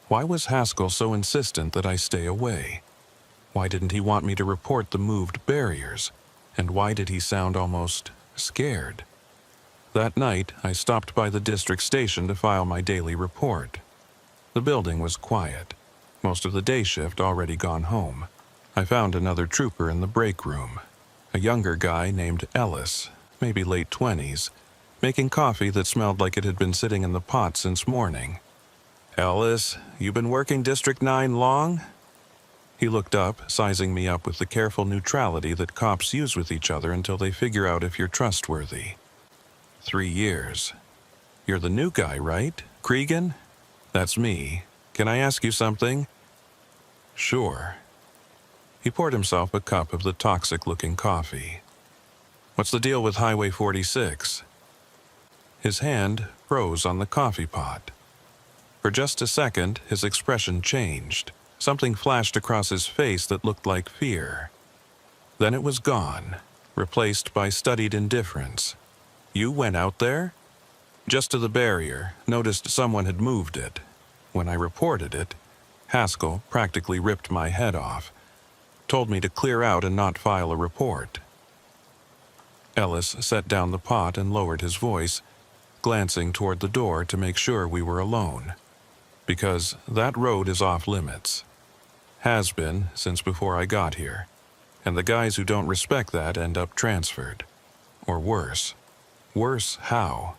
Why was Haskell so insistent that I stay away? Why didn't he want me to report the moved barriers? And why did he sound almost scared? That night, I stopped by the district station to file my daily report. The building was quiet, most of the day shift already gone home. I found another trooper in the break room, a younger guy named Ellis, maybe late 20s, making coffee that smelled like it had been sitting in the pot since morning. "Ellis, you been working District 9 long?" He looked up, sizing me up with the careful neutrality that cops use with each other until they figure out if you're trustworthy. 3 years. "You're the new guy, right? Cregan?" "That's me. Can I ask you something?" "Sure." He poured himself a cup of the toxic-looking coffee. "What's the deal with Highway 46? His hand froze on the coffee pot. For just a second, his expression changed. Something flashed across his face that looked like fear. Then it was gone, replaced by studied indifference. "You went out there?" "Just to the barrier. Noticed someone had moved it. When I reported it, Haskell practically ripped my head off. Told me to clear out and not file a report." Ellis set down the pot and lowered his voice, glancing toward the door to make sure we were alone. "Because that road is off limits. Has been since before I got here. And the guys who don't respect that end up transferred. Or worse. Worse how?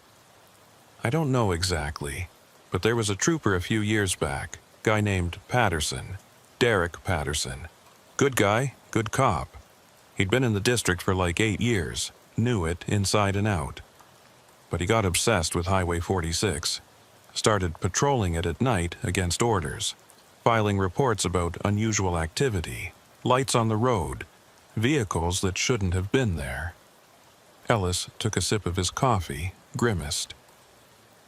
I don't know exactly, but there was a trooper a few years back, guy named Patterson, Derek Patterson. Good guy, good cop. He'd been in the district for like 8 years, knew it inside and out. But he got obsessed with Highway 46, started patrolling it at night against orders, filing reports about unusual activity, lights on the road, vehicles that shouldn't have been there. Ellis took a sip of his coffee, grimaced.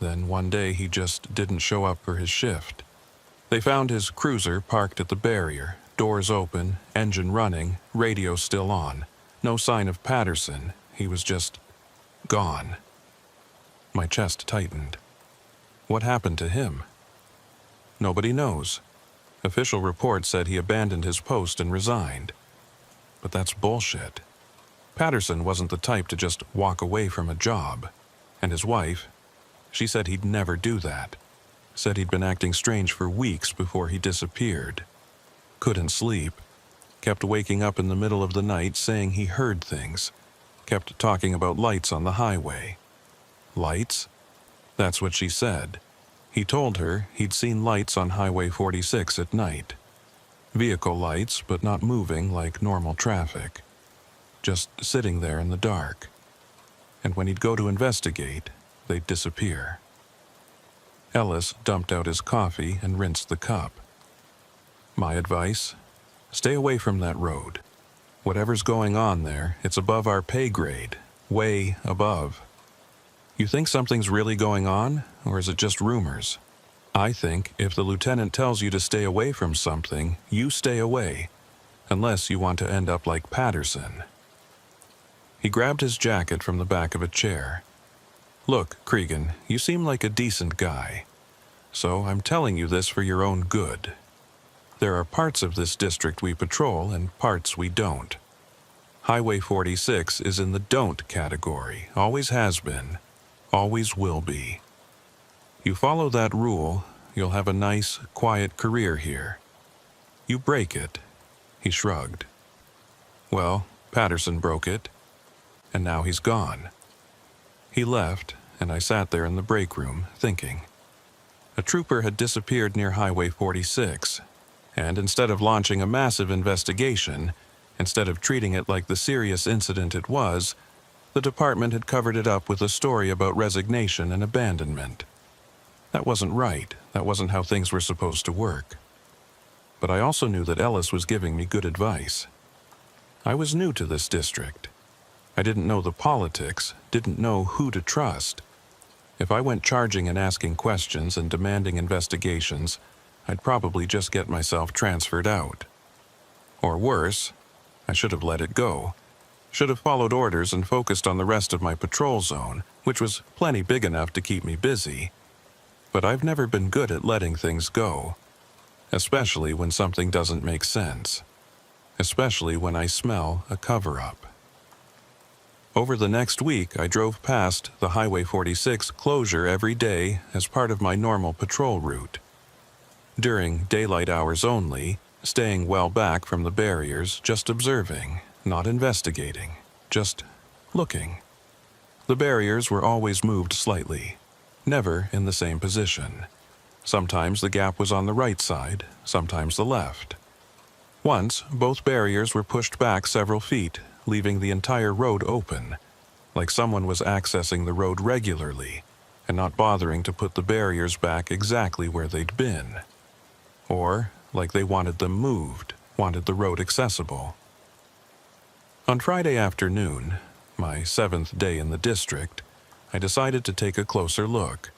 Then one day he just didn't show up for his shift. They found his cruiser parked at the barrier, doors open, engine running, radio still on. No sign of Patterson. He was just gone. My chest tightened. What happened to him? Nobody knows. Official report said he abandoned his post and resigned. But that's bullshit. Patterson wasn't the type to just walk away from a job. And his wife, she said he'd never do that. Said he'd been acting strange for weeks before he disappeared. Couldn't sleep. Kept waking up in the middle of the night saying he heard things. Kept talking about lights on the highway. Lights? That's what she said. He told her he'd seen lights on Highway 46 at night. Vehicle lights, but not moving like normal traffic. Just sitting there in the dark. And when he'd go to investigate, they'd disappear. Ellis dumped out his coffee and rinsed the cup. My advice? Stay away from that road. Whatever's going on there, it's above our pay grade. Way above. You think something's really going on, or is it just rumors? I think if the lieutenant tells you to stay away from something, you stay away. Unless you want to end up like Patterson. He grabbed his jacket from the back of a chair. Look, Cregan, you seem like a decent guy. So I'm telling you this for your own good. There are parts of this district we patrol and parts we don't. Highway 46 is in the don't category, always has been, always will be. You follow that rule, you'll have a nice, quiet career here. You break it, he shrugged. Well, Patterson broke it, and now he's gone. He left, and I sat there in the break room, thinking. A trooper had disappeared near Highway 46, and instead of launching a massive investigation, instead of treating it like the serious incident it was, the department had covered it up with a story about resignation and abandonment. That wasn't right. That wasn't how things were supposed to work. But I also knew that Ellis was giving me good advice. I was new to this district. I didn't know the politics, didn't know who to trust. If I went charging and asking questions and demanding investigations, I'd probably just get myself transferred out. Or worse, I should have let it go. Should have followed orders and focused on the rest of my patrol zone, which was plenty big enough to keep me busy. But I've never been good at letting things go. Especially when something doesn't make sense. Especially when I smell a cover-up. Over the next week, I drove past the Highway 46 closure every day as part of my normal patrol route. During daylight hours only, staying well back from the barriers, just observing, not investigating, just looking. The barriers were always moved slightly, never in the same position. Sometimes the gap was on the right side, sometimes the left. Once, both barriers were pushed back several feet, leaving the entire road open, like someone was accessing the road regularly and not bothering to put the barriers back exactly where they'd been. Or like they wanted them moved, wanted the road accessible. On Friday afternoon, my 7th day in the district, I decided to take a closer look.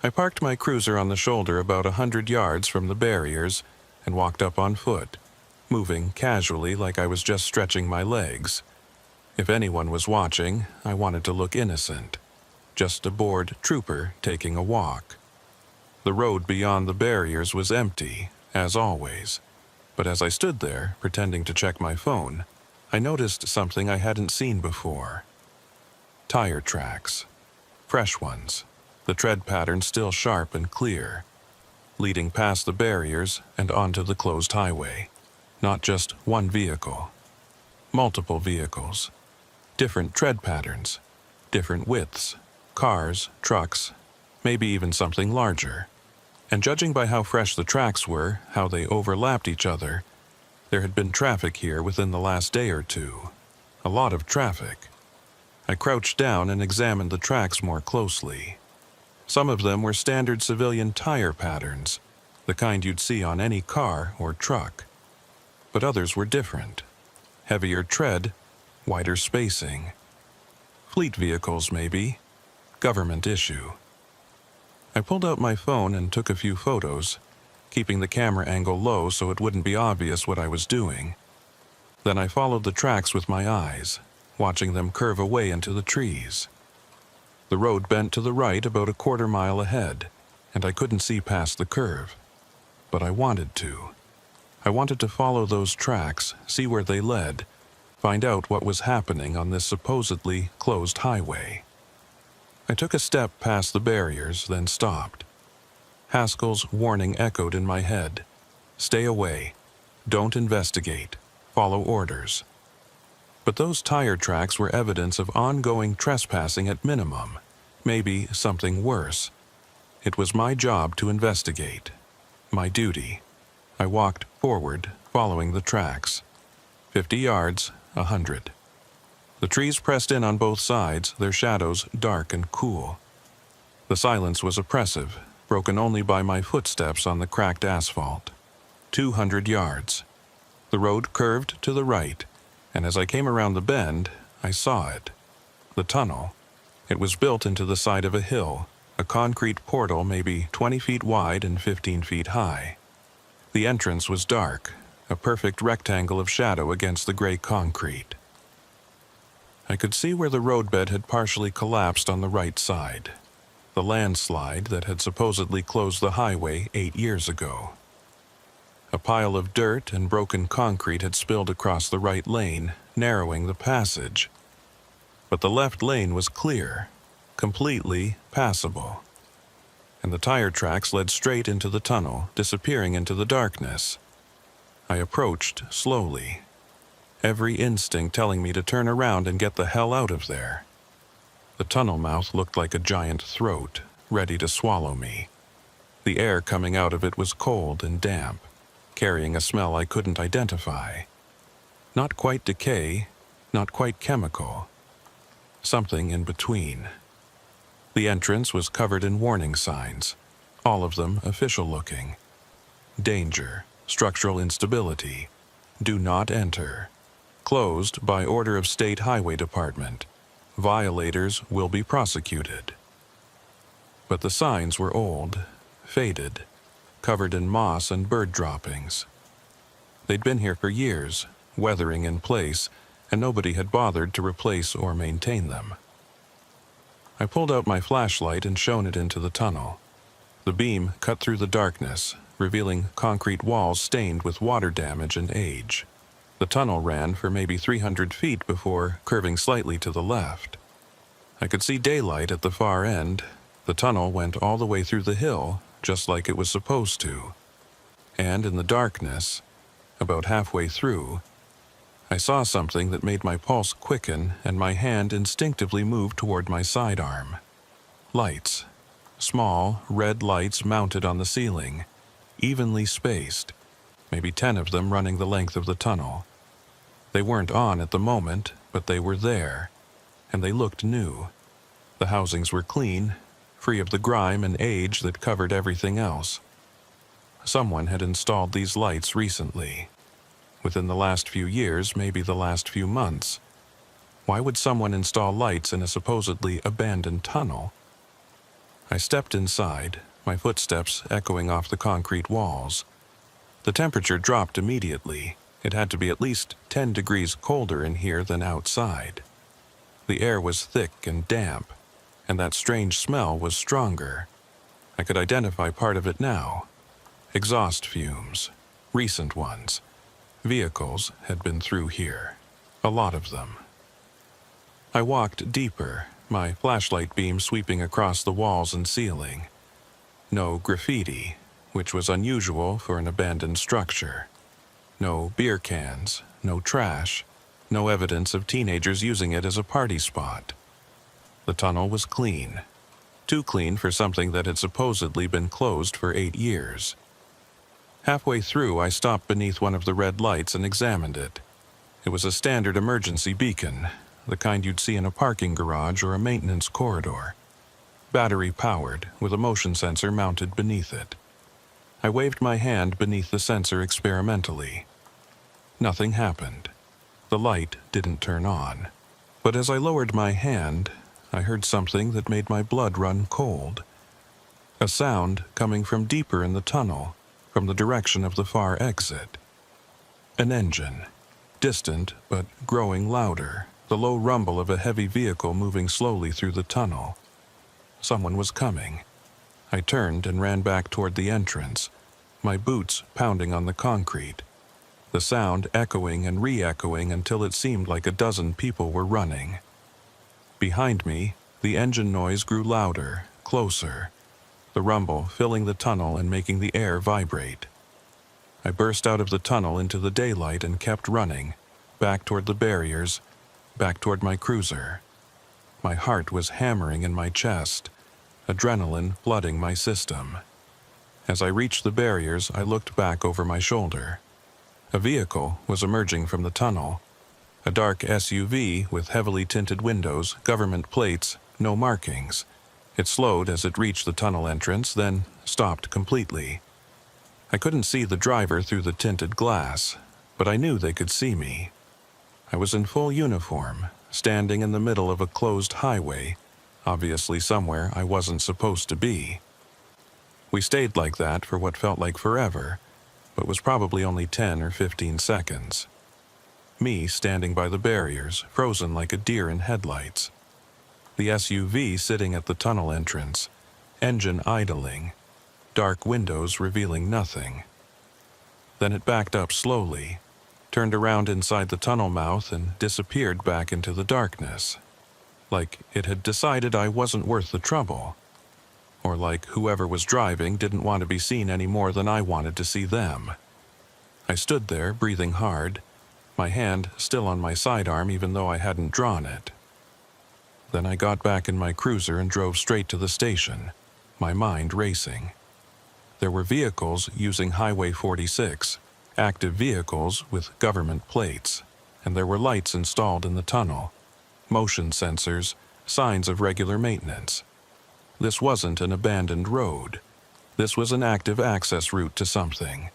I parked my cruiser on the shoulder about 100 yards from the barriers and walked up on foot, moving casually like I was just stretching my legs. If anyone was watching, I wanted to look innocent. Just a bored trooper taking a walk. The road beyond the barriers was empty, as always. But as I stood there, pretending to check my phone, I noticed something I hadn't seen before. Tire tracks. Fresh ones. The tread pattern still sharp and clear. Leading past the barriers and onto the closed highway. Not just one vehicle. Multiple vehicles. Different tread patterns. Different widths. Cars, trucks, maybe even something larger. And judging by how fresh the tracks were, how they overlapped each other, there had been traffic here within the last day or two. A lot of traffic. I crouched down and examined the tracks more closely. Some of them were standard civilian tire patterns, the kind you'd see on any car or truck. But others were different. Heavier tread, wider spacing. Fleet vehicles, maybe. Government issue. I pulled out my phone and took a few photos, keeping the camera angle low so it wouldn't be obvious what I was doing. Then I followed the tracks with my eyes, watching them curve away into the trees. The road bent to the right about a quarter mile ahead, and I couldn't see past the curve. but I wanted to. I wanted to follow those tracks, see where they led, find out what was happening on this supposedly closed highway. I took a step past the barriers, then stopped. Haskell's warning echoed in my head. Stay away. Don't investigate. Follow orders. But those tire tracks were evidence of ongoing trespassing at minimum, maybe something worse. It was my job to investigate. My duty. I walked forward, following the tracks. 50 yards, 100. The trees pressed in on both sides, their shadows dark and cool. The silence was oppressive, broken only by my footsteps on the cracked asphalt. 200 yards. The road curved to the right, and as I came around the bend, I saw it. The tunnel. It was built into the side of a hill, a concrete portal maybe 20 feet wide and 15 feet high. The entrance was dark, a perfect rectangle of shadow against the gray concrete. I could see where the roadbed had partially collapsed on the right side, the landslide that had supposedly closed the highway 8 years ago. A pile of dirt and broken concrete had spilled across the right lane, narrowing the passage. But the left lane was clear, completely passable. And the tire tracks led straight into the tunnel, disappearing into the darkness. I approached slowly, every instinct telling me to turn around and get the hell out of there. The tunnel mouth looked like a giant throat, ready to swallow me. The air coming out of it was cold and damp, carrying a smell I couldn't identify. Not quite decay, not quite chemical. Something in between. The entrance was covered in warning signs, all of them official-looking. Danger, structural instability, do not enter. Closed by order of State Highway Department. Violators will be prosecuted. But the signs were old, faded, covered in moss and bird droppings. They'd been here for years, weathering in place, and nobody had bothered to replace or maintain them. I pulled out my flashlight and shone it into the tunnel. The beam cut through the darkness, revealing concrete walls stained with water damage and age. The tunnel ran for maybe 300 feet before curving slightly to the left. I could see daylight at the far end. The tunnel went all the way through the hill, just like it was supposed to. And in the darkness, about halfway through, I saw something that made my pulse quicken and my hand instinctively move toward my sidearm. Lights. Small, red lights mounted on the ceiling, evenly spaced, maybe 10 of them running the length of the tunnel. They weren't on at the moment, but they were there, and they looked new. The housings were clean, free of the grime and age that covered everything else. Someone had installed these lights recently. Within the last few years, maybe the last few months. Why would someone install lights in a supposedly abandoned tunnel? I stepped inside, my footsteps echoing off the concrete walls. The temperature dropped immediately. It had to be at least 10 degrees colder in here than outside. The air was thick and damp, and that strange smell was stronger. I could identify part of it now. Exhaust fumes, recent ones. Vehicles had been through here, a lot of them. I walked deeper, my flashlight beam sweeping across the walls and ceiling. No graffiti, which was unusual for an abandoned structure. No beer cans, no trash, no evidence of teenagers using it as a party spot. The tunnel was clean. Too clean for something that had supposedly been closed for 8 years. Halfway through, I stopped beneath one of the red lights and examined it. It was a standard emergency beacon, the kind you'd see in a parking garage or a maintenance corridor. Battery-powered, with a motion sensor mounted beneath it. I waved my hand beneath the sensor experimentally. Nothing happened. The light didn't turn on. But as I lowered my hand, I heard something that made my blood run cold. A sound coming from deeper in the tunnel, from the direction of the far exit. An engine, distant but growing louder, the low rumble of a heavy vehicle moving slowly through the tunnel. Someone was coming. I turned and ran back toward the entrance. my boots pounding on the concrete, the sound echoing and re-echoing until it seemed like a dozen people were running. Behind me, the engine noise grew louder, closer, the rumble filling the tunnel and making the air vibrate. I burst out of the tunnel into the daylight and kept running, back toward the barriers, back toward my cruiser. My heart was hammering in my chest, adrenaline flooding my system. As I reached the barriers, I looked back over my shoulder. A vehicle was emerging from the tunnel. A dark SUV with heavily tinted windows, government plates, no markings. It slowed as it reached the tunnel entrance, then stopped completely. I couldn't see the driver through the tinted glass, but I knew they could see me. I was in full uniform, standing in the middle of a closed highway, obviously somewhere I wasn't supposed to be. We stayed like that for what felt like forever, but was probably only 10 or 15 seconds. Me standing by the barriers, frozen like a deer in headlights. The SUV sitting at the tunnel entrance, engine idling, dark windows revealing nothing. Then it backed up slowly, turned around inside the tunnel mouth and disappeared back into the darkness. Like it had decided I wasn't worth the trouble. Or like whoever was driving didn't want to be seen any more than I wanted to see them. I stood there, breathing hard, my hand still on my sidearm even though I hadn't drawn it. Then I got back in my cruiser and drove straight to the station, my mind racing. There were vehicles using Highway 46, active vehicles with government plates, and there were lights installed in the tunnel, motion sensors, signs of regular maintenance. This wasn't an abandoned road. This was an active access route to something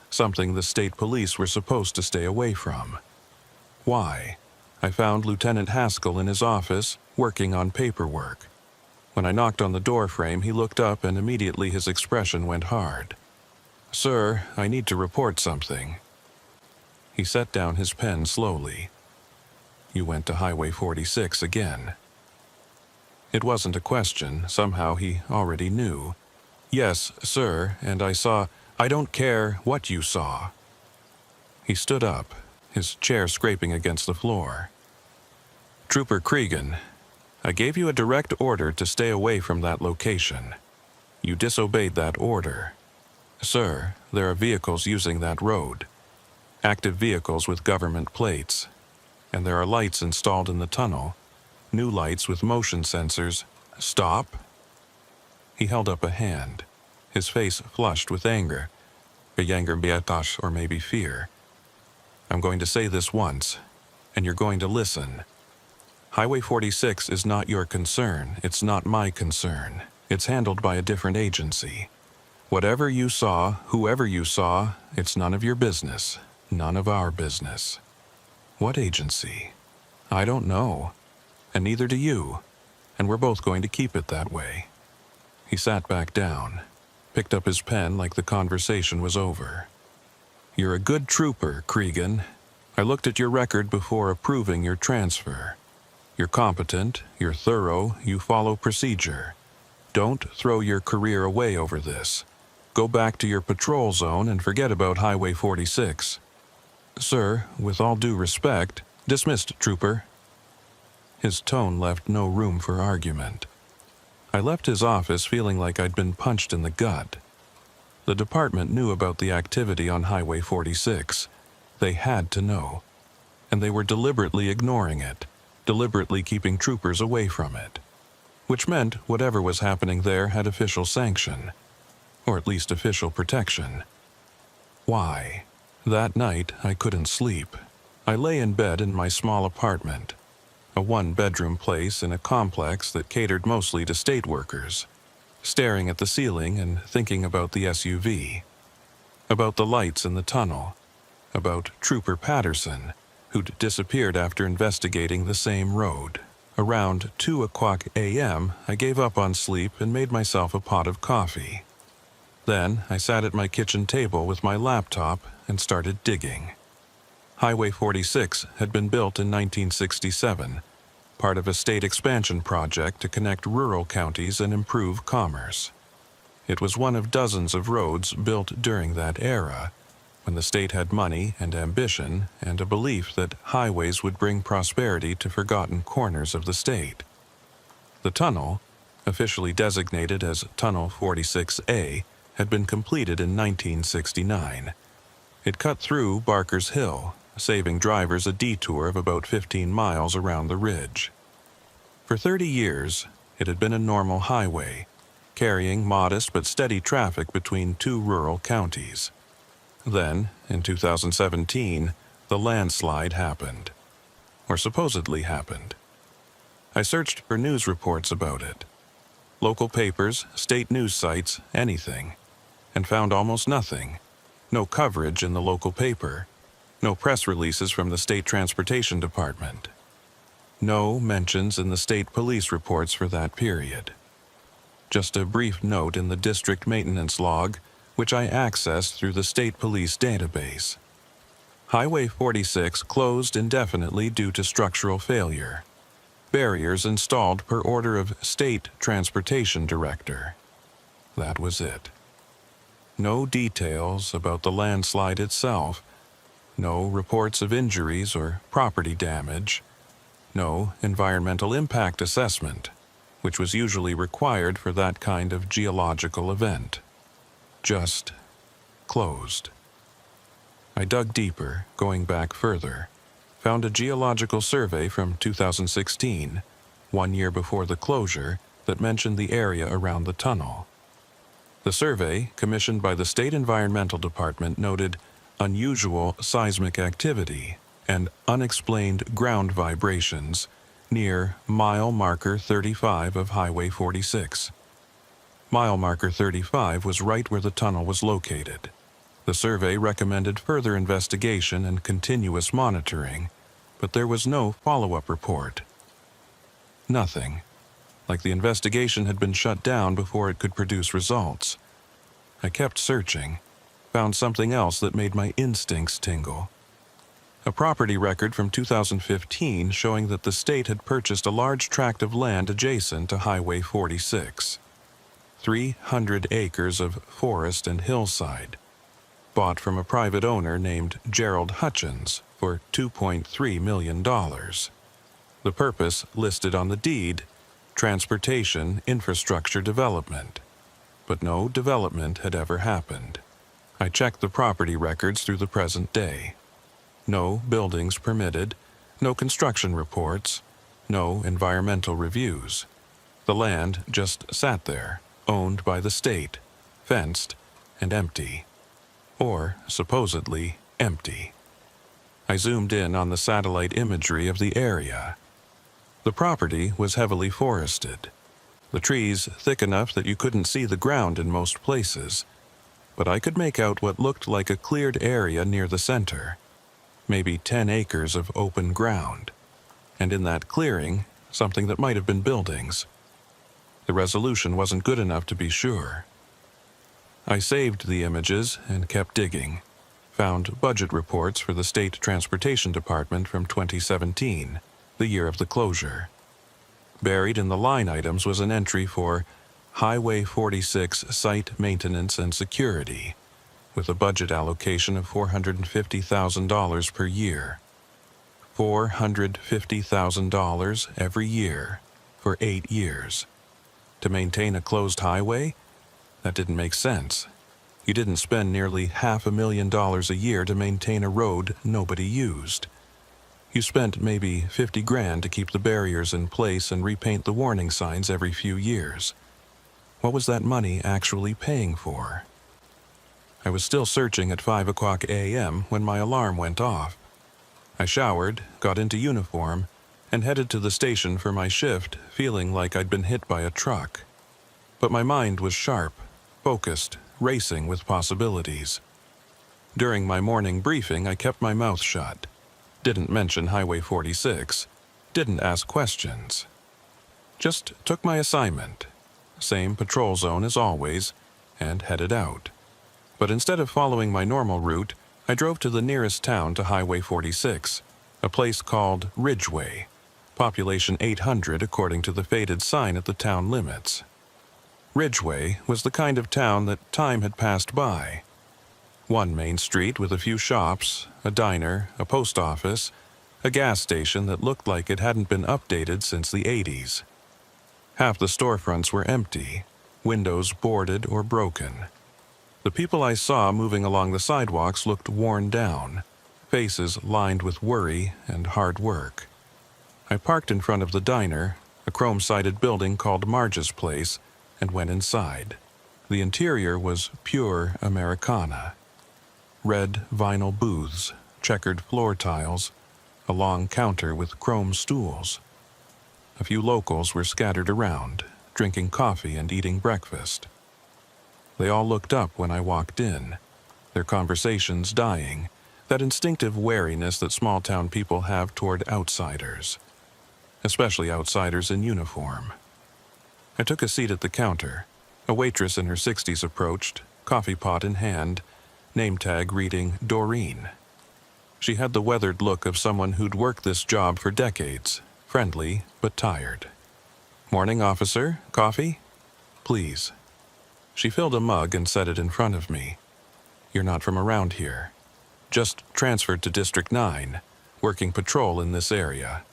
the state police were supposed to stay away from. Why? I found Lieutenant Haskell in his office, working on paperwork. When I knocked on the door frame, he looked up and immediately his expression went hard. "Sir, I need to report something." He set down his pen slowly. "You went to Highway 46 again." It wasn't a question, somehow he already knew. "Yes, sir, and I saw—" "I don't care what you saw." He stood up, his chair scraping against the floor. "Trooper Cregan, I gave you a direct order to stay away from that location. You disobeyed that order. Sir, there are vehicles using that road, active vehicles with government plates, and there are lights installed in the tunnel, new lights with motion sensors. Stop." He held up a hand, his face flushed with anger, or maybe fear. "I'm going to say this once, and you're going to listen. Highway 46 is not your concern. It's not my concern. It's handled by a different agency. Whatever you saw, whoever you saw, it's none of your business. None of our business." "What agency?" "I don't know. And neither do you. And we're both going to keep it that way." He sat back down, picked up his pen like the conversation was over. "You're a good trooper, Cregan. I looked at your record before approving your transfer. You're competent, you're thorough, you follow procedure. Don't throw your career away over this. Go back to your patrol zone and forget about Highway 46. "Sir, with all due respect—" "Dismissed, trooper." His tone left no room for argument. I left his office feeling like I'd been punched in the gut. The department knew about the activity on Highway 46. They had to know. And they were deliberately ignoring it, deliberately keeping troopers away from it. Which meant whatever was happening there had official sanction, or at least official protection. Why? That night, I couldn't sleep. I lay in bed in my small apartment, a one-bedroom place in a complex that catered mostly to state workers, staring at the ceiling and thinking about the SUV, about the lights in the tunnel, about Trooper Patterson, who'd disappeared after investigating the same road. Around 2:00 a.m., I gave up on sleep and made myself a pot of coffee. Then I sat at my kitchen table with my laptop and started digging. Highway 46 had been built in 1967, part of a state expansion project to connect rural counties and improve commerce. It was one of dozens of roads built during that era, when the state had money and ambition and a belief that highways would bring prosperity to forgotten corners of the state. The tunnel, officially designated as Tunnel 46A, had been completed in 1969. It cut through Barker's Hill, saving drivers a detour of about 15 miles around the ridge. For 30 years, it had been a normal highway, carrying modest but steady traffic between two rural counties. Then, in 2017, the landslide happened. Or supposedly happened. I searched for news reports about it. Local papers, state news sites, anything. And found almost nothing. No coverage in the local paper. No press releases from the state transportation department. No mentions in the state police reports for that period. Just a brief note in the district maintenance log, which I accessed through the state police database. Highway 46 closed indefinitely due to structural failure. Barriers installed per order of State Transportation Director. That was it. No details about the landslide itself. No reports of injuries or property damage. No environmental impact assessment, which was usually required for that kind of geological event. Just closed. I dug deeper, going back further, found a geological survey from 2016, 1 year before the closure, that mentioned the area around the tunnel. The survey, commissioned by the State Environmental Department, noted unusual seismic activity and unexplained ground vibrations near mile marker 35 of Highway 46. Mile marker 35 was right where the tunnel was located. The survey recommended further investigation and continuous monitoring, but there was no follow-up report. Nothing. Like the investigation had been shut down before it could produce results. I kept searching, found something else that made my instincts tingle. A property record from 2015 showing that the state had purchased a large tract of land adjacent to Highway 46. 300 acres of forest and hillside, bought from a private owner named Gerald Hutchins for $2.3 million. The purpose listed on the deed, transportation infrastructure development, but no development had ever happened. I checked the property records through the present day. No buildings permitted, no construction reports, no environmental reviews. The land just sat there, owned by the state, fenced and empty. Or, supposedly, empty. I zoomed in on the satellite imagery of the area. The property was heavily forested, the trees thick enough that you couldn't see the ground in most places, but I could make out what looked like a cleared area near the center, maybe 10 acres of open ground, and in that clearing, something that might have been buildings. The resolution wasn't good enough to be sure. I saved the images and kept digging, found budget reports for the State Transportation Department from 2017, the year of the closure. Buried in the line items was an entry for Highway 46 Site Maintenance and Security, with a budget allocation of $450,000 per year. $450,000 every year for 8 years. To maintain a closed highway? That didn't make sense. You didn't spend nearly $500,000 a year to maintain a road nobody used. You spent maybe 50 grand to keep the barriers in place and repaint the warning signs every few years. What was that money actually paying for? I was still searching at 5 o'clock a.m. when my alarm went off. I showered, got into uniform, and headed to the station for my shift, feeling like I'd been hit by a truck. But my mind was sharp, focused, racing with possibilities. During my morning briefing, I kept my mouth shut. Didn't mention Highway 46. Didn't ask questions. Just took my assignment. Same patrol zone as always, and headed out. But instead of following my normal route, I drove to the nearest town to Highway 46, a place called Ridgeway, population 800 according to the faded sign at the town limits. Ridgeway was the kind of town that time had passed by. One main street with a few shops, a diner, a post office, a gas station that looked like it hadn't been updated since the 80s. Half the storefronts were empty, windows boarded or broken. The people I saw moving along the sidewalks looked worn down, faces lined with worry and hard work. I parked in front of the diner, a chrome-sided building called Marge's Place, and went inside. The interior was pure Americana. Red vinyl booths, checkered floor tiles, a long counter with chrome stools. A few locals were scattered around, drinking coffee and eating breakfast. They all looked up when I walked in, their conversations dying, that instinctive wariness that small-town people have toward outsiders, especially outsiders in uniform. I took a seat at the counter. A waitress in her 60s approached, coffee pot in hand, name tag reading Doreen. She had the weathered look of someone who'd worked this job for decades, friendly but tired. "Morning, officer. Coffee?" "Please." She filled a mug and set it in front of me. "You're not from around here. Just transferred to District 9, working patrol in this area."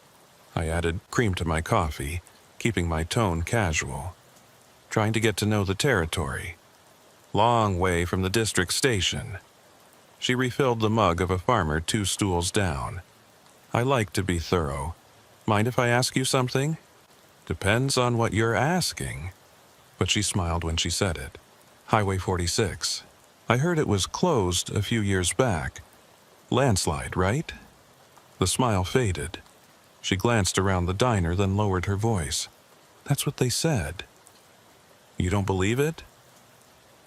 I added cream to my coffee, keeping my tone casual. "Trying to get to know the territory. Long way from the district station." She refilled the mug of a farmer 2 stools down. "I like to be thorough. Mind if I ask you something?" "Depends on what you're asking." But she smiled when she said it. "Highway 46. I heard it was closed a few years back. Landslide, right?" The smile faded. She glanced around the diner, then lowered her voice. "That's what they said." "You don't believe it?"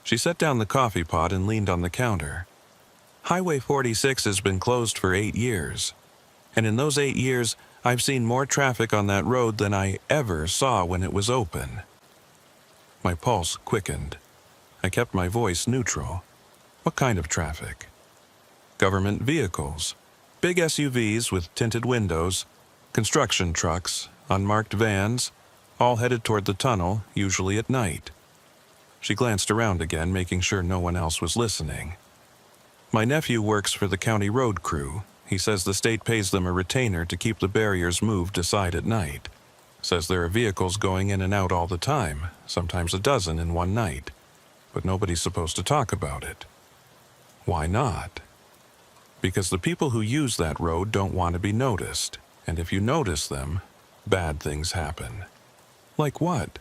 She set down the coffee pot and leaned on the counter. "Highway 46 has been closed for 8 years. And in those 8 years, I've seen more traffic on that road than I ever saw when it was open." My pulse quickened. I kept my voice neutral. "What kind of traffic?" "Government vehicles. Big SUVs with tinted windows, construction trucks, unmarked vans, all headed toward the tunnel, usually at night." She glanced around again, making sure no one else was listening. "My nephew works for the county road crew. He says the state pays them a retainer to keep the barriers moved aside at night. Says there are vehicles going in and out all the time, sometimes a dozen in one night. But nobody's supposed to talk about it." "Why not?" "Because the people who use that road don't want to be noticed. And if you notice them, bad things happen." "Like what?"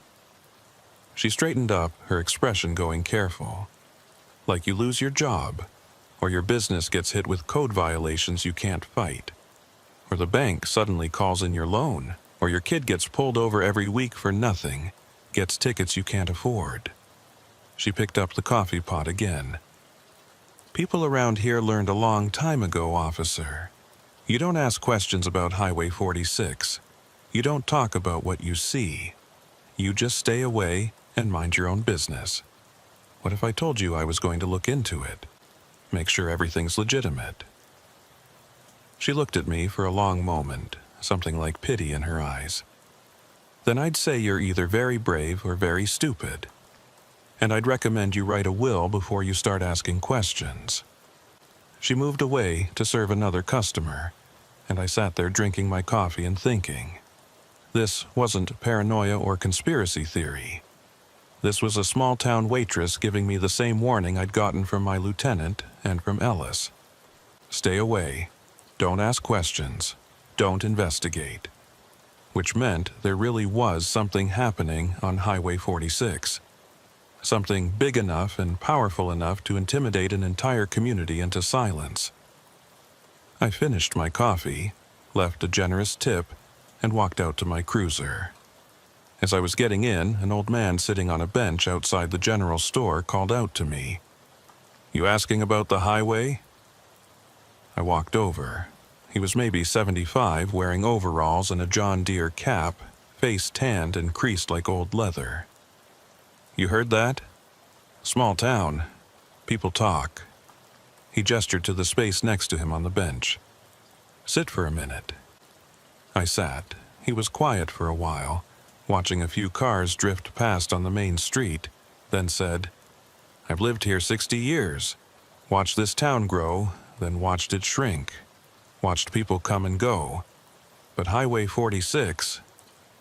She straightened up, her expression going careful. "Like you lose your job, or your business gets hit with code violations you can't fight, or the bank suddenly calls in your loan, or your kid gets pulled over every week for nothing, gets tickets you can't afford." She picked up the coffee pot again. "People around here learned a long time ago, officer. You don't ask questions about Highway 46. You don't talk about what you see. You just stay away and mind your own business. What if I told you I was going to look into it? Make sure everything's legitimate." She looked at me for a long moment, something like pity in her eyes. "Then I'd say you're either very brave or very stupid. And I'd recommend you write a will before you start asking questions." She moved away to serve another customer, and I sat there drinking my coffee and thinking. This wasn't paranoia or conspiracy theory. This was a small-town waitress giving me the same warning I'd gotten from my lieutenant and from Ellis. Stay away. Don't ask questions. Don't investigate. Which meant there really was something happening on Highway 46. Something big enough and powerful enough to intimidate an entire community into silence. I finished my coffee, left a generous tip, and walked out to my cruiser. As I was getting in, an old man sitting on a bench outside the general store called out to me. "You asking about the highway?" I walked over. He was maybe 75, wearing overalls and a John Deere cap, face tanned and creased like old leather. "You heard that? Small town. People talk." He gestured to the space next to him on the bench. "Sit for a minute." I sat. He was quiet for a while, watching a few cars drift past on the main street, then said, "I've lived here 60 years. Watched this town grow, then watched it shrink. Watched people come and go. But Highway 46,"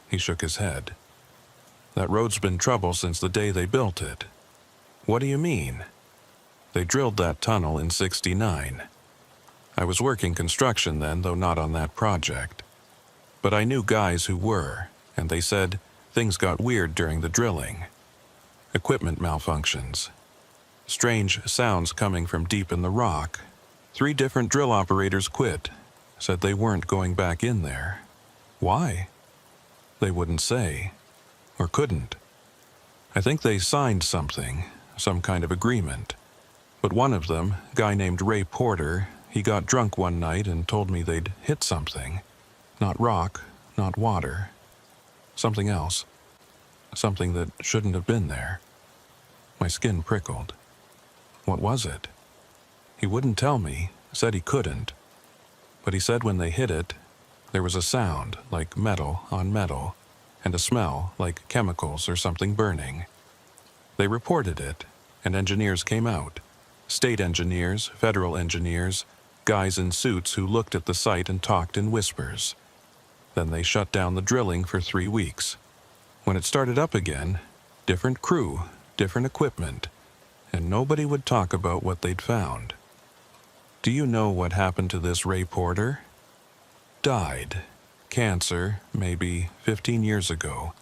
he shook his head. "That road's been trouble since the day they built it." "What do you mean?" "They drilled that tunnel in '69. I was working construction then, though not on that project. But I knew guys who were, and they said things got weird during the drilling. Equipment malfunctions. Strange sounds coming from deep in the rock. 3 different drill operators quit, said they weren't going back in there. Why? They wouldn't say, or couldn't. I think they signed something, some kind of agreement. But one of them, a guy named Ray Porter, he got drunk one night and told me they'd hit something. Not rock, not water. Something else. Something that shouldn't have been there. My skin prickled. What was it? He wouldn't tell me, said he couldn't. But he said when they hit it, there was a sound like metal on metal, and a smell like chemicals or something burning. They reported it, and engineers came out. State engineers, federal engineers, guys in suits who looked at the site and talked in whispers. Then they shut down the drilling for 3 weeks. When it started up again, different crew, different equipment, and nobody would talk about what they'd found. Do you know what happened to this Ray Porter? Died. Cancer, maybe 15 years ago.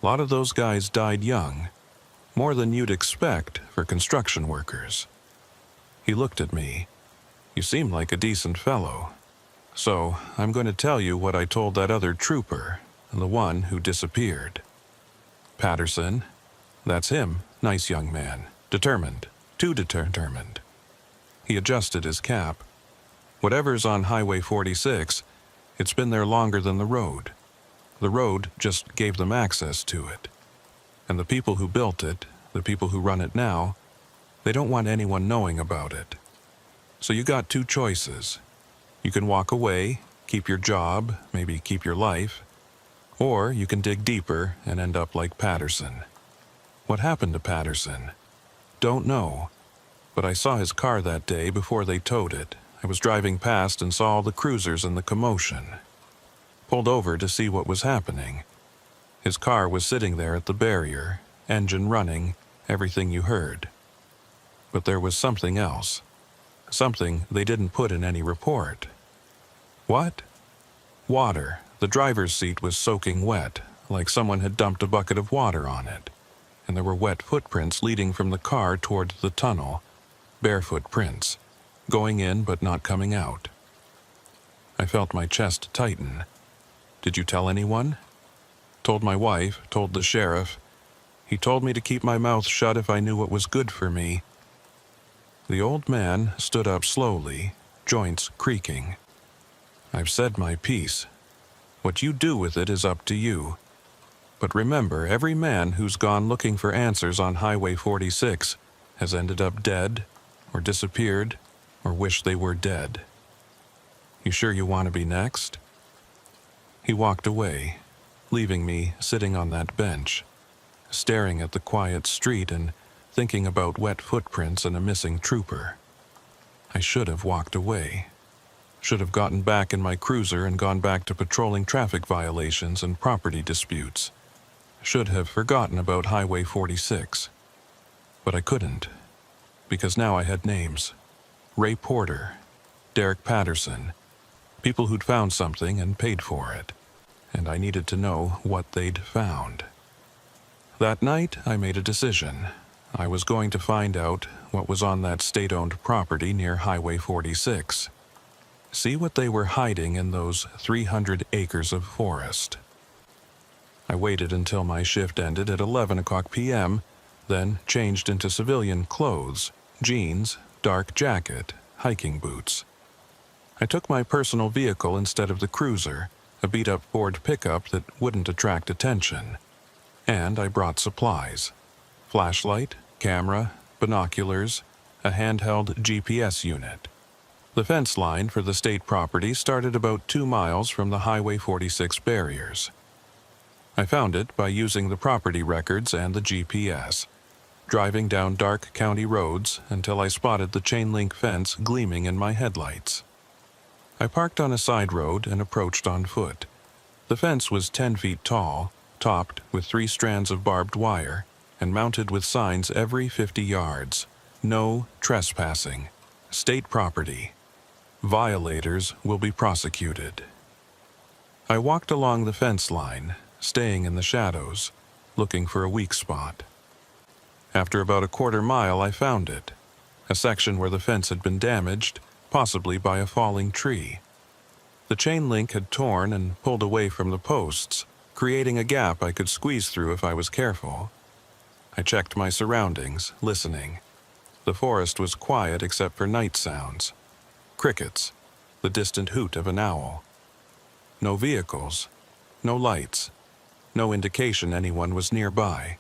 A lot of those guys died young, more than you'd expect for construction workers. He looked at me. You seem like a decent fellow. So, I'm going to tell you what I told that other trooper, the one who disappeared. Patterson. That's him, nice young man. Determined. Too determined. He adjusted his cap. Whatever's on Highway 46, it's been there longer than the road. The road just gave them access to it. And the people who built it, the people who run it now, they don't want anyone knowing about it. So you got 2 choices. You can walk away, keep your job, maybe keep your life, or you can dig deeper and end up like Patterson. What happened to Patterson? Don't know. But I saw his car that day before they towed it. I was driving past and saw all the cruisers in the commotion. Pulled over to see what was happening. His car was sitting there at the barrier, engine running, everything you heard. But there was something else. Something they didn't put in any report. What? Water. The driver's seat was soaking wet, like someone had dumped a bucket of water on it. And there were wet footprints leading from the car toward the tunnel. Barefoot prints. Going in but not coming out. I felt my chest tighten. Did you tell anyone? Told my wife, told the sheriff. He told me to keep my mouth shut if I knew what was good for me. The old man stood up slowly, joints creaking. I've said my piece. What you do with it is up to you. But remember, every man who's gone looking for answers on Highway 46 has ended up dead, or disappeared, or wished they were dead. You sure you want to be next? He walked away, leaving me sitting on that bench, staring at the quiet street and thinking about wet footprints and a missing trooper. I should have walked away. Should have gotten back in my cruiser and gone back to patrolling traffic violations and property disputes. Should have forgotten about Highway 46. But I couldn't, because now I had names. Ray Porter, Derek Patterson, people who'd found something and paid for it, and I needed to know what they'd found. That night, I made a decision. I was going to find out what was on that state-owned property near Highway 46. See what they were hiding in those 300 acres of forest. I waited until my shift ended at 11 p.m., then changed into civilian clothes, jeans, dark jacket, hiking boots. I took my personal vehicle instead of the cruiser, a beat-up Ford pickup that wouldn't attract attention. And I brought supplies. Flashlight, camera, binoculars, a handheld GPS unit. The fence line for the state property started about 2 miles from the Highway 46 barriers. I found it by using the property records and the GPS, driving down dark county roads until I spotted the chain link fence gleaming in my headlights. I parked on a side road and approached on foot. The fence was 10 feet tall, topped with 3 strands of barbed wire, and mounted with signs every 50 yards. No trespassing. State property. Violators will be prosecuted. I walked along the fence line, staying in the shadows, looking for a weak spot. After about a quarter mile, I found it. A section where the fence had been damaged, possibly by a falling tree. The chain link had torn and pulled away from the posts, creating a gap I could squeeze through if I was careful. I checked my surroundings, listening. The forest was quiet except for night sounds. Crickets, the distant hoot of an owl. No vehicles, no lights, no indication anyone was nearby.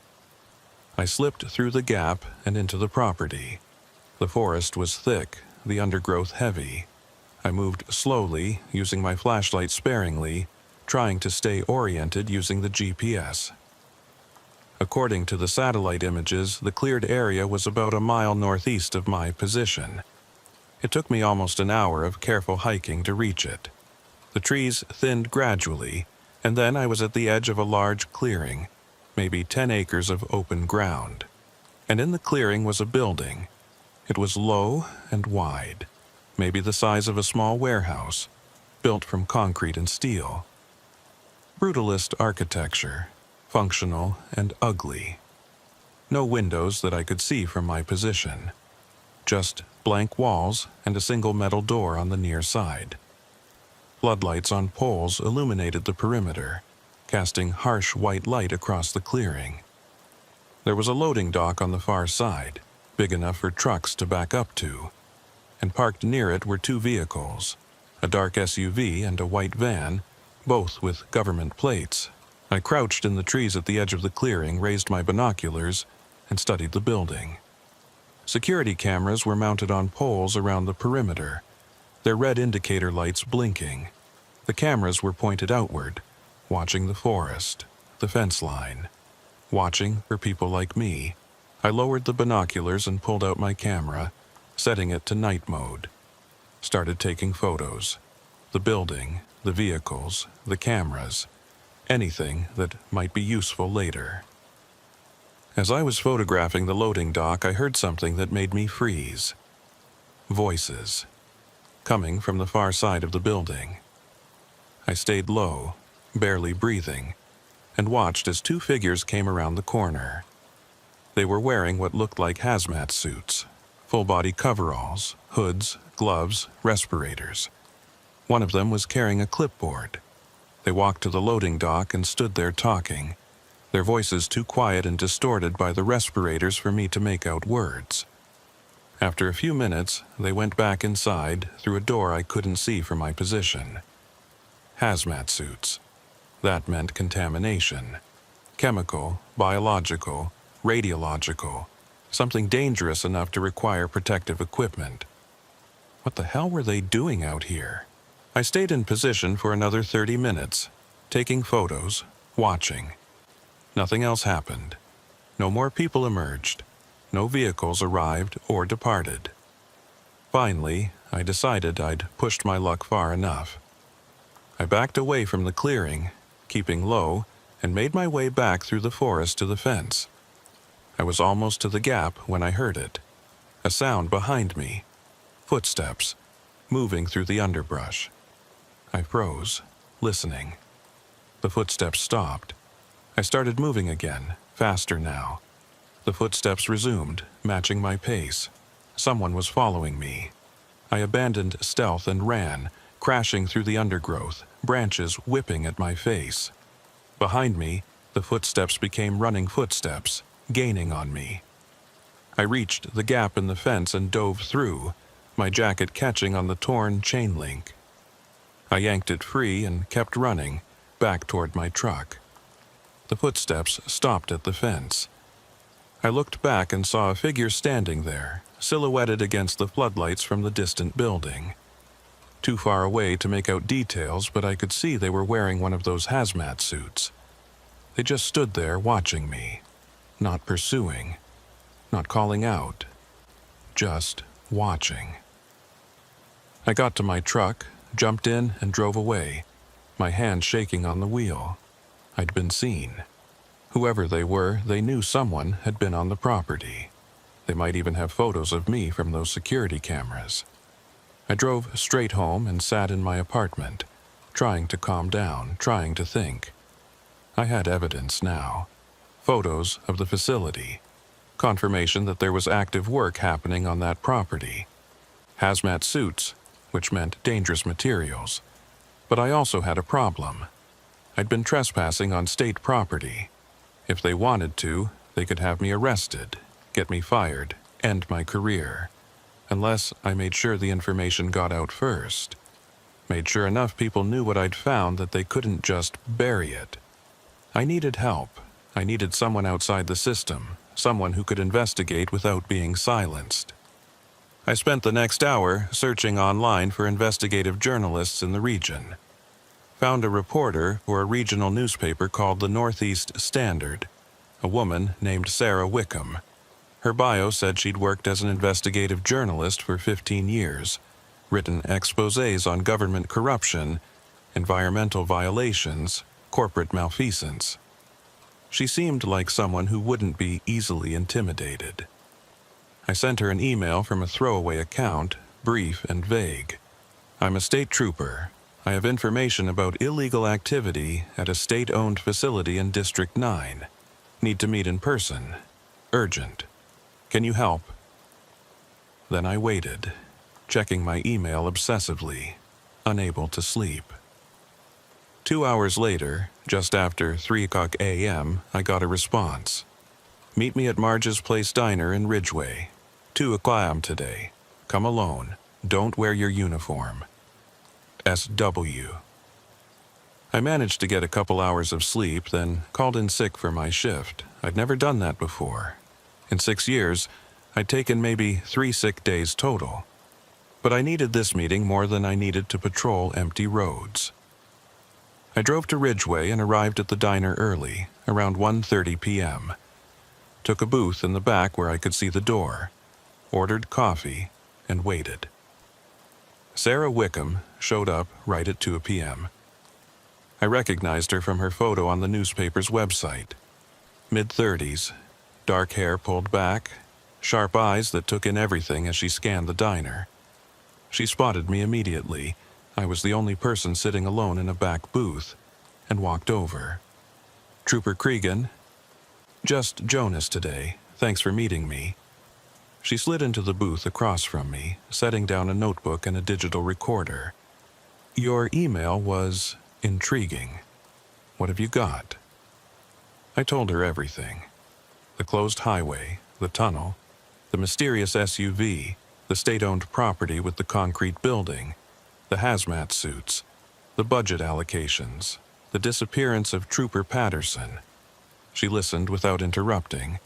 I slipped through the gap and into the property. The forest was thick, the undergrowth heavy. I moved slowly, using my flashlight sparingly, trying to stay oriented using the GPS. According to the satellite images, the cleared area was about a mile northeast of my position. It took me almost an hour of careful hiking to reach it. The trees thinned gradually, and then I was at the edge of a large clearing, maybe 10 acres of open ground. And in the clearing was a building. It was low and wide, maybe the size of a small warehouse, built from concrete and steel. Brutalist architecture, functional and ugly. No windows that I could see from my position. Just blank walls and a single metal door on the near side. Floodlights on poles illuminated the perimeter, casting harsh white light across the clearing. There was a loading dock on the far side, big enough for trucks to back up to, and parked near it were 2 vehicles, a dark SUV and a white van, both with government plates. I crouched in the trees at the edge of the clearing, raised my binoculars, and studied the building. Security cameras were mounted on poles around the perimeter, their red indicator lights blinking. The cameras were pointed outward, watching the forest, the fence line, watching for people like me. I lowered the binoculars and pulled out my camera, setting it to night mode. Started taking photos. The building, the vehicles, the cameras, anything that might be useful later. As I was photographing the loading dock, I heard something that made me freeze. Voices, coming from the far side of the building. I stayed low, barely breathing, and watched as 2 figures came around the corner. They were wearing what looked like hazmat suits, full-body coveralls, hoods, gloves, respirators. One of them was carrying a clipboard. They walked to the loading dock and stood there talking, their voices too quiet and distorted by the respirators for me to make out words. After a few minutes, they went back inside through a door I couldn't see from my position. Hazmat suits. That meant contamination. Chemical, biological, radiological. Something dangerous enough to require protective equipment. What the hell were they doing out here? I stayed in position for another 30 minutes, taking photos, watching. Nothing else happened. No more people emerged. No vehicles arrived or departed. Finally, I decided I'd pushed my luck far enough. I backed away from the clearing, keeping low, and made my way back through the forest to the fence. I was almost to the gap when I heard it. A sound behind me. Footsteps, moving through the underbrush. I froze, listening. The footsteps stopped. I started moving again, faster now. The footsteps resumed, matching my pace. Someone was following me. I abandoned stealth and ran, crashing through the undergrowth, branches whipping at my face. Behind me, the footsteps became running footsteps, gaining on me. I reached the gap in the fence and dove through, my jacket catching on the torn chain link. I yanked it free and kept running, back toward my truck. The footsteps stopped at the fence. I looked back and saw a figure standing there, silhouetted against the floodlights from the distant building. Too far away to make out details, but I could see they were wearing one of those hazmat suits. They just stood there watching me, not pursuing, not calling out, just watching. I got to my truck, jumped in, and drove away, my hand shaking on the wheel. I'd been seen. Whoever they were, they knew someone had been on the property. They might even have photos of me from those security cameras. I drove straight home and sat in my apartment, trying to calm down, trying to think. I had evidence now. Photos of the facility. Confirmation that there was active work happening on that property. Hazmat suits, which meant dangerous materials. But I also had a problem. I'd been trespassing on state property. If they wanted to, they could have me arrested, get me fired, end my career. Unless I made sure the information got out first. Made sure enough people knew what I'd found that they couldn't just bury it. I needed help. I needed someone outside the system, someone who could investigate without being silenced. I spent the next hour searching online for investigative journalists in the region. Found a reporter for a regional newspaper called the Northeast Standard, a woman named Sarah Wickham. Her bio said she'd worked as an investigative journalist for 15 years, written exposés on government corruption, environmental violations, corporate malfeasance. She seemed like someone who wouldn't be easily intimidated. I sent her an email from a throwaway account, brief and vague. I'm a state trooper. I have information about illegal activity at a state-owned facility in District 9. Need to meet in person. Urgent. Can you help? Then I waited, checking my email obsessively, unable to sleep. 2 hours later, just after 3:00 a.m., I got a response. Meet me at Marge's Place Diner in Ridgeway. 2:00 a.m. today. Come alone. Don't wear your uniform. SW. I managed to get a couple hours of sleep, then called in sick for my shift. I'd never done that before. In 6 years, I'd taken maybe 3 sick days total. But I needed this meeting more than I needed to patrol empty roads. I drove to Ridgeway and arrived at the diner early, around 1:30 p.m. Took a booth in the back where I could see the door, ordered coffee, and waited. Sarah Wickham showed up right at 2 p.m. I recognized her from her photo on the newspaper's website. Mid-30s, dark hair pulled back, sharp eyes that took in everything as she scanned the diner. She spotted me immediately. I was the only person sitting alone in a back booth, and walked over. Trooper Cregan, just Jonas today. Thanks for meeting me. She slid into the booth across from me, setting down a notebook and a digital recorder. Your email was intriguing. What have you got? I told her everything. The closed highway, the tunnel, the mysterious SUV, the state-owned property with the concrete building, the hazmat suits, the budget allocations, the disappearance of Trooper Patterson. She listened without interrupting,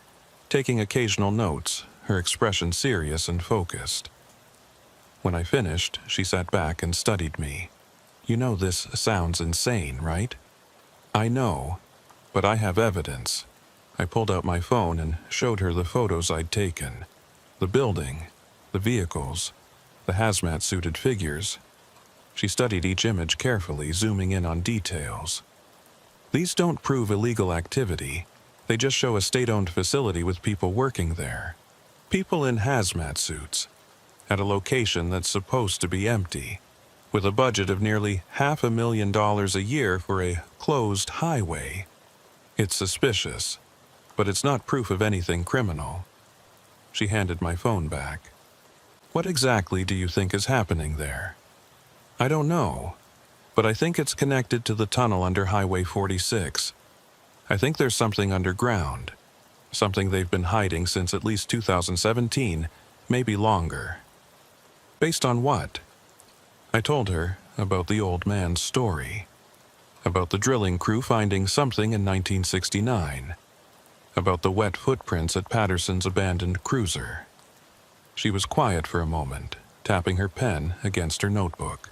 taking occasional notes, her expression serious and focused. When I finished, she sat back and studied me. You know this sounds insane, right? I know, but I have evidence. I pulled out my phone and showed her the photos I'd taken. The building, the vehicles, the hazmat-suited figures. She studied each image carefully, zooming in on details. These don't prove illegal activity. They just show a state-owned facility with people working there. People in hazmat suits, at a location that's supposed to be empty, with a budget of nearly $500,000 a year for a closed highway. It's suspicious, but it's not proof of anything criminal. She handed my phone back. What exactly do you think is happening there? I don't know, but I think it's connected to the tunnel under Highway 46. I think there's something underground, something they've been hiding since at least 2017, maybe longer. Based on what? I told her about the old man's story, about the drilling crew finding something in 1969, about the wet footprints at Patterson's abandoned cruiser. She was quiet for a moment, tapping her pen against her notebook.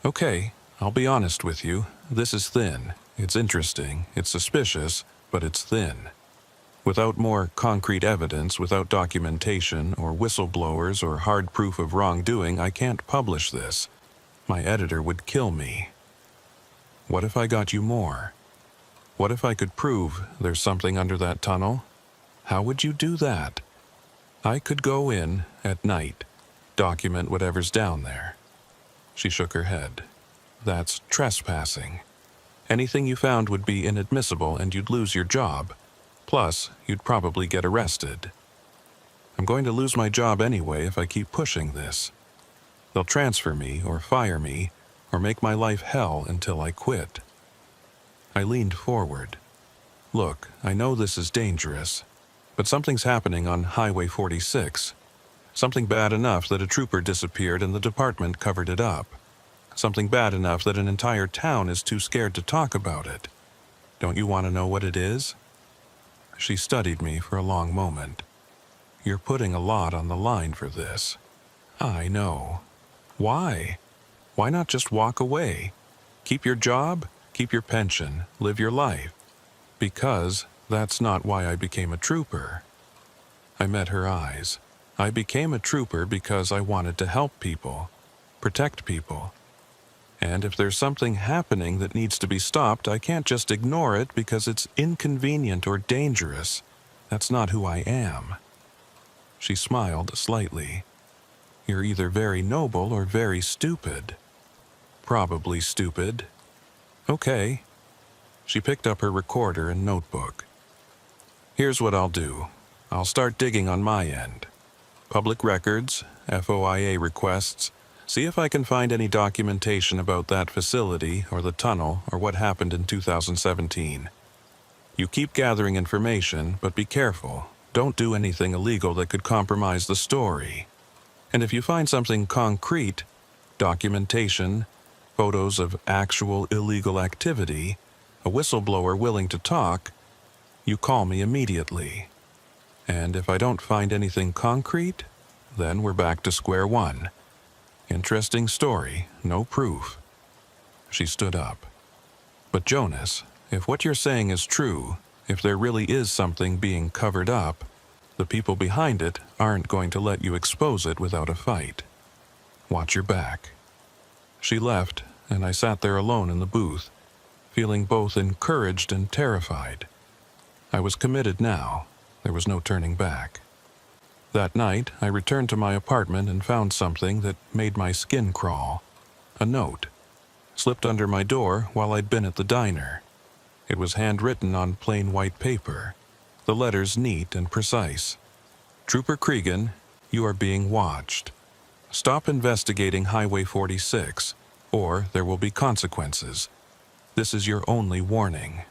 Okay, I'll be honest with you, this is thin. It's interesting, it's suspicious, but it's thin. Without more concrete evidence, without documentation, or whistleblowers, or hard proof of wrongdoing, I can't publish this. My editor would kill me. What if I got you more? What if I could prove there's something under that tunnel? How would you do that? I could go in at night, document whatever's down there. She shook her head. That's trespassing. Anything you found would be inadmissible and you'd lose your job. Plus, you'd probably get arrested. I'm going to lose my job anyway if I keep pushing this. They'll transfer me or fire me or make my life hell until I quit. I leaned forward. Look, I know this is dangerous, but something's happening on Highway 46. Something bad enough that a trooper disappeared and the department covered it up. Something bad enough that an entire town is too scared to talk about it. Don't you want to know what it is? She studied me for a long moment. You're putting a lot on the line for this. I know. Why? Why not just walk away? Keep your job, keep your pension, live your life. Because that's not why I became a trooper. I met her eyes. I became a trooper because I wanted to help people, protect people. And if there's something happening that needs to be stopped, I can't just ignore it because it's inconvenient or dangerous. That's not who I am. She smiled slightly. You're either very noble or very stupid. Probably stupid. Okay. She picked up her recorder and notebook. Here's what I'll do. I'll start digging on my end. Public records, FOIA requests. See if I can find any documentation about that facility or the tunnel or what happened in 2017. You keep gathering information, but be careful. Don't do anything illegal that could compromise the story. And if you find something concrete, documentation, photos of actual illegal activity, a whistleblower willing to talk, you call me immediately. And if I don't find anything concrete, then we're back to square one. Interesting story, no proof. She stood up. But Jonas, if what you're saying is true, if there really is something being covered up, the people behind it aren't going to let you expose it without a fight. Watch your back. She left, and I sat there alone in the booth, feeling both encouraged and terrified. I was committed now. There was no turning back. That night, I returned to my apartment and found something that made my skin crawl. A note. Slipped under my door while I'd been at the diner. It was handwritten on plain white paper, the letters neat and precise. Trooper Cregan, you are being watched. Stop investigating Highway 46, or there will be consequences. This is your only warning.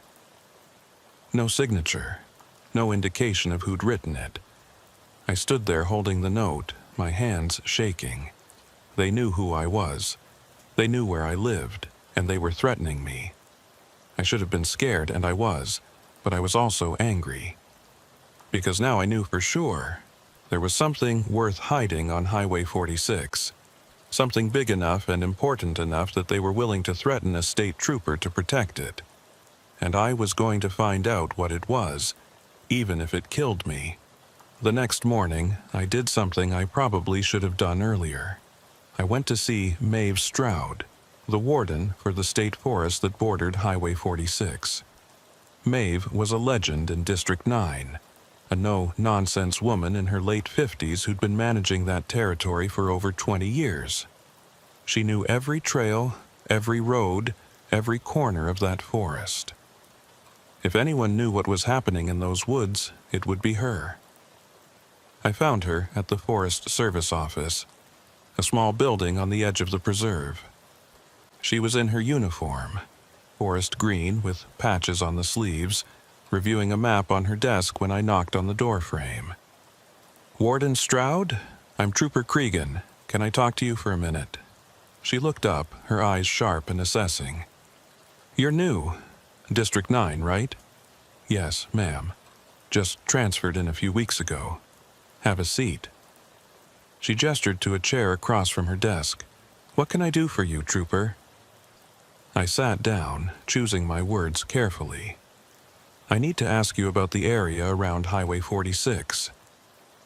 No signature. No indication of who'd written it. I stood there holding the note, my hands shaking. They knew who I was. They knew where I lived, and they were threatening me. I should have been scared, and I was, but I was also angry. Because now I knew for sure there was something worth hiding on Highway 46. Something big enough and important enough that they were willing to threaten a state trooper to protect it. And I was going to find out what it was, even if it killed me. The next morning, I did something I probably should have done earlier. I went to see Maeve Stroud, the warden for the state forest that bordered Highway 46. Maeve was a legend in District 9, a no-nonsense woman in her late 50s who'd been managing that territory for over 20 years. She knew every trail, every road, every corner of that forest. If anyone knew what was happening in those woods, it would be her. I found her at the Forest Service office, a small building on the edge of the preserve. She was in her uniform, forest green with patches on the sleeves, reviewing a map on her desk when I knocked on the doorframe. Warden Stroud, I'm Trooper Cregan. Can I talk to you for a minute? She looked up, her eyes sharp and assessing. You're new. District 9, right? Yes, ma'am. Just transferred in a few weeks ago. Have a seat. She gestured to a chair across from her desk. What can I do for you, Trooper? I sat down, choosing my words carefully. I need to ask you about the area around Highway 46.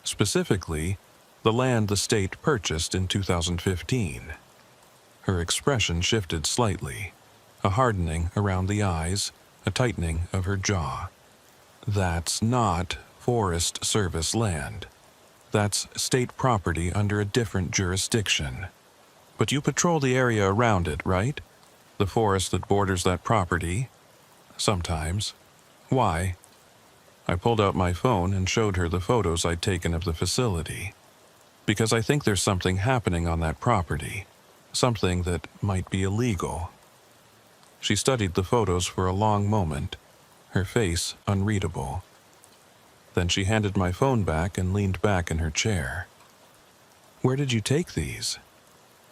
Specifically, the land the state purchased in 2015. Her expression shifted slightly, a hardening around the eyes, a tightening of her jaw. That's not Forest Service land. That's state property under a different jurisdiction. But you patrol the area around it, right? The forest that borders that property? Sometimes. Why? I pulled out my phone and showed her the photos I'd taken of the facility. Because I think there's something happening on that property. Something that might be illegal. She studied the photos for a long moment, her face unreadable. Then she handed my phone back and leaned back in her chair. Where did you take these?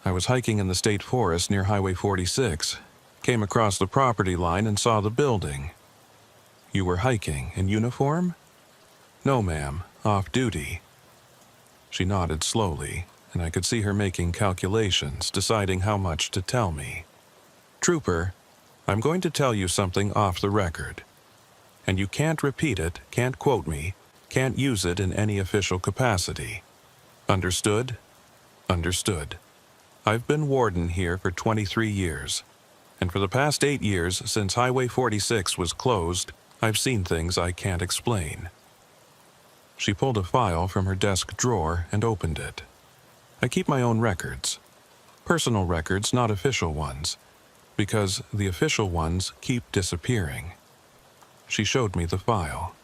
I was hiking in the state forest near Highway 46, came across the property line and saw the building. You were hiking in uniform? No, ma'am, off duty. She nodded slowly, and I could see her making calculations, deciding how much to tell me. Trooper, I'm going to tell you something off the record. And you can't repeat it, can't quote me, can't use it in any official capacity. Understood? Understood. I've been warden here for 23 years, and for the past 8 years since Highway 46 was closed, I've seen things I can't explain. She pulled a file from her desk drawer and opened it. I keep my own records. Personal records, not official ones, because the official ones keep disappearing. She showed me the file.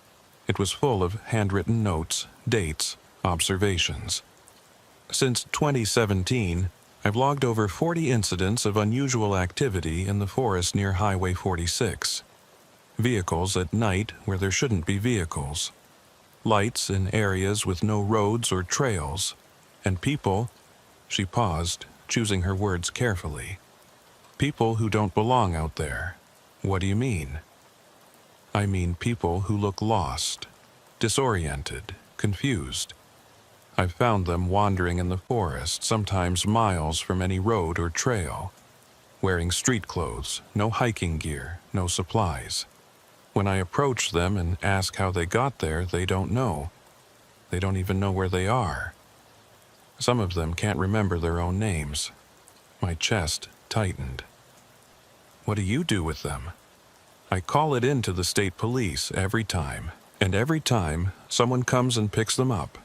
It was full of handwritten notes, dates, observations. Since 2017, I've logged over 40 incidents of unusual activity in the forest near Highway 46. Vehicles at night where there shouldn't be vehicles. Lights in areas with no roads or trails. And people, she paused, choosing her words carefully. People who don't belong out there. What do you mean? I mean people who look lost, disoriented, confused. I've found them wandering in the forest, sometimes miles from any road or trail, wearing street clothes, no hiking gear, no supplies. When I approach them and ask how they got there, they don't know. They don't even know where they are. Some of them can't remember their own names. My chest tightened. What do you do with them? I call it in to the state police every time, and every time someone comes and picks them up,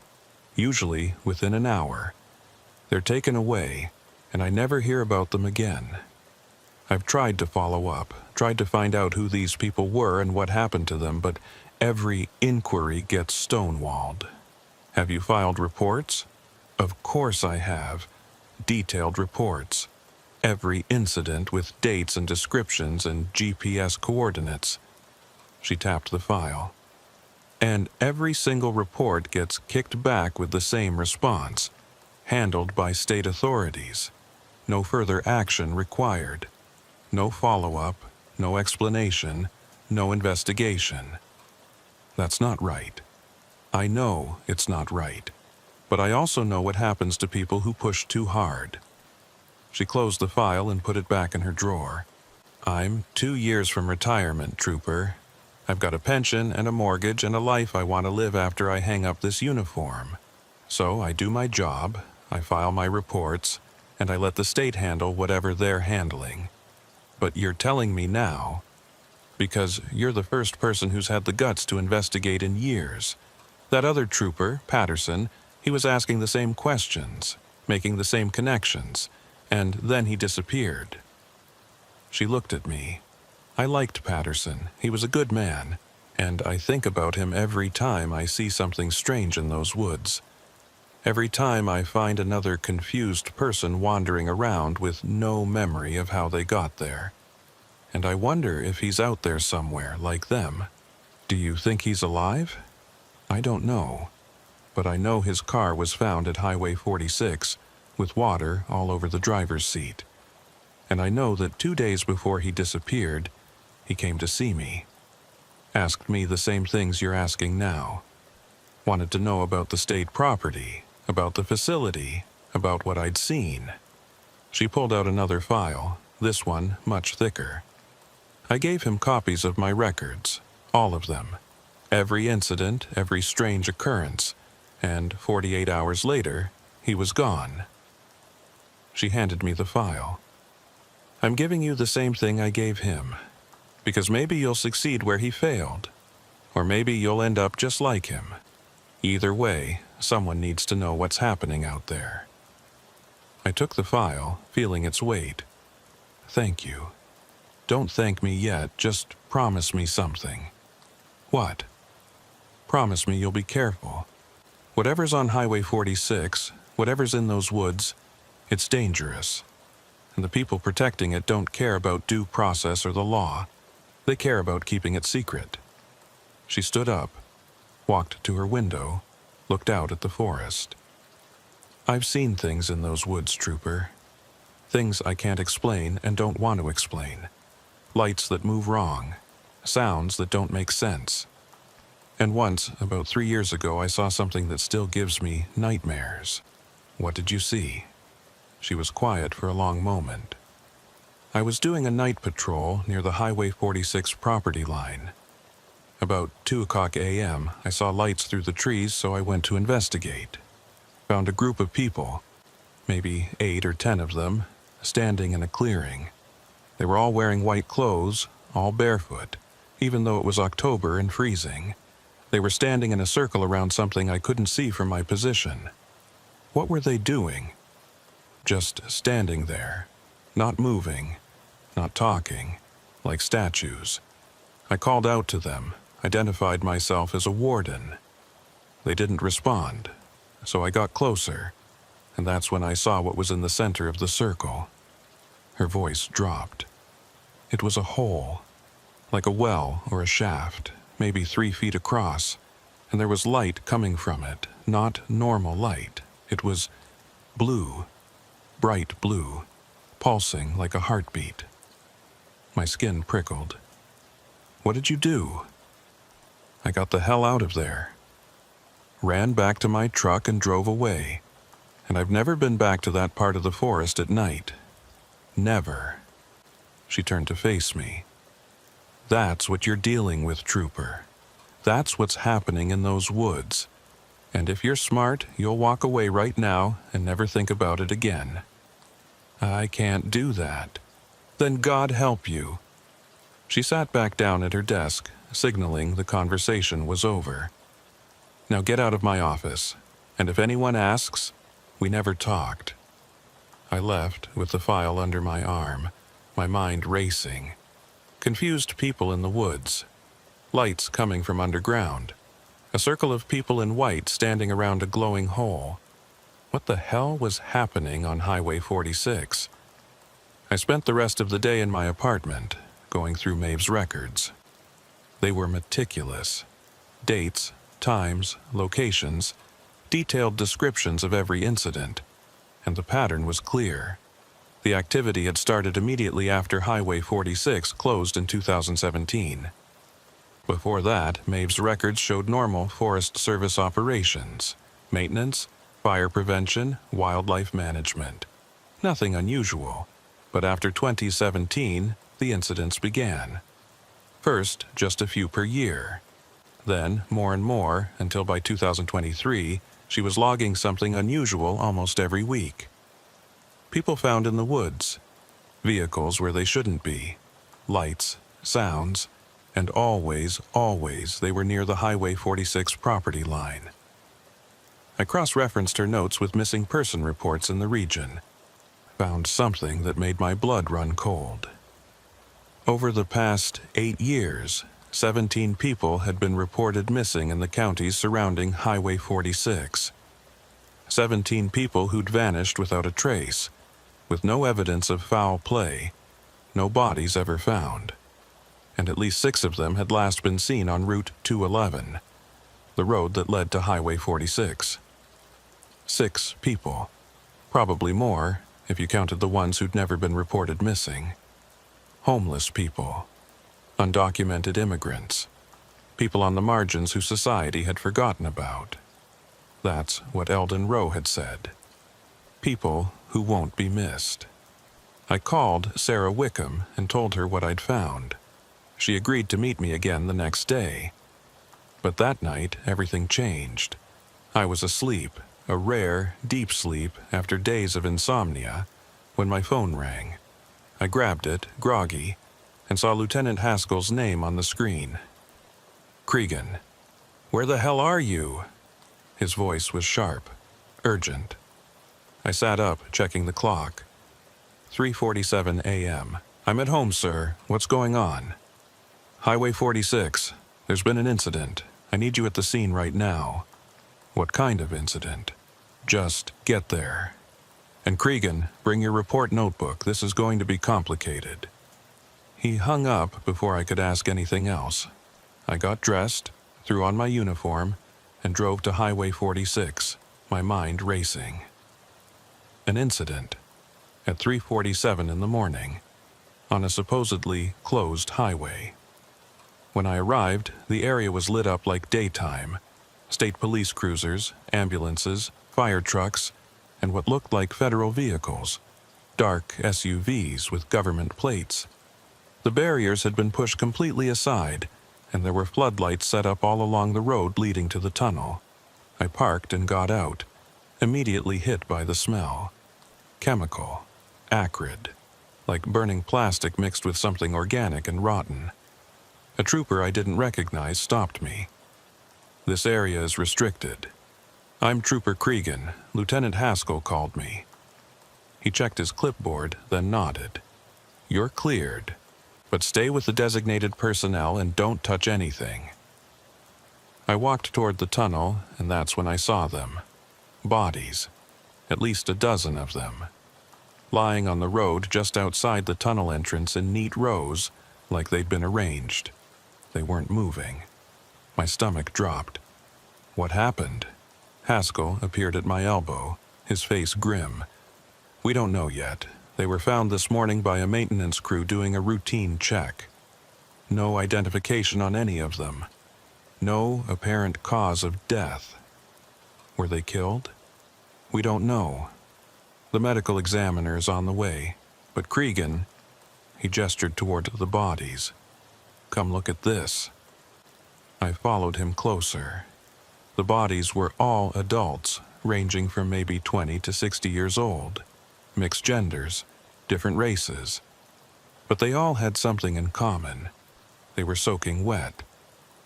usually within an hour. They're taken away, and I never hear about them again. I've tried to follow up, tried to find out who these people were and what happened to them, but every inquiry gets stonewalled. Have you filed reports? Of course I have. Detailed reports. Every incident with dates and descriptions and GPS coordinates. She tapped the file. And every single report gets kicked back with the same response. Handled by state authorities. No further action required. No follow-up, no explanation, no investigation. That's not right. I know it's not right. But I also know what happens to people who push too hard. She closed the file and put it back in her drawer. I'm 2 years from retirement, Trooper. I've got a pension and a mortgage and a life I want to live after I hang up this uniform. So I do my job, I file my reports, and I let the state handle whatever they're handling. But you're telling me now, because you're the first person who's had the guts to investigate in years. That other trooper, Patterson, he was asking the same questions, making the same connections, and then he disappeared. She looked at me. I liked Patterson. He was a good man, and I think about him every time I see something strange in those woods. Every time I find another confused person wandering around with no memory of how they got there. And I wonder if he's out there somewhere like them. Do you think he's alive? I don't know. But I know his car was found at Highway 46, with water all over the driver's seat. And I know that 2 days before he disappeared, he came to see me. Asked me the same things you're asking now. Wanted to know about the state property, about the facility, about what I'd seen. She pulled out another file, this one much thicker. I gave him copies of my records, all of them, every incident, every strange occurrence, and 48 hours later, he was gone. She handed me the file. I'm giving you the same thing I gave him, because maybe you'll succeed where he failed, or maybe you'll end up just like him. Either way, someone needs to know what's happening out there. I took the file, feeling its weight. Thank you. Don't thank me yet, just promise me something. What? Promise me you'll be careful. Whatever's on Highway 46, whatever's in those woods, it's dangerous. And the people protecting it don't care about due process or the law. They care about keeping it secret. She stood up, walked to her window, looked out at the forest. I've seen things in those woods, Trooper. Things I can't explain and don't want to explain. Lights that move wrong. Sounds that don't make sense. And once, about 3 years ago, I saw something that still gives me nightmares. What did you see? She was quiet for a long moment. I was doing a night patrol near the Highway 46 property line. About 2:00 a.m., I saw lights through the trees, so I went to investigate. Found a group of people, maybe 8 or 10 of them, standing in a clearing. They were all wearing white clothes, all barefoot, even though it was October and freezing. They were standing in a circle around something I couldn't see from my position. What were they doing? Just standing there, not moving, not talking, like statues. I called out to them, identified myself as a warden. They didn't respond, so I got closer, and that's when I saw what was in the center of the circle. Her voice dropped. It was a hole, like a well or a shaft, maybe 3 feet across, and there was light coming from it, not normal light. It was blue, bright blue, pulsing like a heartbeat. My skin prickled. What did you do? I got the hell out of there. Ran back to my truck and drove away. And I've never been back to that part of the forest at night. Never. She turned to face me. That's what you're dealing with, Trooper. That's what's happening in those woods. And if you're smart, you'll walk away right now and never think about it again. I can't do that. Then God help you. She sat back down at her desk, signaling the conversation was over. Now get out of my office, and if anyone asks, we never talked. I left with the file under my arm, my mind racing. Confused people in the woods. Lights coming from underground. A circle of people in white standing around a glowing hole. What the hell was happening on Highway 46? I spent the rest of the day in my apartment, going through Maeve's records. They were meticulous. Dates, times, locations, detailed descriptions of every incident, and the pattern was clear. The activity had started immediately after Highway 46 closed in 2017. Before that, Maeve's records showed normal Forest Service operations, maintenance, fire prevention, wildlife management. Nothing unusual, but after 2017, the incidents began. First, just a few per year. Then, more and more, until by 2023, she was logging something unusual almost every week. People found in the woods, vehicles where they shouldn't be, lights, sounds, and always they were near the Highway 46 property line. I cross-referenced her notes with missing person reports in the region. Found something that made my blood run cold. Over the past 8 years, 17 people had been reported missing in the counties surrounding Highway 46. 17 people who'd vanished without a trace, with no evidence of foul play, no bodies ever found. And at least 6 of them had last been seen on Route 211, the road that led to Highway 46. 6 people, probably more if you counted the ones who'd never been reported missing. Homeless people, undocumented immigrants, people on the margins who society had forgotten about. That's what Eldon Rowe had said. People who won't be missed. I called Sarah Wickham and told her what I'd found. She agreed to meet me again the next day. But that night, everything changed. I was asleep, a rare, deep sleep after days of insomnia, when my phone rang. I grabbed it, groggy, and saw Lieutenant Haskell's name on the screen. "Cregan, where the hell are you?" His voice was sharp, urgent. I sat up, checking the clock. 3:47 a.m. "I'm at home, sir. What's going on?" "Highway 46. There's been an incident. I need you at the scene right now." "What kind of incident?" "Just get there. And Cregan, bring your report notebook. This is going to be complicated." He hung up before I could ask anything else. I got dressed, threw on my uniform, and drove to Highway 46, my mind racing. An incident. At 3:47 in the morning, on a supposedly closed highway. When I arrived, the area was lit up like daytime. State police cruisers, ambulances, fire trucks, and what looked like federal vehicles. Dark SUVs with government plates. The barriers had been pushed completely aside, and there were floodlights set up all along the road leading to the tunnel. I parked and got out, immediately hit by the smell. Chemical. Acrid. Like burning plastic mixed with something organic and rotten. A trooper I didn't recognize stopped me. "This area is restricted. I'm Trooper Cregan. Lieutenant Haskell called me." He checked his clipboard, then nodded. "You're cleared, but stay with the designated personnel and don't touch anything." I walked toward the tunnel, and that's when I saw them. Bodies. At least a dozen of them. Lying on the road just outside the tunnel entrance in neat rows, like they'd been arranged. They weren't moving. My stomach dropped. "What happened?" Haskell appeared at my elbow, his face grim. "We don't know yet. They were found this morning by a maintenance crew doing a routine check. No identification on any of them. No apparent cause of death. Were they killed? We don't know. The medical examiner is on the way, but Cregan," he gestured toward the bodies. "Come look at this." I followed him closer. The bodies were all adults, ranging from maybe 20 to 60 years old. Mixed genders, different races. But they all had something in common. They were soaking wet.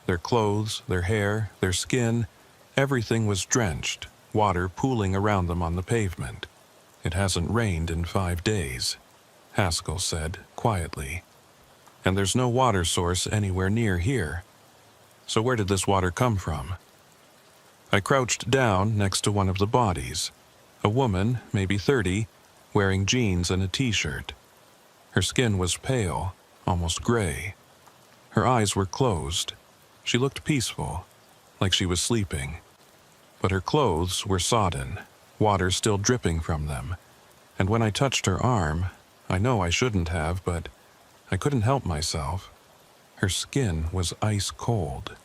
Their clothes, their hair, their skin, everything was drenched, water pooling around them on the pavement. "It hasn't rained in 5 days," Haskell said quietly. "And there's no water source anywhere near here. So where did this water come from?" I crouched down next to one of the bodies. A woman, maybe 30, wearing jeans and a t-shirt. Her skin was pale, almost gray. Her eyes were closed. She looked peaceful, like she was sleeping. But her clothes were sodden, water still dripping from them. And when I touched her arm, I know I shouldn't have, but I couldn't help myself. Her skin was ice cold.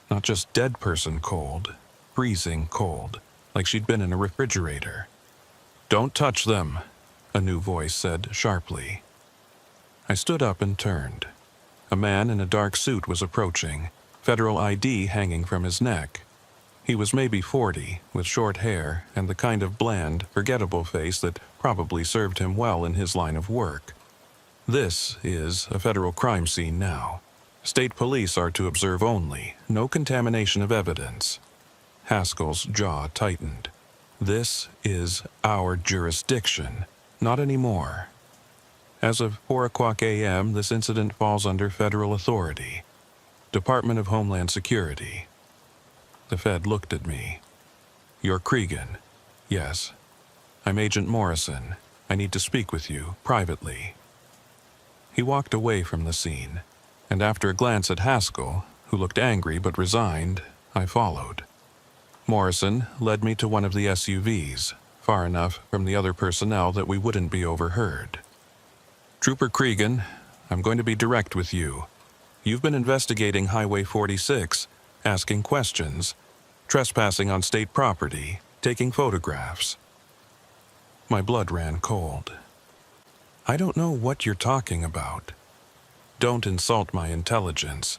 Not just dead person cold, freezing cold, like she'd been in a refrigerator. "Don't touch them," a new voice said sharply. I stood up and turned. A man in a dark suit was approaching, federal ID hanging from his neck. He was maybe 40, with short hair and the kind of bland, forgettable face that probably served him well in his line of work. This is a federal crime scene now. State police are to observe only, no contamination of evidence. Haskell's jaw tightened. This is our jurisdiction, not anymore. As of 4:00 a.m., this incident falls under federal authority. Department of Homeland Security. The Fed looked at me. "You're Cregan?" "Yes." "I'm Agent Morrison. I need to speak with you, privately." He walked away from the scene, and after a glance at Haskell, who looked angry but resigned, I followed. Morrison led me to one of the SUVs, far enough from the other personnel that we wouldn't be overheard. "Trooper Cregan, I'm going to be direct with you. You've been investigating Highway 46, asking questions, trespassing on state property, taking photographs." My blood ran cold. I don't know what you're talking about. Don't insult my intelligence.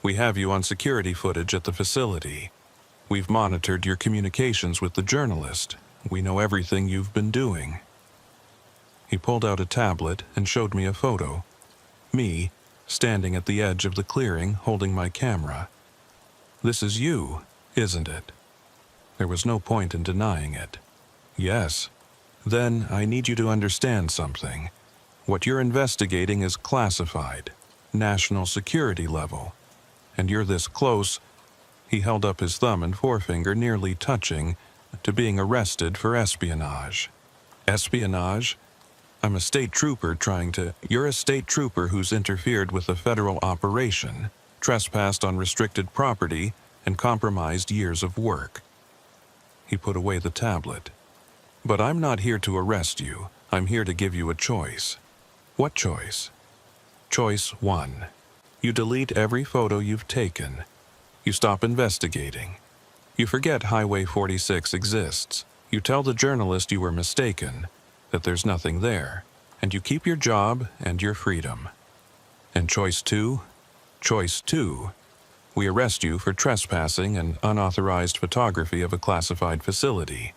We have you on security footage at the facility. We've monitored your communications with the journalist. We know everything you've been doing. He pulled out a tablet and showed me a photo. Me, standing at the edge of the clearing, holding my camera. This is you, isn't it? There was no point in denying it. Yes. Then I need you to understand something. What you're investigating is classified, national security level. And you're this close, he held up his thumb and forefinger nearly touching, to being arrested for espionage. Espionage? I'm a state trooper You're a state trooper who's interfered with a federal operation, trespassed on restricted property, and compromised years of work. He put away the tablet. But I'm not here to arrest you. I'm here to give you a choice. What choice? Choice 1. You delete every photo you've taken. You stop investigating. You forget Highway 46 exists. You tell the journalist you were mistaken, that there's nothing there, and you keep your job and your freedom. And choice 2? Choice 2. We arrest you for trespassing and unauthorized photography of a classified facility.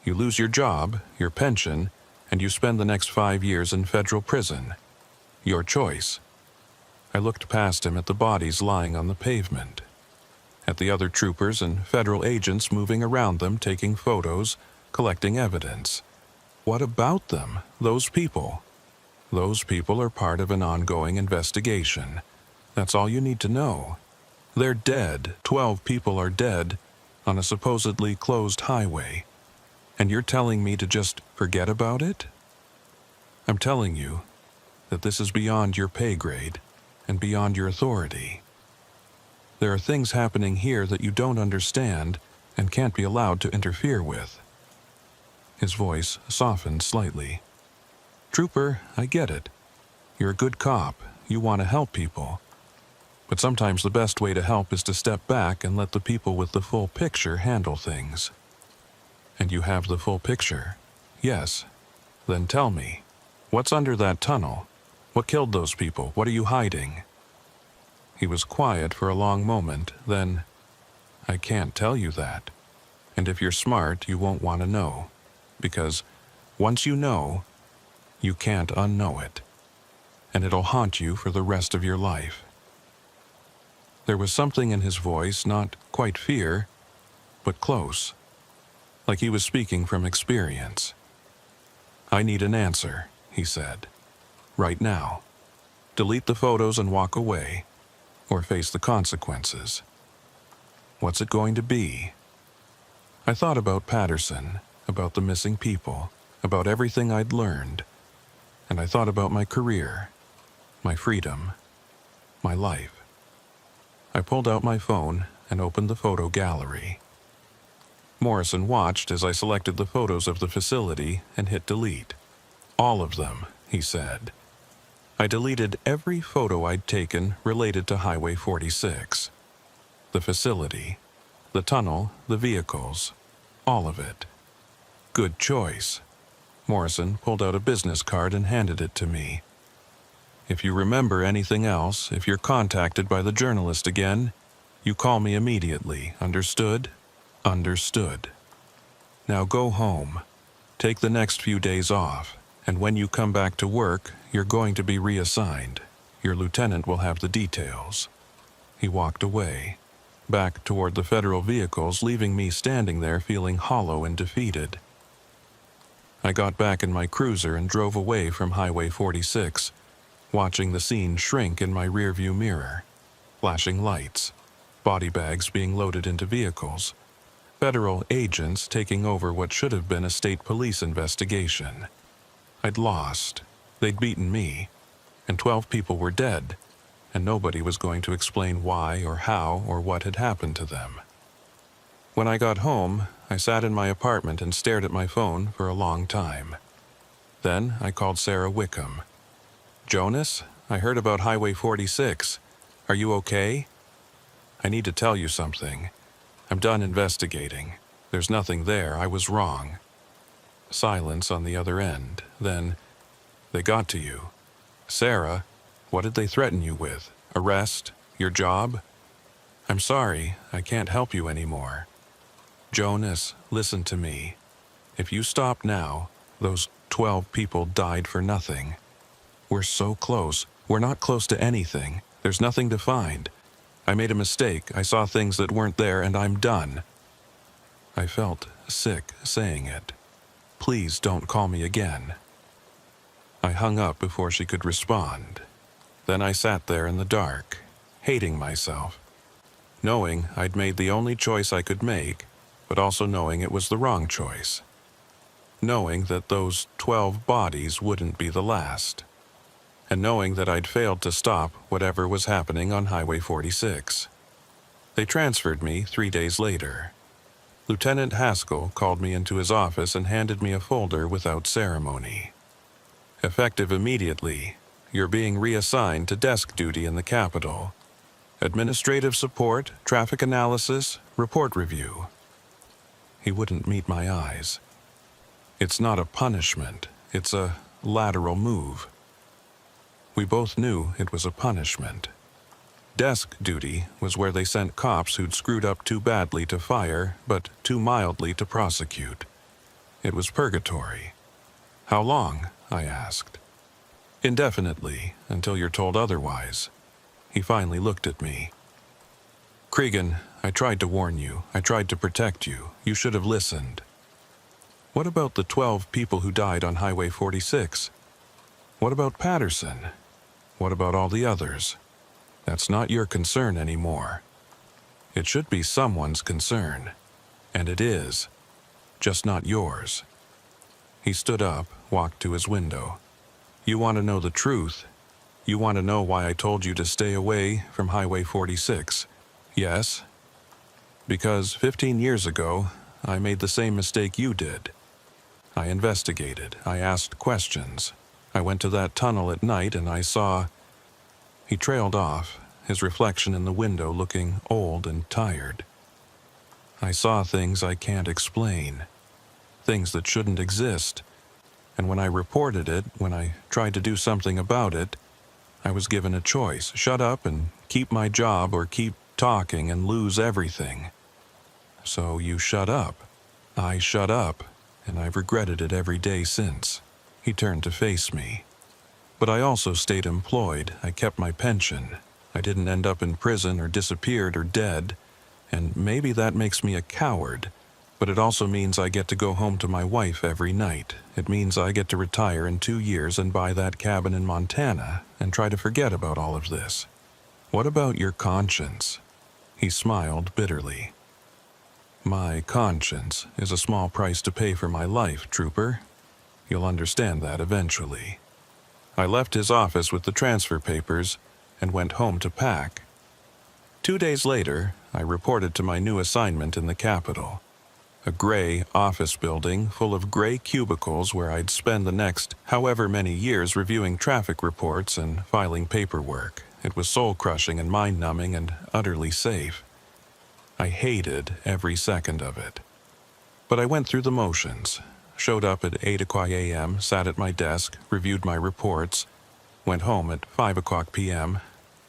You lose your job, your pension, and you spend the next 5 years in federal prison. Your choice. I looked past him at the bodies lying on the pavement, at the other troopers and federal agents moving around them, taking photos, collecting evidence. What about them, those people? Those people are part of an ongoing investigation. That's all you need to know. They're dead. 12 people are dead on a supposedly closed highway. And you're telling me to just forget about it? I'm telling you that this is beyond your pay grade and beyond your authority. There are things happening here that you don't understand and can't be allowed to interfere with. His voice softened slightly. Trooper, I get it. You're a good cop. You want to help people. But sometimes the best way to help is to step back and let the people with the full picture handle things. And you have the full picture? Yes. Then tell me, what's under that tunnel? What killed those people? What are you hiding? He was quiet for a long moment, then, I can't tell you that. And if you're smart, you won't want to know. Because once you know, you can't unknow it. And it'll haunt you for the rest of your life. There was something in his voice, not quite fear, but close. Like he was speaking from experience. I need an answer, he said. Right now. Delete the photos and walk away, or face the consequences. What's it going to be? I thought about Patterson, about the missing people, about everything I'd learned, and I thought about my career, my freedom, my life. I pulled out my phone and opened the photo gallery. Morrison watched as I selected the photos of the facility and hit delete. All of them, he said. I deleted every photo I'd taken related to Highway 46. The facility, the tunnel, the vehicles, all of it. Good choice. Morrison pulled out a business card and handed it to me. If you remember anything else, if you're contacted by the journalist again, you call me immediately, understood? Understood. Now go home. Take the next few days off, and when you come back to work, you're going to be reassigned. Your lieutenant will have the details. He walked away, back toward the federal vehicles, leaving me standing there feeling hollow and defeated. I got back in my cruiser and drove away from Highway 46, watching the scene shrink in my rearview mirror. Flashing lights, body bags being loaded into vehicles, federal agents taking over what should have been a state police investigation. I'd lost. They'd beaten me, and 12 people were dead, and nobody was going to explain why or how or what had happened to them. When I got home, I sat in my apartment and stared at my phone for a long time. Then I called Sarah Wickham. Jonas, I heard about Highway 46. Are you okay? I need to tell you something. I'm done investigating. There's nothing there. I was wrong. Silence on the other end. Then, They got to you. Sarah, what did they threaten you with? Arrest? Your job? I'm sorry, I can't help you anymore. Jonas, listen to me. If you stop now, those 12 people died for nothing. We're so close. We're not close to anything. There's nothing to find. I made a mistake. I saw things that weren't there, and I'm done. I felt sick saying it. Please don't call me again. I hung up before she could respond. Then I sat there in the dark, hating myself, knowing I'd made the only choice I could make, but also knowing it was the wrong choice. Knowing that those 12 bodies wouldn't be the last. And knowing that I'd failed to stop whatever was happening on Highway 46. They transferred me 3 days later. Lieutenant Haskell called me into his office and handed me a folder without ceremony. Effective immediately, you're being reassigned to desk duty in the Capitol. Administrative support, traffic analysis, report review. He wouldn't meet my eyes. It's not a punishment, it's a lateral move. We both knew it was a punishment. Desk duty was where they sent cops who'd screwed up too badly to fire, but too mildly to prosecute. It was purgatory. How long? I asked. Indefinitely, until you're told otherwise. He finally looked at me. Cregan, I tried to warn you. I tried to protect you. You should have listened. What about the 12 people who died on Highway 46? What about Patterson? What about all the others? That's not your concern anymore. It should be someone's concern. And it is. Just not yours. He stood up, walked to his window. You want to know the truth? You want to know why I told you to stay away from Highway 46? Yes. Because 15 years ago, I made the same mistake you did. I investigated. I asked questions. I went to that tunnel at night and I saw... He trailed off, his reflection in the window looking old and tired. I saw things I can't explain. Things that shouldn't exist. And when I reported it, when I tried to do something about it, I was given a choice. Shut up and keep my job or keep talking and lose everything. So you shut up. I shut up, and I've regretted it every day since. He turned to face me. But I also stayed employed. I kept my pension. I didn't end up in prison or disappeared or dead. And maybe that makes me a coward. But it also means I get to go home to my wife every night. It means I get to retire in 2 years and buy that cabin in Montana and try to forget about all of this. What about your conscience? He smiled bitterly. My conscience is a small price to pay for my life, Trooper. You'll understand that eventually. I left his office with the transfer papers and went home to pack. 2 days later, I reported to my new assignment in the Capitol. A gray office building full of gray cubicles where I'd spend the next however many years reviewing traffic reports and filing paperwork. It was soul-crushing and mind-numbing and utterly safe. I hated every second of it. But I went through the motions. Showed up at 8 o'clock a.m., sat at my desk, reviewed my reports, went home at 5 o'clock p.m.,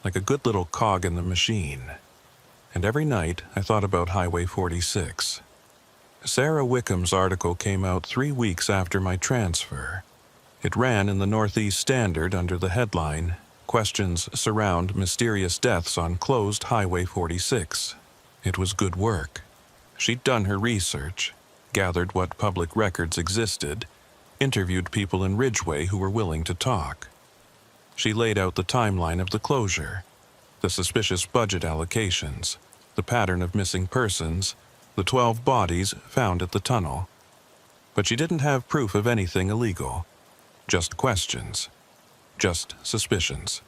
like a good little cog in the machine. And every night I thought about Highway 46. Sarah Wickham's article came out 3 weeks after my transfer. It ran in the Northeast Standard under the headline, Questions Surround Mysterious Deaths on Closed Highway 46. It was good work. She'd done her research, gathered what public records existed, interviewed people in Ridgeway who were willing to talk. She laid out the timeline of the closure, the suspicious budget allocations, the pattern of missing persons, the 12 bodies found at the tunnel. But she didn't have proof of anything illegal, just questions, just suspicions.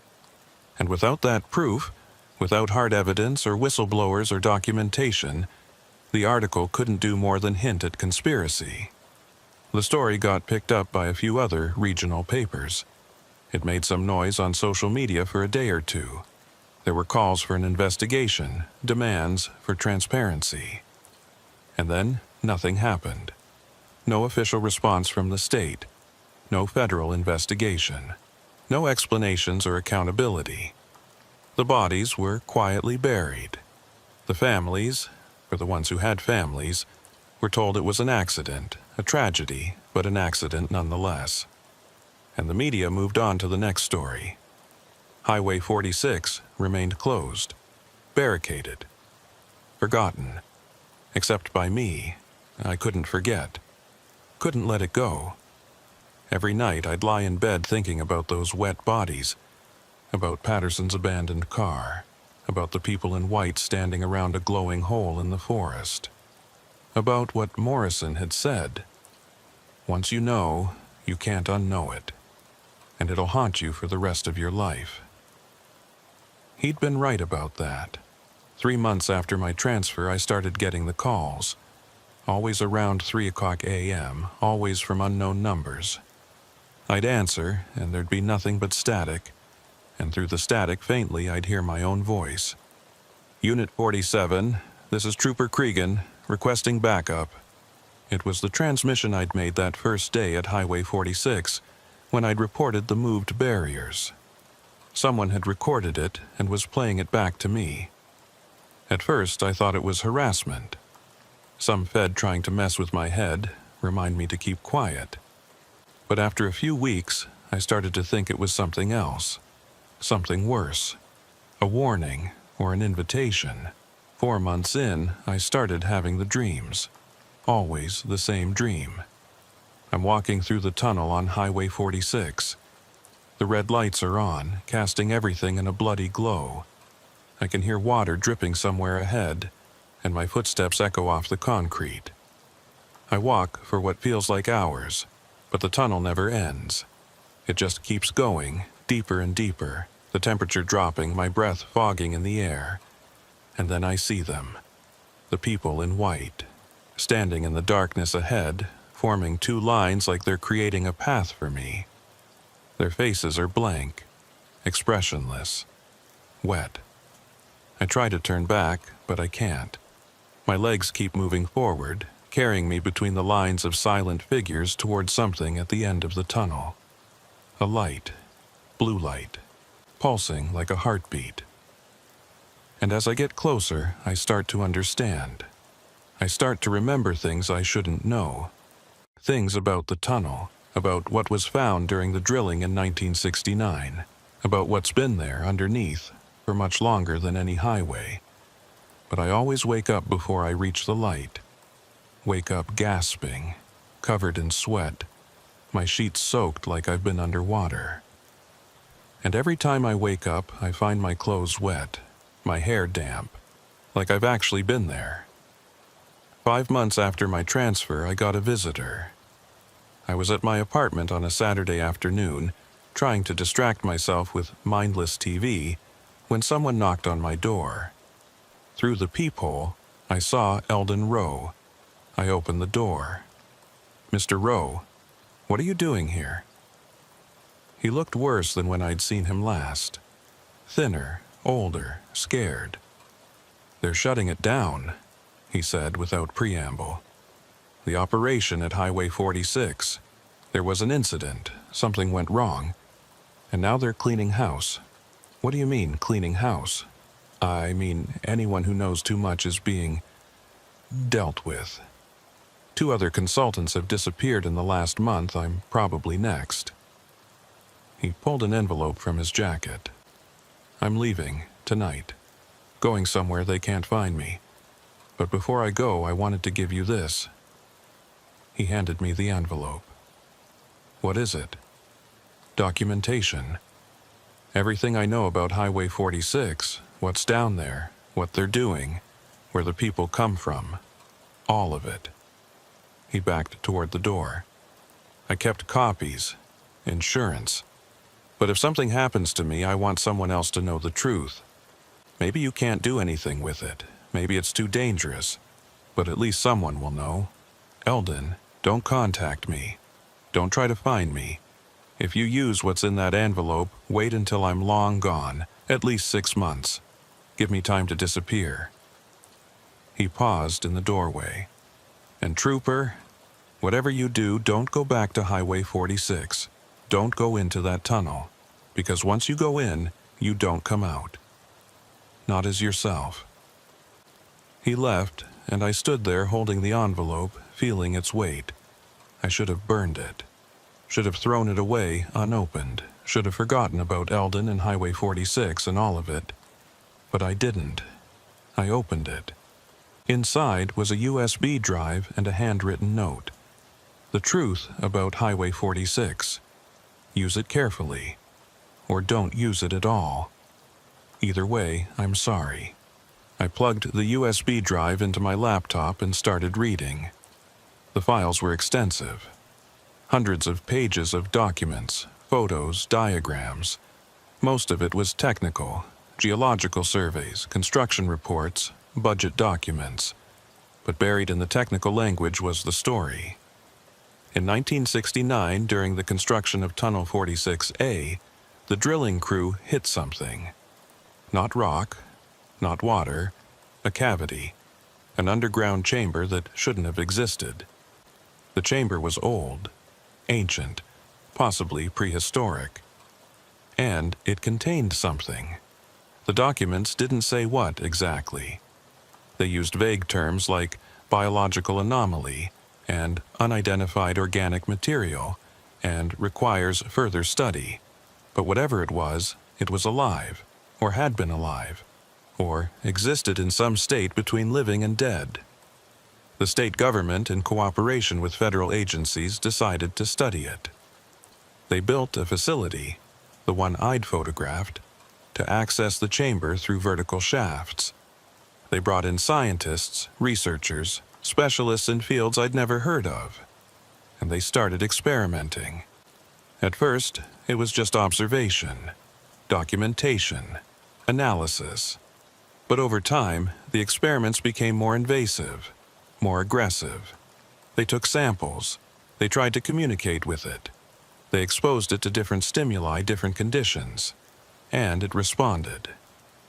And without that proof, without hard evidence or whistleblowers or documentation, the article couldn't do more than hint at conspiracy. The story got picked up by a few other regional papers. It made some noise on social media for a day or two. There were calls for an investigation, demands for transparency. And then nothing happened. No official response from the state. No federal investigation. No explanations or accountability. The bodies were quietly buried. The families, for the ones who had families, were told it was an accident, a tragedy, but an accident nonetheless. And the media moved on to the next story. Highway 46 remained closed, barricaded, forgotten. Except by me, I couldn't forget. Couldn't let it go. Every night I'd lie in bed thinking about those wet bodies, about Patterson's abandoned car, about the people in white standing around a glowing hole in the forest, about what Morrison had said. Once you know, you can't unknow it, and it'll haunt you for the rest of your life. He'd been right about that. 3 months after my transfer, I started getting the calls, always around 3 a.m., always from unknown numbers. I'd answer, and there'd be nothing but static, and through the static faintly I'd hear my own voice. Unit 47, this is Trooper Cregan, requesting backup. It was the transmission I'd made that first day at Highway 46, when I'd reported the moved barriers. Someone had recorded it and was playing it back to me. At first I thought it was harassment. Some Fed trying to mess with my head, remind me to keep quiet. But after a few weeks, I started to think it was something else. Something worse. A warning or an invitation. 4 months in, I started having the dreams. Always the same dream. I'm walking through the tunnel on Highway 46. The red lights are on, casting everything in a bloody glow. I can hear water dripping somewhere ahead, and my footsteps echo off the concrete. I walk for what feels like hours, but the tunnel never ends. It just keeps going, deeper and deeper, the temperature dropping, my breath fogging in the air. And then I see them. The people in white, standing in the darkness ahead, forming 2 lines like they're creating a path for me. Their faces are blank, expressionless, wet. I try to turn back, but I can't. My legs keep moving forward, carrying me between the lines of silent figures towards something at the end of the tunnel. A light, blue light, pulsing like a heartbeat. And as I get closer, I start to understand. I start to remember things I shouldn't know. Things about the tunnel, about what was found during the drilling in 1969, about what's been there underneath for much longer than any highway. But I always wake up before I reach the light. Wake up gasping, covered in sweat, my sheets soaked like I've been underwater. And every time I wake up, I find my clothes wet, my hair damp, like I've actually been there. 5 months after my transfer, I got a visitor. I was at my apartment on a Saturday afternoon, trying to distract myself with mindless TV, when someone knocked on my door. Through the peephole, I saw Eldon Rowe. I opened the door. "Mr. Rowe, what are you doing here?" He looked worse than when I'd seen him last. Thinner, older, scared. "They're shutting it down," he said without preamble. "The operation at Highway 46. There was an incident, something went wrong, and now they're cleaning house." "What do you mean, cleaning house?" "I mean, anyone who knows too much is being dealt with. 2 other consultants have disappeared in the last month. I'm probably next." He pulled an envelope from his jacket. "I'm leaving, tonight. Going somewhere they can't find me. But before I go, I wanted to give you this." He handed me the envelope. "What is it?" "Documentation. Everything I know about Highway 46, what's down there, what they're doing, where the people come from. All of it." He backed toward the door. "I kept copies. Insurance. But if something happens to me, I want someone else to know the truth. Maybe you can't do anything with it. Maybe it's too dangerous. But at least someone will know. Eldon, don't contact me. Don't try to find me. If you use what's in that envelope, wait until I'm long gone, at least 6 months. Give me time to disappear." He paused in the doorway. "And Trooper, Whatever you do, don't go back to Highway 46. Don't go into that tunnel, because once you go in, you don't come out. Not as yourself." He left, and I stood there holding the envelope, feeling its weight. I should have burned it. Should have thrown it away unopened. Should have forgotten about Eldon and Highway 46 and all of it. But I didn't. I opened it. Inside was a USB drive and a handwritten note. The truth about Highway 46. Use it carefully, or don't use it at all. Either way, I'm sorry. I plugged the USB drive into my laptop and started reading. The files were extensive. Hundreds of pages of documents, photos, diagrams. Most of it was technical, geological surveys, construction reports, budget documents. But buried in the technical language was the story. In 1969, during the construction of Tunnel 46A, the drilling crew hit something. Not rock, not water, a cavity, an underground chamber that shouldn't have existed. The chamber was old, ancient, possibly prehistoric. And it contained something. The documents didn't say what exactly. They used vague terms like biological anomaly and unidentified organic material and requires further study. But whatever it was alive, or had been alive, or existed in some state between living and dead. The state government, in cooperation with federal agencies, decided to study it. They built a facility, the one I'd photographed, to access the chamber through vertical shafts. They brought in scientists, researchers, specialists in fields I'd never heard of, and they started experimenting. At first, it was just observation, documentation, analysis. But over time, the experiments became more invasive, more aggressive. They took samples. They tried to communicate with it. They exposed it to different stimuli, different conditions, and it responded.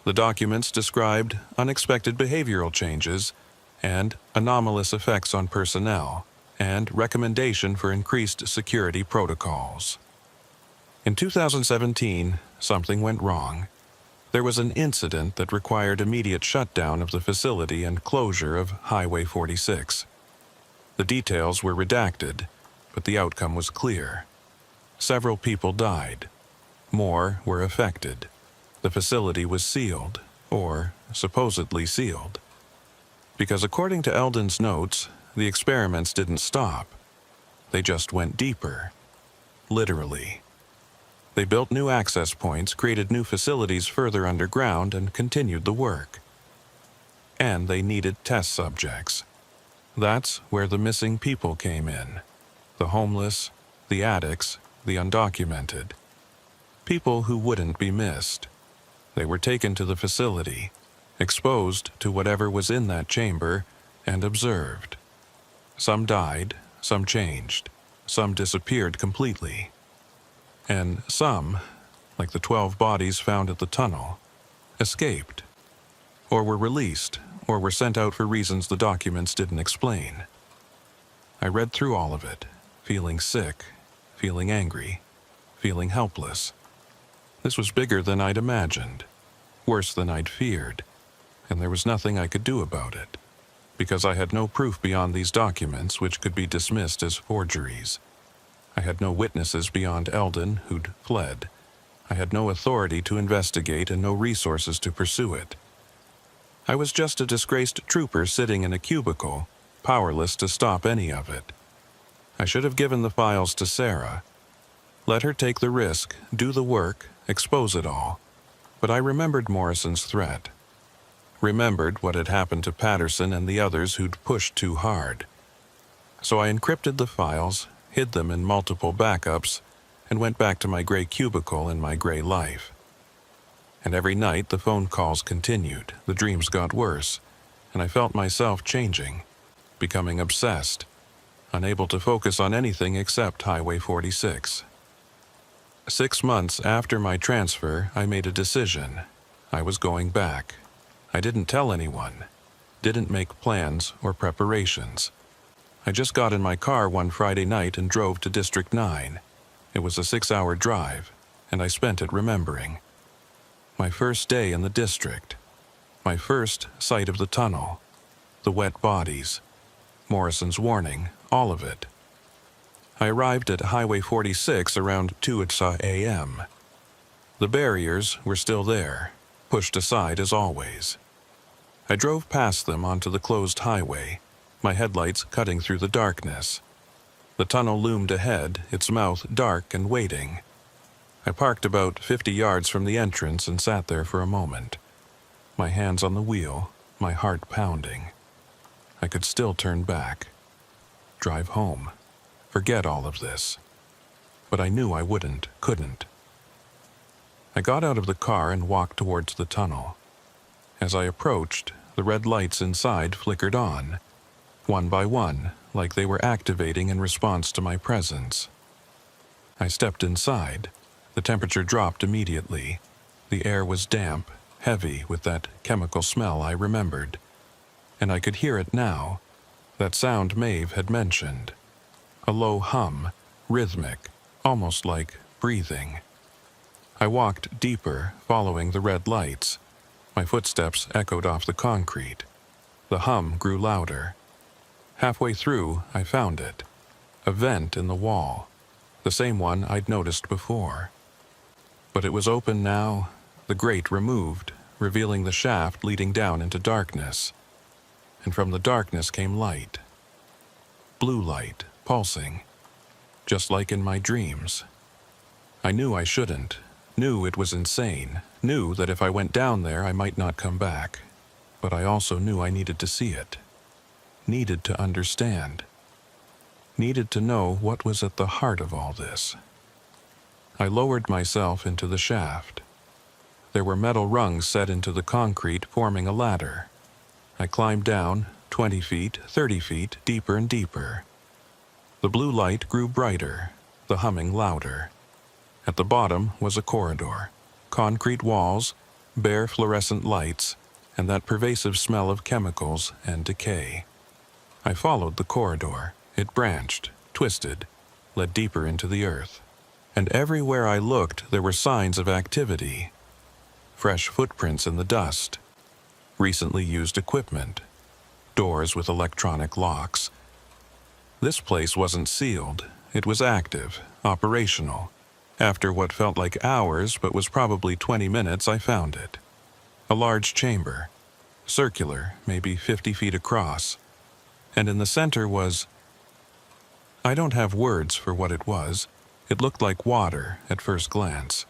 The documents described unexpected behavioral changes and anomalous effects on personnel, and recommendation for increased security protocols. In 2017, something went wrong. There was an incident that required immediate shutdown of the facility and closure of Highway 46. The details were redacted, but the outcome was clear. Several people died. More were affected. The facility was sealed, or supposedly sealed. Because according to Eldon's notes, the experiments didn't stop. They just went deeper. Literally. They built new access points, created new facilities further underground, and continued the work. And they needed test subjects. That's where the missing people came in. The homeless, the addicts, the undocumented. People who wouldn't be missed. They were taken to the facility, exposed to whatever was in that chamber, and observed. Some died, some changed, some disappeared completely. And some, like the 12 bodies found at the tunnel, escaped, or were released, or were sent out for reasons the documents didn't explain. I read through all of it, feeling sick, feeling angry, feeling helpless. This was bigger than I'd imagined, worse than I'd feared, and there was nothing I could do about it, because I had no proof beyond these documents which could be dismissed as forgeries. I had no witnesses beyond Eldon who'd fled. I had no authority to investigate and no resources to pursue it. I was just a disgraced trooper sitting in a cubicle, powerless to stop any of it. I should have given the files to Sarah. Let her take the risk, do the work, expose it all. But I remembered Morrison's threat. Remembered what had happened to Patterson and the others who'd pushed too hard. So I encrypted the files, hid them in multiple backups, and went back to my gray cubicle and my gray life. And every night the phone calls continued, the dreams got worse, and I felt myself changing, becoming obsessed, unable to focus on anything except Highway 46. 6 months after my transfer, I made a decision. I was going back. I didn't tell anyone, didn't make plans or preparations. I just got in my car one Friday night and drove to District 9. It was a 6-hour drive, and I spent it remembering. My first day in the district. My first sight of the tunnel. The wet bodies. Morrison's warning, all of it. I arrived at Highway 46 around 2 a.m. The barriers were still there, pushed aside as always. I drove past them onto the closed highway, my headlights cutting through the darkness. The tunnel loomed ahead, its mouth dark and waiting. I parked about 50 yards from the entrance and sat there for a moment, my hands on the wheel, my heart pounding. I could still turn back, drive home, forget all of this. But I knew I couldn't. I got out of the car and walked towards the tunnel. As I approached, the red lights inside flickered on, one by one, like they were activating in response to my presence. I stepped inside. The temperature dropped immediately. The air was damp, heavy with that chemical smell I remembered. And I could hear it now, that sound Maeve had mentioned. A low hum, rhythmic, almost like breathing. I walked deeper, following the red lights. My footsteps echoed off the concrete. The hum grew louder. Halfway through, I found it. A vent in the wall, the same one I'd noticed before. But it was open now, the grate removed, revealing the shaft leading down into darkness. And from the darkness came light. Blue light, pulsing, just like in my dreams. I knew I shouldn't, knew it was insane, knew that if I went down there I might not come back. But I also knew I needed to see it. Needed to understand. Needed to know what was at the heart of all this. I lowered myself into the shaft. There were metal rungs set into the concrete, forming a ladder. I climbed down, 20 feet, 30 feet, deeper and deeper. The blue light grew brighter, the humming louder. At the bottom was a corridor, concrete walls, bare fluorescent lights, and that pervasive smell of chemicals and decay. I followed the corridor. It branched, twisted, led deeper into the earth. And everywhere I looked, there were signs of activity. Fresh footprints in the dust. Recently used equipment. Doors with electronic locks. This place wasn't sealed. It was active, operational. After what felt like hours, but was probably 20 minutes, I found it. A large chamber. Circular, maybe 50 feet across. And in the center was... I don't have words for what it was. It looked like water at first glance.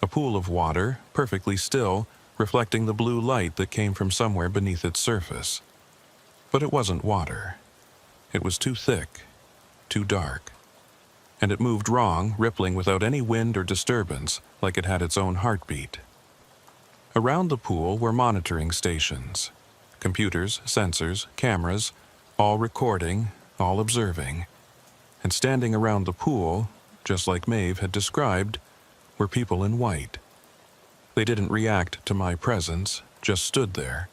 A pool of water, perfectly still, reflecting the blue light that came from somewhere beneath its surface. But it wasn't water. It was too thick, too dark. And it moved wrong, rippling without any wind or disturbance, like it had its own heartbeat. Around the pool were monitoring stations. Computers, sensors, cameras, all recording, all observing. And standing around the pool, just like Maeve had described, were people in white. They didn't react to my presence, just stood there,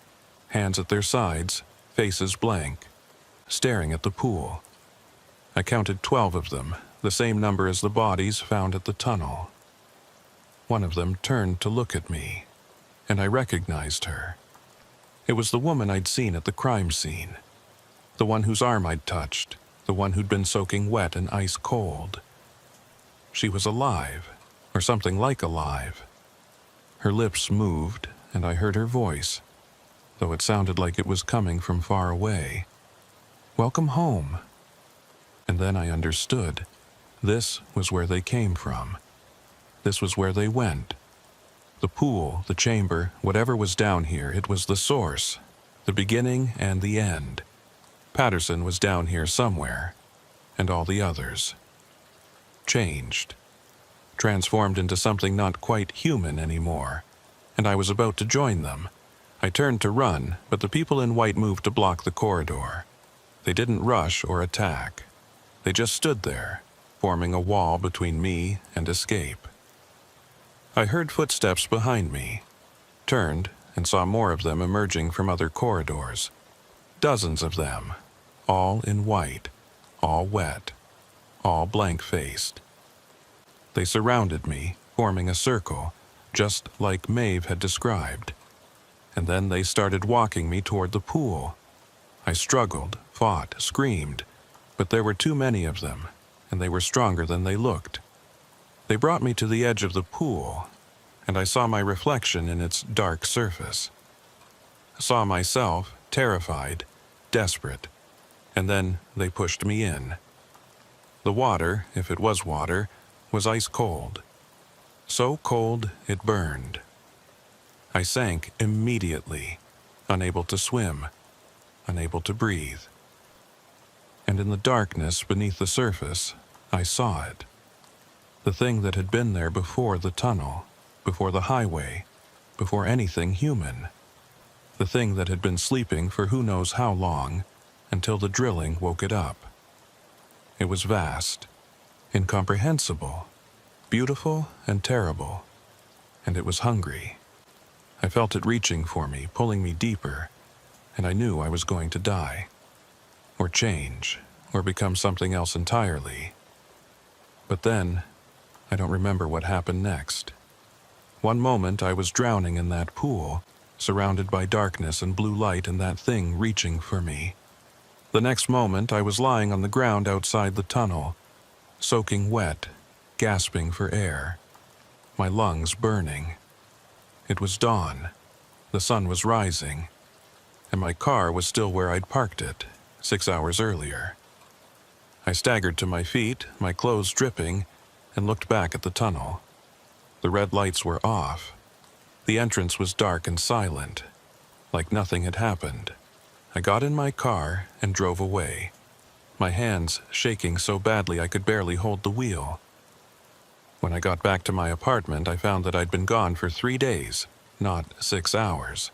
hands at their sides, faces blank, staring at the pool. I counted 12 of them, the same number as the bodies found at the tunnel. One of them turned to look at me, and I recognized her. It was the woman I'd seen at the crime scene, the one whose arm I'd touched, the one who'd been soaking wet and ice cold. She was alive, or something like alive. Her lips moved, and I heard her voice, though it sounded like it was coming from far away. "Welcome home." And then I understood. This was where they came from. This was where they went. The pool, the chamber, whatever was down here, it was the source, the beginning and the end. Patterson was down here somewhere, and all the others. Changed. Transformed into something not quite human anymore, and I was about to join them. I turned to run, but the people in white moved to block the corridor. They didn't rush or attack. They just stood there, forming a wall between me and escape. I heard footsteps behind me, turned, and saw more of them emerging from other corridors. Dozens of them, all in white, all wet, all blank-faced. They surrounded me, forming a circle, just like Maeve had described. And then they started walking me toward the pool. I struggled, fought, screamed, but there were too many of them, and they were stronger than they looked. They brought me to the edge of the pool, and I saw my reflection in its dark surface. I saw myself, terrified, desperate, and then they pushed me in. The water, if it was water, was ice cold. So cold it burned. I sank immediately, unable to swim, unable to breathe. And in the darkness beneath the surface, I saw it. The thing that had been there before the tunnel, before the highway, before anything human. The thing that had been sleeping for who knows how long, until the drilling woke it up. It was vast, incomprehensible, beautiful and terrible, and it was hungry. I felt it reaching for me, pulling me deeper, and I knew I was going to die, or change, or become something else entirely. But then, I don't remember what happened next. One moment I was drowning in that pool, surrounded by darkness and blue light and that thing reaching for me. The next moment I was lying on the ground outside the tunnel, soaking wet, gasping for air, my lungs burning. It was dawn, the sun was rising, and my car was still where I'd parked it 6 hours earlier. I staggered to my feet, my clothes dripping, and looked back at the tunnel. The red lights were off. The entrance was dark and silent, like nothing had happened. I got in my car and drove away, my hands shaking so badly I could barely hold the wheel. When I got back to my apartment, I found that I'd been gone for 3 days, not 6 hours.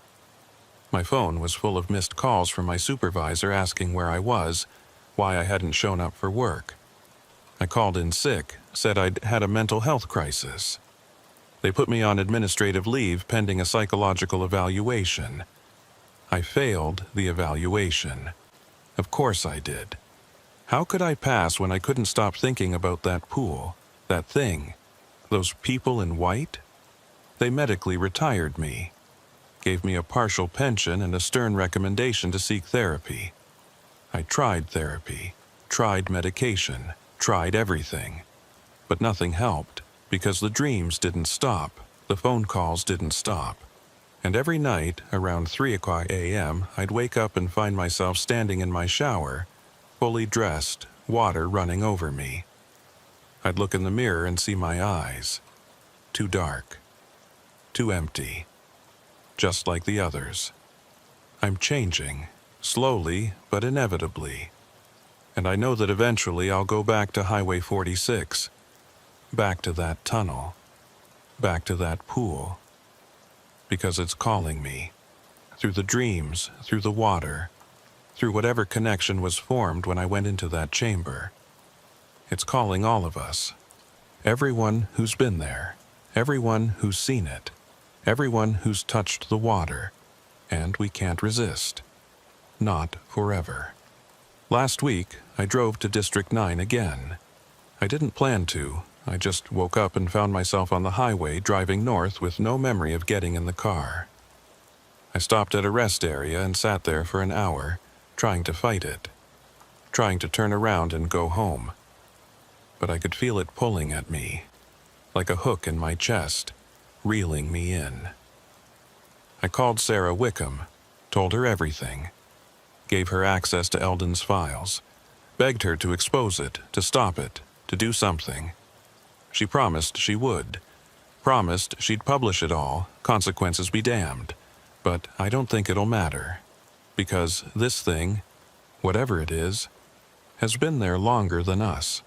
My phone was full of missed calls from my supervisor asking where I was, why I hadn't shown up for work. I called in sick, said I'd had a mental health crisis. They put me on administrative leave pending a psychological evaluation. I failed the evaluation. Of course I did. How could I pass when I couldn't stop thinking about that pool, that thing, those people in white? They medically retired me, gave me a partial pension and a stern recommendation to seek therapy. I tried therapy, tried medication, tried everything. But nothing helped, because the dreams didn't stop, the phone calls didn't stop. And every night, around 3 a.m., I'd wake up and find myself standing in my shower, fully dressed, water running over me. I'd look in the mirror and see my eyes. Too dark. Too empty. Just like the others. I'm changing, slowly but inevitably. And I know that eventually I'll go back to Highway 46. Back to that tunnel. Back to that pool. Because it's calling me. Through the dreams, through the water, through whatever connection was formed when I went into that chamber. It's calling all of us. Everyone who's been there. Everyone who's seen it. Everyone who's touched the water. And we can't resist. Not forever. Last week, I drove to District 9 again. I didn't plan to. I just woke up and found myself on the highway driving north with no memory of getting in the car. I stopped at a rest area and sat there for an hour, trying to fight it, trying to turn around and go home. But I could feel it pulling at me, like a hook in my chest, reeling me in. I called Sarah Wickham, told her everything, gave her access to Eldon's files, begged her to expose it, to stop it, to do something. She promised she would, promised she'd publish it all, consequences be damned. But I don't think it'll matter, because this thing, whatever it is, has been there longer than us.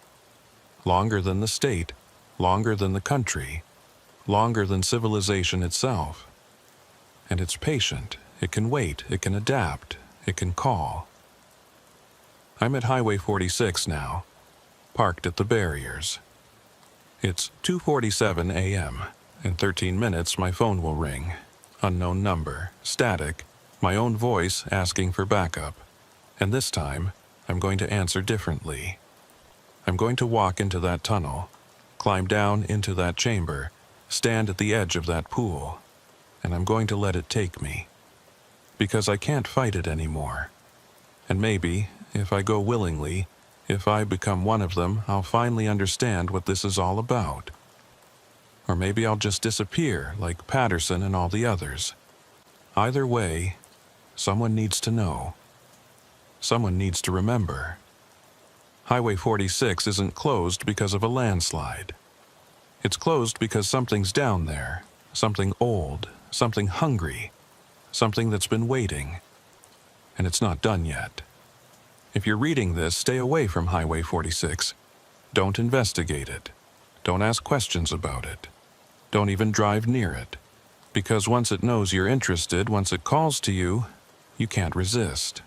Longer than the state, longer than the country, longer than civilization itself. And it's patient, it can wait, it can adapt, it can call. I'm at Highway 46 now, parked at the barriers. It's 2:47 a.m. In 13 minutes my phone will ring. Unknown number, static, my own voice asking for backup. And this time, I'm going to answer differently. I'm going to walk into that tunnel, climb down into that chamber, stand at the edge of that pool, and I'm going to let it take me. Because I can't fight it anymore. And maybe, if I go willingly, if I become one of them, I'll finally understand what this is all about. Or maybe I'll just disappear like Patterson and all the others. Either way, someone needs to know. Someone needs to remember. Highway 46 isn't closed because of a landslide. It's closed because something's down there, something old, something hungry, something that's been waiting. And it's not done yet. If you're reading this, stay away from Highway 46. Don't investigate it. Don't ask questions about it. Don't even drive near it. Because once it knows you're interested, once it calls to you, you can't resist.